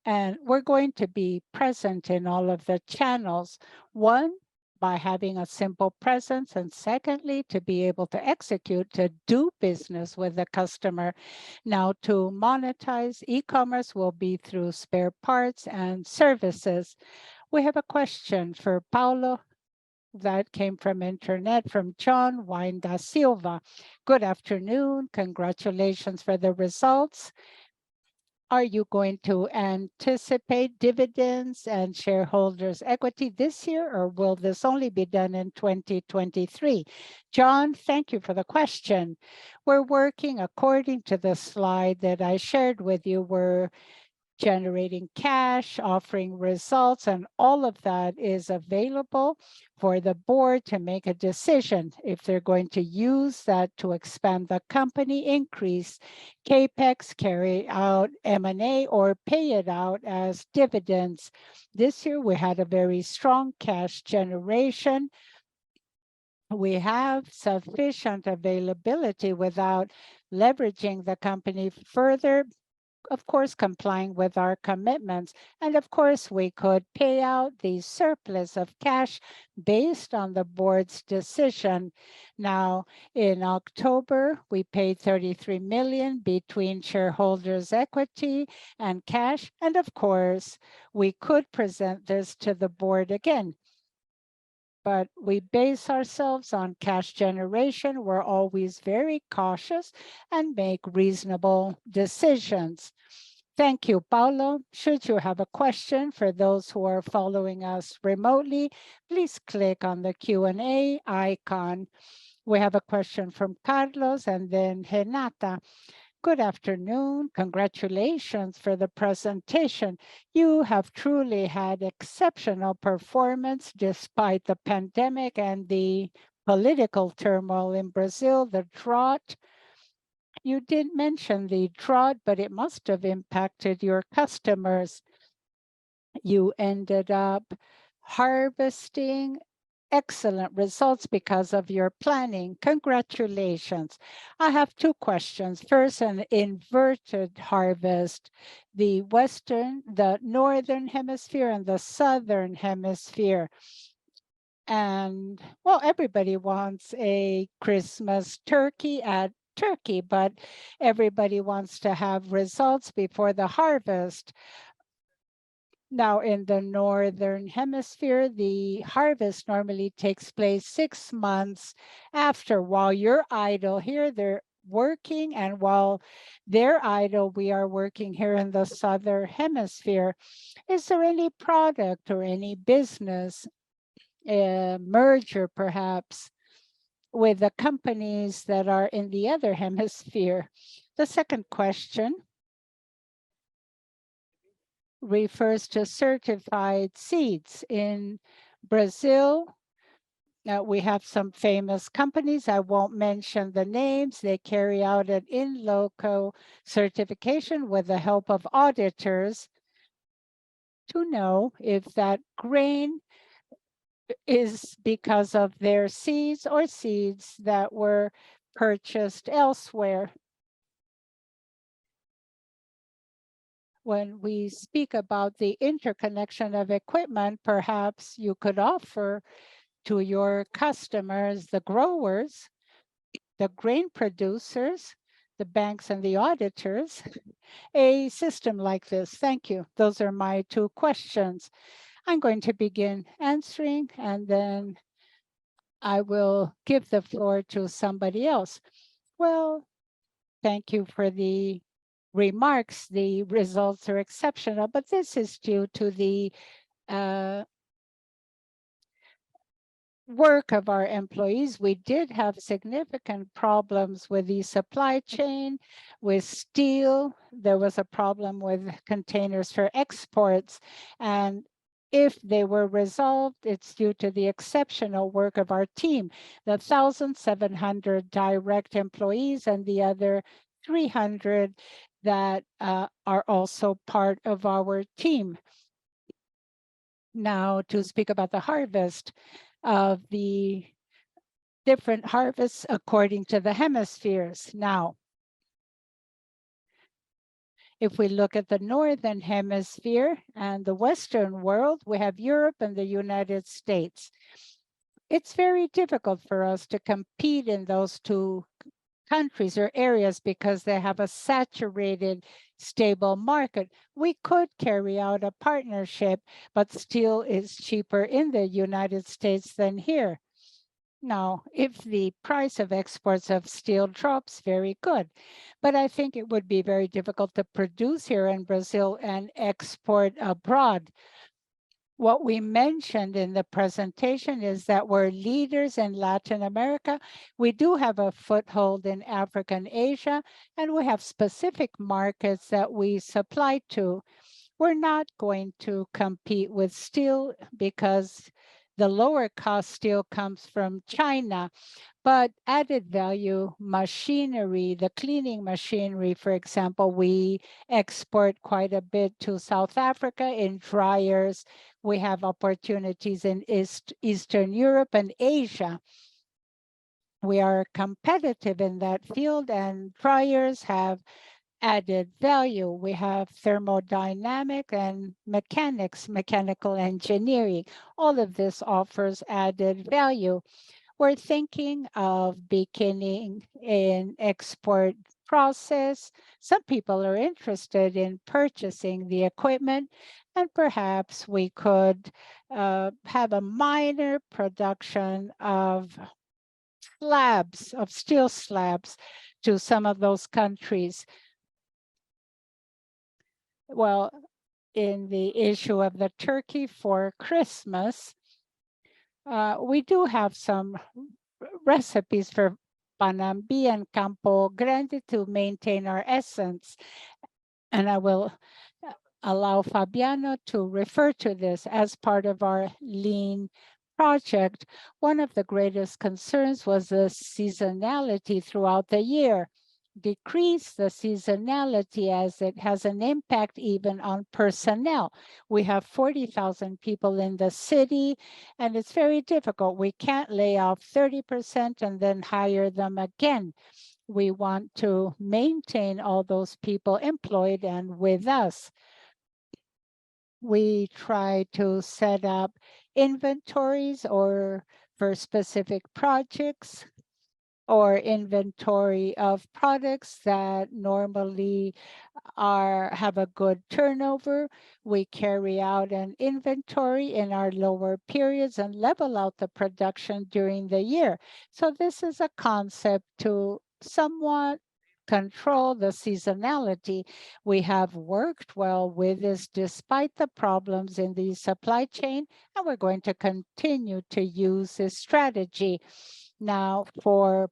And we're going to be present in all of the channels. One, by having a simple presence, and secondly, to be able to execute, to do business with the customer. Now, to monetize e-commerce will be through spare parts and services. We have a question for Paulo that came from internet, from John Wine da Silva. Good afternoon. Congratulations for the results. Are you going to anticipate dividends and shareholders' equity this year, or will this only be done in 2023? John, thank you for the question. We're working according to the slide that I shared with you. We're generating cash, offering results, and all of that is available for the board to make a decision if they're going to use that to expand the company, increase CapEx, carry out M&A, or pay it out as dividends. This year, we had a very strong cash generation. We have sufficient availability without leveraging the company further, of course, complying with our commitments. And of course, we could pay out the surplus of cash based on the board's decision. Now, in October, we paid 33 million between shareholders' equity and cash. And of course, we could present this to the board again. But we base ourselves on cash generation. We're always very cautious and make reasonable decisions. Thank you, Paulo. Should you have a question for those who are following us remotely, please click on the Q&A icon. We have a question from Carlos and then Renata. Good afternoon. Congratulations for the presentation. You have truly had exceptional performance despite the pandemic and the political turmoil in Brazil, the drought. You didn't mention the drought, but it must have impacted your customers. You ended up harvesting excellent results because of your planning. Congratulations. I have two questions. First, an inverted harvest, the northern hemisphere and the southern hemisphere. And well, everybody wants a Christmas turkey at Turkey, but everybody wants to have results before the harvest. Now, in the northern hemisphere, the harvest normally takes place 6 months after. While you're idle here, they're working, and while they're idle, we are working here in the southern hemisphere. Is there any product or any business merger, perhaps, with the companies that are in the other hemisphere? The second question refers to certified seeds. In Brazil, we have some famous companies. I won't mention the names. They carry out an in loco certification with the help of auditors to know if that grain is because of their seeds or seeds that were purchased elsewhere. When we speak about the interconnection of equipment, perhaps you could offer to your customers, the growers, the grain producers, the banks and the auditors, a system like this. Thank you. Those are my two questions. I'm going to begin answering and then I will give the floor to somebody else. Well, thank you for the remarks. The results are exceptional, but this is due to the work of our employees. We did have significant problems with the supply chain, with steel. There was a problem with containers for exports. And if they were resolved, it's due to the exceptional work of our team, the 1,700 direct employees and the other 300 that are also part of our team. Now, to speak about the harvest of the different harvests according to the hemispheres. Now, if we look at the Northern Hemisphere and the Western world, we have Europe and the United States. It's very difficult for us to compete in those two countries or areas because they have a saturated, stable market. We could carry out a partnership, but steel is cheaper in the United States than here. Now, if the price of exports of steel drops, very good. But I think it would be very difficult to produce here in Brazil and export abroad. What we mentioned in the presentation is that we're leaders in Latin America. We do have a foothold in Africa and Asia, and we have specific markets that we supply to. We're not going to compete with steel because the lower cost steel comes from China, but added value machinery, the cleaning machinery, for example, we export quite a bit to South Africa in dryers. We have opportunities in Eastern Europe and Asia. We are competitive in that field and dryers have added value. We have thermodynamic and mechanical engineering. All of this offers added value. We're thinking of beginning an export process. Some people are interested in purchasing the equipment, and perhaps we could have a minor production of slabs, of steel slabs to some of those countries. Well, in the issue of the turkey for Christmas, we do have some recipes for Panambi and Campo Grande to maintain our essence. And I will allow Fabiano to refer to this as part of our lean project. One of the greatest concerns was the seasonality throughout the year. Decrease the seasonality as it has an impact even on personnel. We have 40,000 people in the city and it's very difficult. We can't lay off 30% and then hire them again. We want to maintain all those people employed and with us. We try to set up inventories or for specific projects or inventory of products that normally have a good turnover. We carry out an inventory in our lower periods and level out the production during the year. So this is a concept to somewhat control the seasonality. We have worked well with this despite the problems in the supply chain, and we're going to continue to use this strategy. Now, for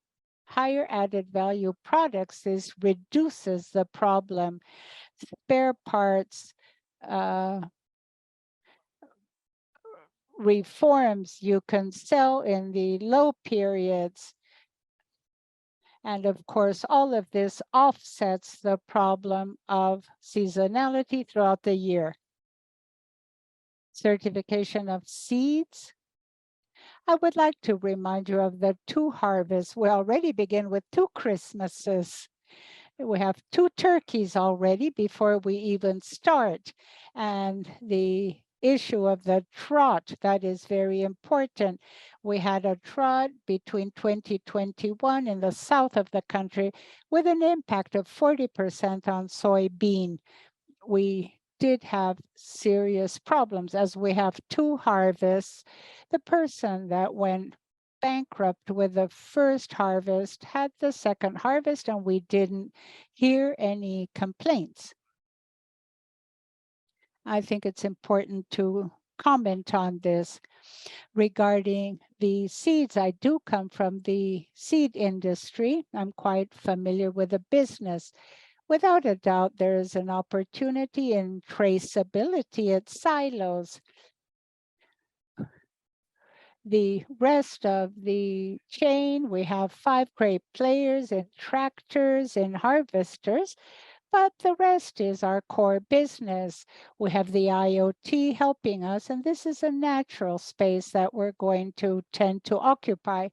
higher added value products, this reduces the problem. Spare parts, reforms you can sell in the low periods. And of course, all of this offsets the problem of seasonality throughout the year. certification of seeds. I would like to remind you of the 2 harvests. We already begin with 2 Christmases. We have 2 turkeys already before we even start. And the issue of the drought, that is very important. We had a drought between 2021 in the south of the country with an impact of 40% on soybean. We did have serious problems as we have 2 harvests. The person that went bankrupt with the first harvest had the second harvest, and we didn't hear any complaints. I think it's important to comment on this. Regarding the seeds, I do come from the seed industry. I'm quite familiar with the business. Without a doubt, there is an opportunity in traceability at silos. The rest of the chain, we have 5 great players in tractors and harvesters, but the rest is our core business. We have the IoT helping us, and this is a natural space that we're going to tend to occupy.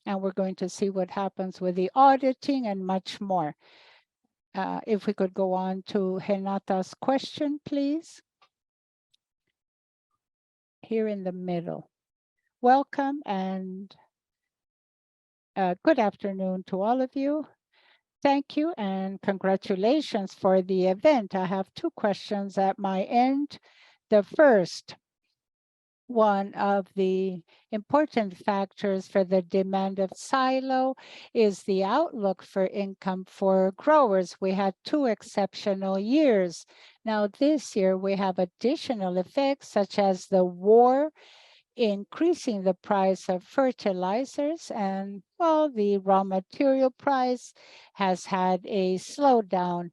And we're going to see what happens with the auditing and much more. If we could go on to Renata's question, please. Here in the middle. Welcome and good afternoon to all of you. Thank you and congratulations for the event. I have 2 questions at my end. The first, one of the important factors for the demand of silo is the outlook for income for growers. We had 2 exceptional years. Now this year we have additional effects such as the war increasing the price of fertilizers, and well, the raw material price has had a slowdown.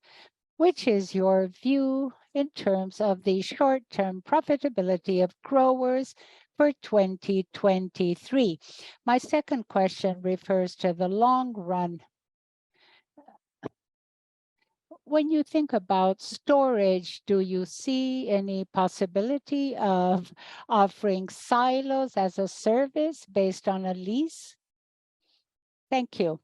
Which is your view in terms of the short-term profitability of growers for 2023? My second question refers to the long run. When you think about storage, do you see any possibility of offering silos as a service based on a lease? Thank you.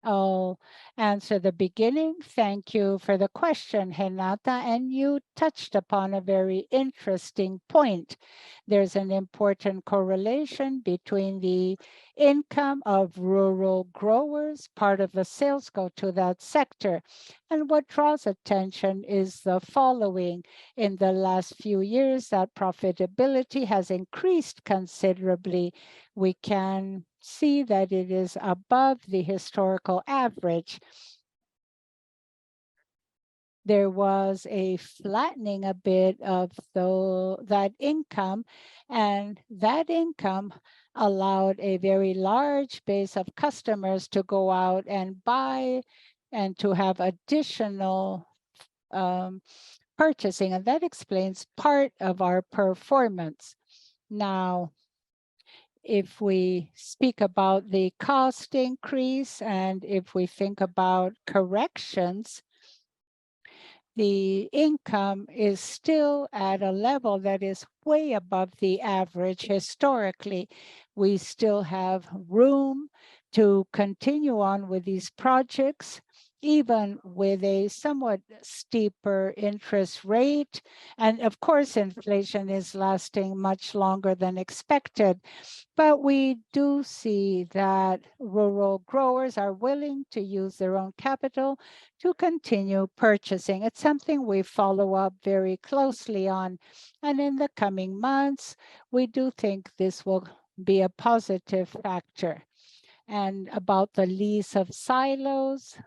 I'll answer the beginning. Thank you for the question, Renata, and you touched upon a very interesting point. There's an important correlation between the income of rural growers, part of the sales go to that sector. And what draws attention is the following. In the last few years, that profitability has increased considerably. We can see that it is above the historical average. There was a flattening a bit of that income, and that income allowed a very large base of customers to go out and buy and to have additional purchasing, and that explains part of our performance. Now, if we speak about the cost increase and if we think about corrections, the income is still at a level that is way above the average historically. We still have room to continue on with these projects, even with a somewhat steeper interest rate. And of course, inflation is lasting much longer than expected. But we do see that rural growers are willing to use their own capital to continue purchasing. It's something we follow up very closely on. And in the coming months, we do think this will be a positive factor. And about the lease of silos,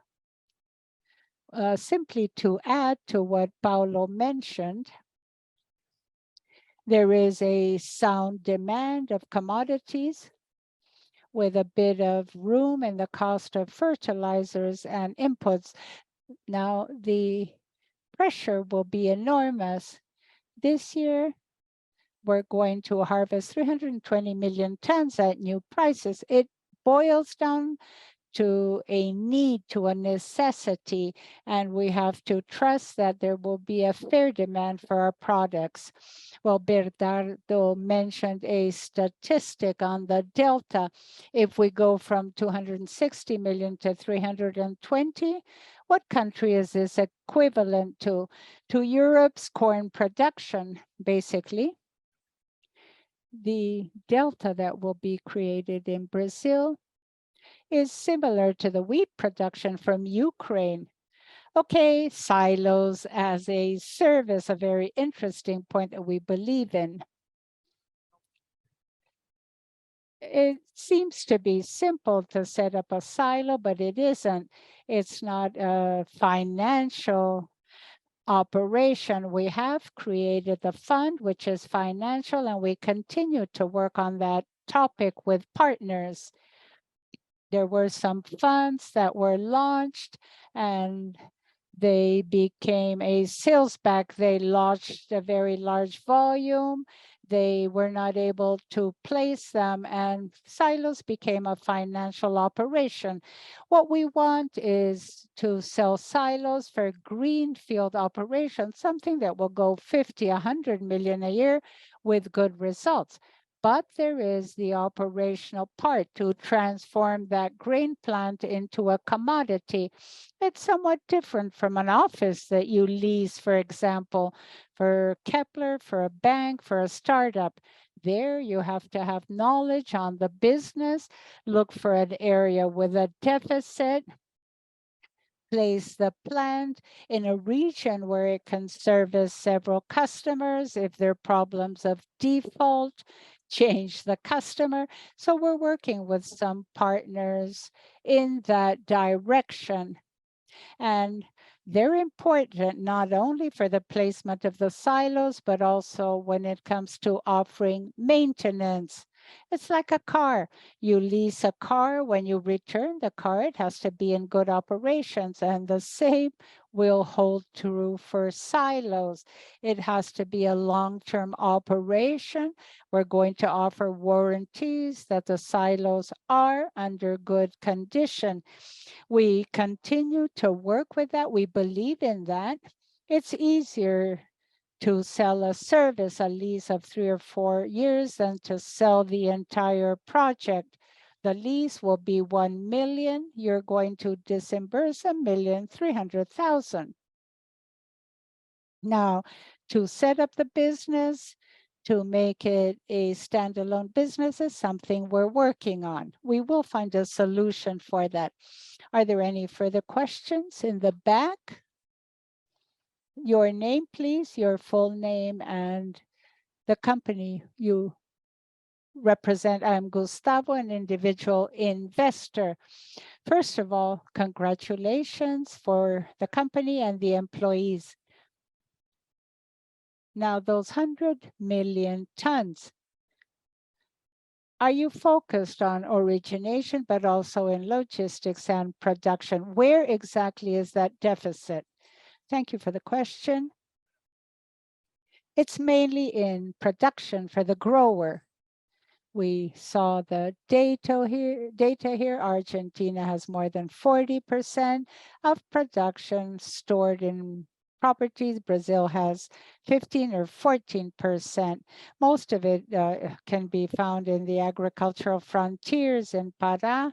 simply to add to what Paulo mentioned, there is a sound demand of commodities with a bit of room in the cost of fertilizers and inputs. Now, the pressure will be enormous. This year, we're going to harvest 320 million tons at new prices. It boils down to a need, to a necessity, and we have to trust that there will be a fair demand for our products. Well, Bernardo mentioned a statistic on the delta. If we go from 260 million to 320, what country is this equivalent to? To Europe's corn production, basically. The delta that will be created in Brazil is similar to the wheat production from Ukraine. Okay, silos as a service, a very interesting point that we believe in. It seems to be simple to set up a silo, but it isn't. It's not a financial operation. We have created the fund, which is financial, and we continue to work on that topic with partners. There were some funds that were launched and they became a sales back. They launched a very large volume. They were not able to place them and silos became a financial operation. What we want is to sell silos for greenfield operations, something that will go 50, 100 million a year with good results. But there is the operational part to transform that grain plant into a commodity. It's somewhat different from an office that you lease, for example, for Kepler, for a bank, for a startup. There you have to have knowledge on the business, look for an area with a deficit, place the plant in a region where it can service several customers. If there are problems of default, change the customer. So we're working with some partners in that direction. And they're important not only for the placement of the silos, but also when it comes to offering maintenance. It's like a car. You lease a car. When you return the car, it has to be in good operations. And the same will hold true for silos. It has to be a long-term operation. We're going to offer warranties that the silos are under good condition. We continue to work with that. We believe in that. It's easier to sell a service, a lease of 3 or 4 years, than to sell the entire project. The lease will be 1 million. You're going to disburse 1,300,000. Now, to set up the business, to make it a standalone business is something we're working on. We will find a solution for that. Are there any further questions in the back? Your name, please, your full name and the company you represent. I'm Gustavo, an individual investor. First of all, congratulations for the company and the employees. Now, those 100 million tons, are you focused on origination, but also in logistics and production? Where exactly is that deficit? Thank you for the question. It's mainly in production for the grower. We saw the data here. Argentina has more than 40% of production stored in properties. Brazil has 15 or 14%. Most of it can be found in the agricultural frontiers in Pará.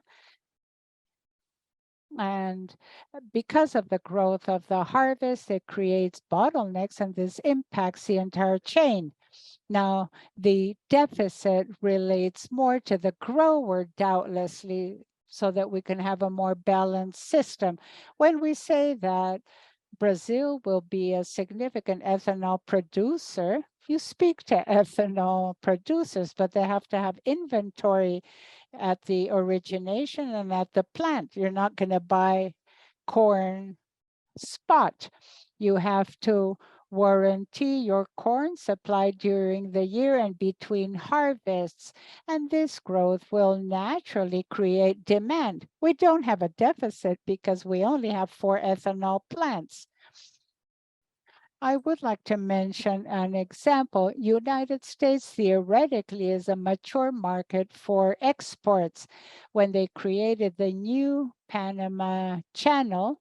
And because of the growth of the harvest, it creates bottlenecks and this impacts the entire chain. Now, the deficit relates more to the grower, doubtlessly, so that we can have a more balanced system. When we say that Brazil will be a significant ethanol producer, you speak to ethanol producers, but they have to have inventory at the origination and at the plant. You're not going to buy corn spot. You have to warranty your corn supply during the year and between harvests. And this growth will naturally create demand. We don't have a deficit because we only have 4 ethanol plants. I would like to mention an example. United States theoretically is a mature market for exports. When they created the new Panama Channel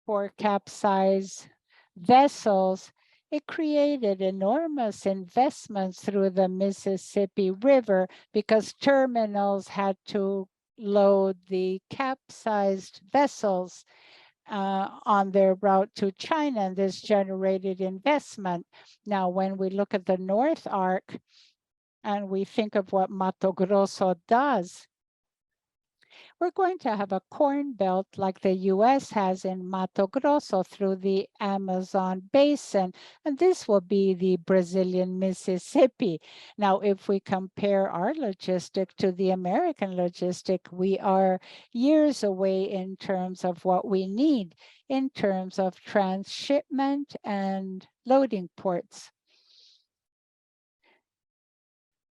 for capsize vessels, it created enormous investments through the Mississippi River because terminals had to load the capsized vessels on their route to China, and this generated investment. Now, when we look at the North Arc and we think of what Mato Grosso does, we're going to have a corn belt like the US has in Mato Grosso through the Amazon basin, and this will be the Brazilian Mississippi. Now, if we compare our logistic to the American logistic, we are years away in terms of what we need, in terms of transshipment and loading ports.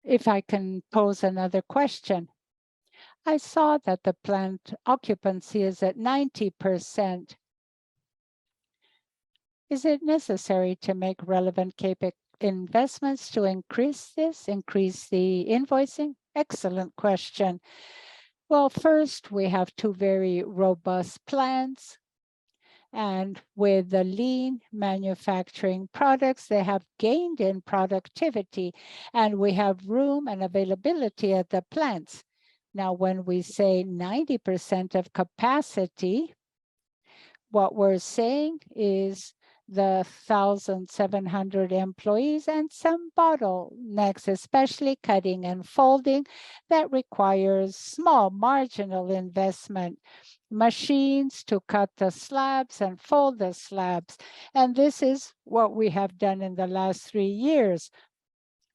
If I can pose another question. I saw that the plant occupancy is at 90%. Is it necessary to make relevant CapEx investments to increase this, increase the invoicing? Excellent question. Well, first, we have two very robust plants. And with the lean manufacturing products, they have gained in productivity, and we have room and availability at the plants. Now, when we say 90% of capacity, what we're saying is the 1,700 employees and some bottlenecks, especially cutting and folding, that requires small marginal investment, machines to cut the slabs and fold the slabs. And this is what we have done in the last 3 years.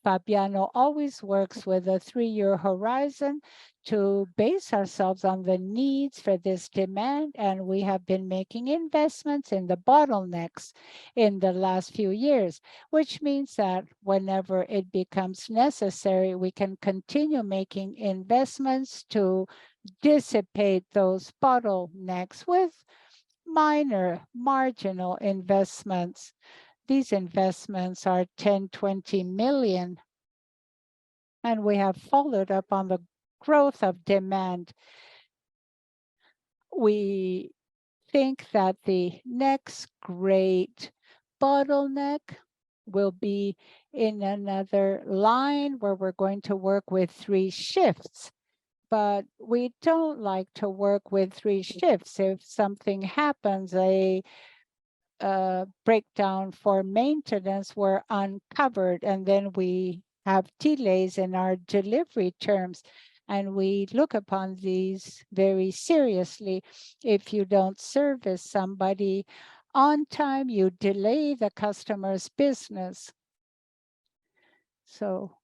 Fabiano always works with a 3-year horizon to base ourselves on the needs for this demand, and we have been making investments in the bottlenecks in the last few years, which means that whenever it becomes necessary, we can continue making investments to dissipate those bottlenecks with minor marginal investments. These investments are 10, 20 million, and we have followed up on the growth of demand. We think that the next great bottleneck will be in another line where we're going to work with 3 shifts. But we don't like to work with 3 shifts. If something happens, a breakdown for maintenance, we're uncovered, and then we have delays in our delivery terms, and we look upon these very seriously. If you don't service somebody on time, you delay the customer's business. So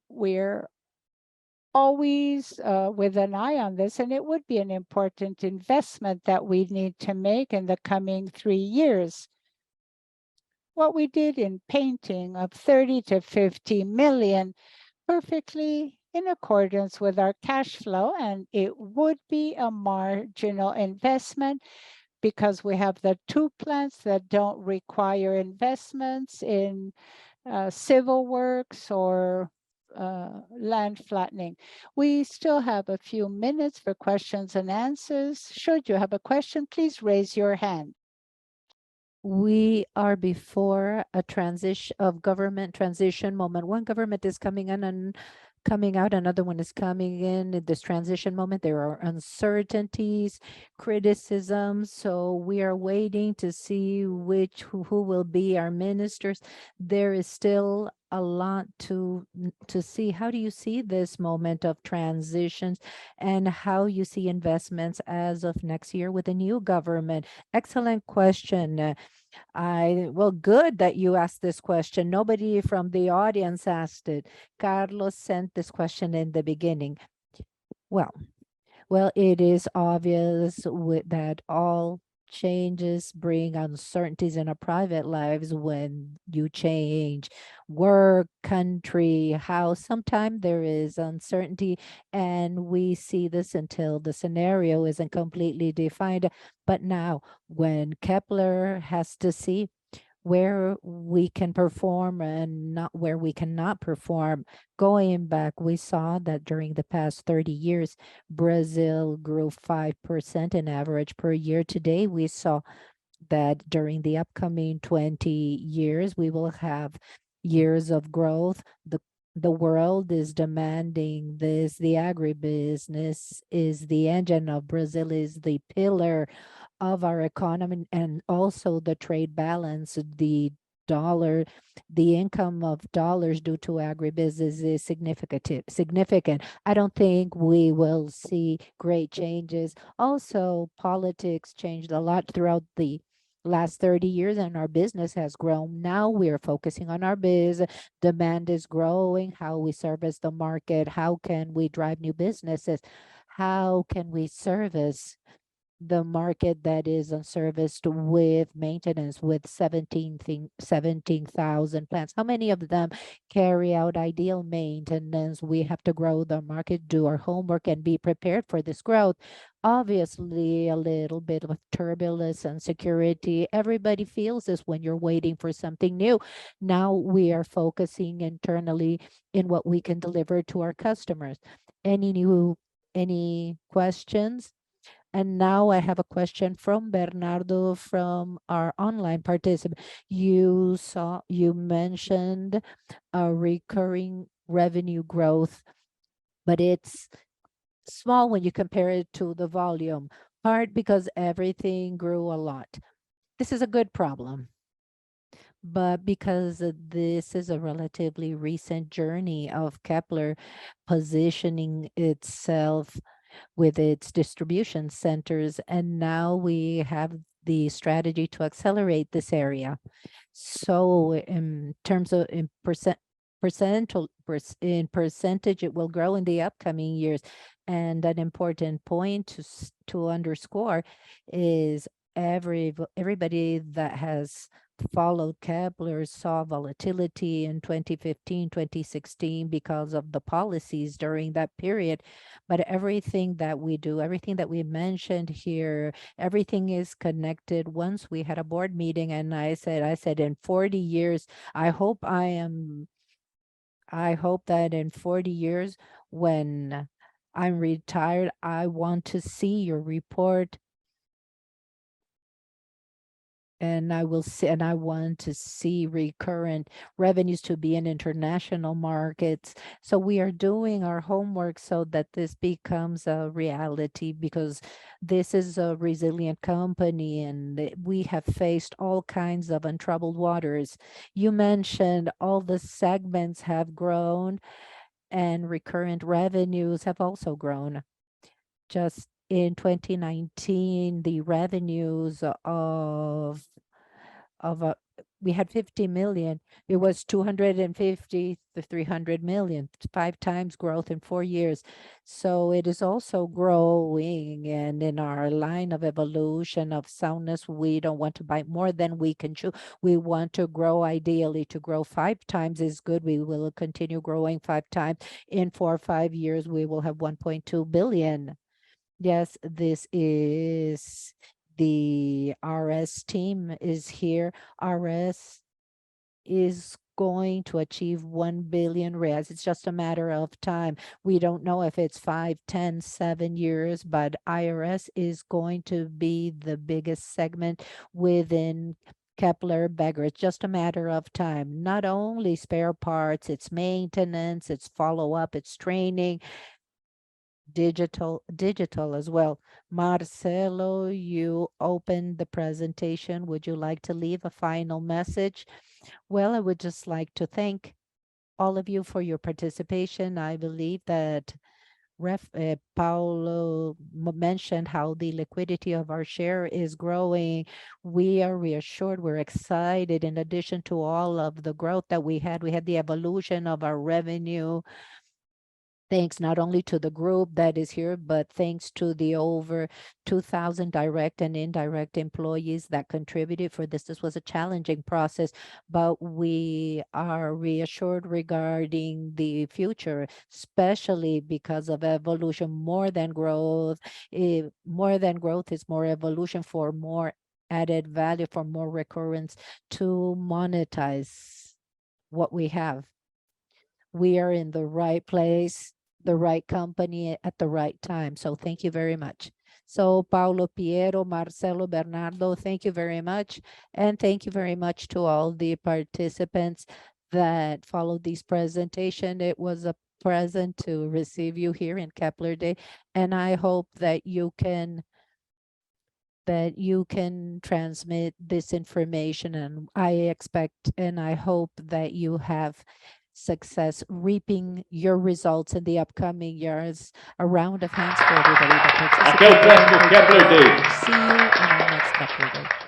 we're always with an eye on this, and it would be an important investment that we need to make in the coming 3 years. What we did in painting of 30 to 50 million, perfectly in accordance with our cash flow, and it would be a marginal investment because we have the 2 plants that don't require investments in civil works or land flattening. We still have a few minutes for questions and answers. Should you have a question, please raise your hand. We are before a government transition moment. One government is coming in and coming out, another one is coming in this transition moment. There are uncertainties, criticisms, so we are waiting to see who will be our ministers. There is still a lot to see. How do you see this moment of transitions and how you see investments as of next year with a new government? Excellent question. Well, good that you asked this question. Nobody from the audience asked it. Carlos sent this question in the beginning. Well, it is obvious that all changes bring uncertainties in our private lives when you change work, country, house. Sometimes there is uncertainty, and we see this until the scenario isn't completely defined. But now, when Kepler has to see where we can perform and not where we cannot perform. Going back, we saw that during the past 30 years, Brazil grew 5% in average per year. Today, we saw that during the upcoming 20 years, we will have years of growth. The world is demanding this. The agribusiness is the engine of Brazil, is the pillar of our economy, and also the trade balance, the dollar, the income of dollars due to agribusiness is significant. I don't think we will see great changes. Also, politics changed a lot throughout the last 30 years, and our business has grown. Now we are focusing on our biz. Demand is growing. How we service the market? How can we drive new businesses? How can we service the market that is unserviced with maintenance, with 17,000 plants? How many of them carry out ideal maintenance? We have to grow the market, do our homework, and be prepared for this growth. Obviously, a little bit of turbulence and security. Everybody feels this when you're waiting for something new. Now we are focusing internally in what we can deliver to our customers. Any questions? And now I have a question from Bernardo from our online participant. You mentioned a recurring revenue growth, but it's small when you compare it to the volume, part because everything grew a lot. This is a good problem, but because this is a relatively recent journey of Kepler positioning itself with its distribution centers, and now we have the strategy to accelerate this area. So in terms of in percentage, it will grow in the upcoming years. And an important point to underscore is everybody that has followed Kepler saw volatility in 2015, 2016 because of the policies during that period. But everything that we do, everything that we mentioned here, everything is connected. Once we had a board meeting and I said in 40 years, I hope that in 40 years when I'm retired, I want to see your report, and I want to see recurrent revenues to be in international markets. So we are doing our homework so that this becomes a reality, because this is a resilient company and we have faced all kinds of untroubled waters. You mentioned all the segments have grown and recurrent revenues have also grown. Just in 2019, the revenues we had 50 million. It was 250 to 300 million, 5 times growth in 4 years. So it is also growing, and in our line of evolution of soundness, we don't want to buy more than we can chew. We want to grow, ideally to grow 5 times is good. We will continue growing 5 times. In 4 or 5 years, we will have 1.2 billion. Yes, this is the RS team is here. RS is going to achieve 1 billion reais. It's just a matter of time. We don't know if it's 5, 10, 7 years, but IRS is going to be the biggest segment within Kepler Weber. It's just a matter of time. Not only spare parts, it's maintenance, it's follow-up, it's training, digital as well. Marcelo, you opened the presentation. Would you like to leave a final message? Well, I would just like to thank all of you for your participation. I believe that Paulo mentioned how the liquidity of our share is growing. We are reassured, we're excited. In addition to all of the growth that we had the evolution of our revenue. Thanks not only to the group that is here, but thanks to the over 2,000 direct and indirect employees that contributed for this. This was a challenging process, but we are reassured regarding the future, especially because of evolution more than growth. More than growth is more evolution for more added value, for more recurrence to monetize what we have. We are in the right place, the right company at the right time. So thank you very much. So Paulo Piero, Marcelo Bernardo, thank you very much. And thank you very much to all the participants that followed this presentation. It was a pleasure to receive you here in Kepler Day. And I hope that you can transmit this information, and I expect and I hope that you have success reaping your results in the upcoming years. A round of hands for everybody that participated. Até o próximo Kepler Day. See you in our next Kepler Day.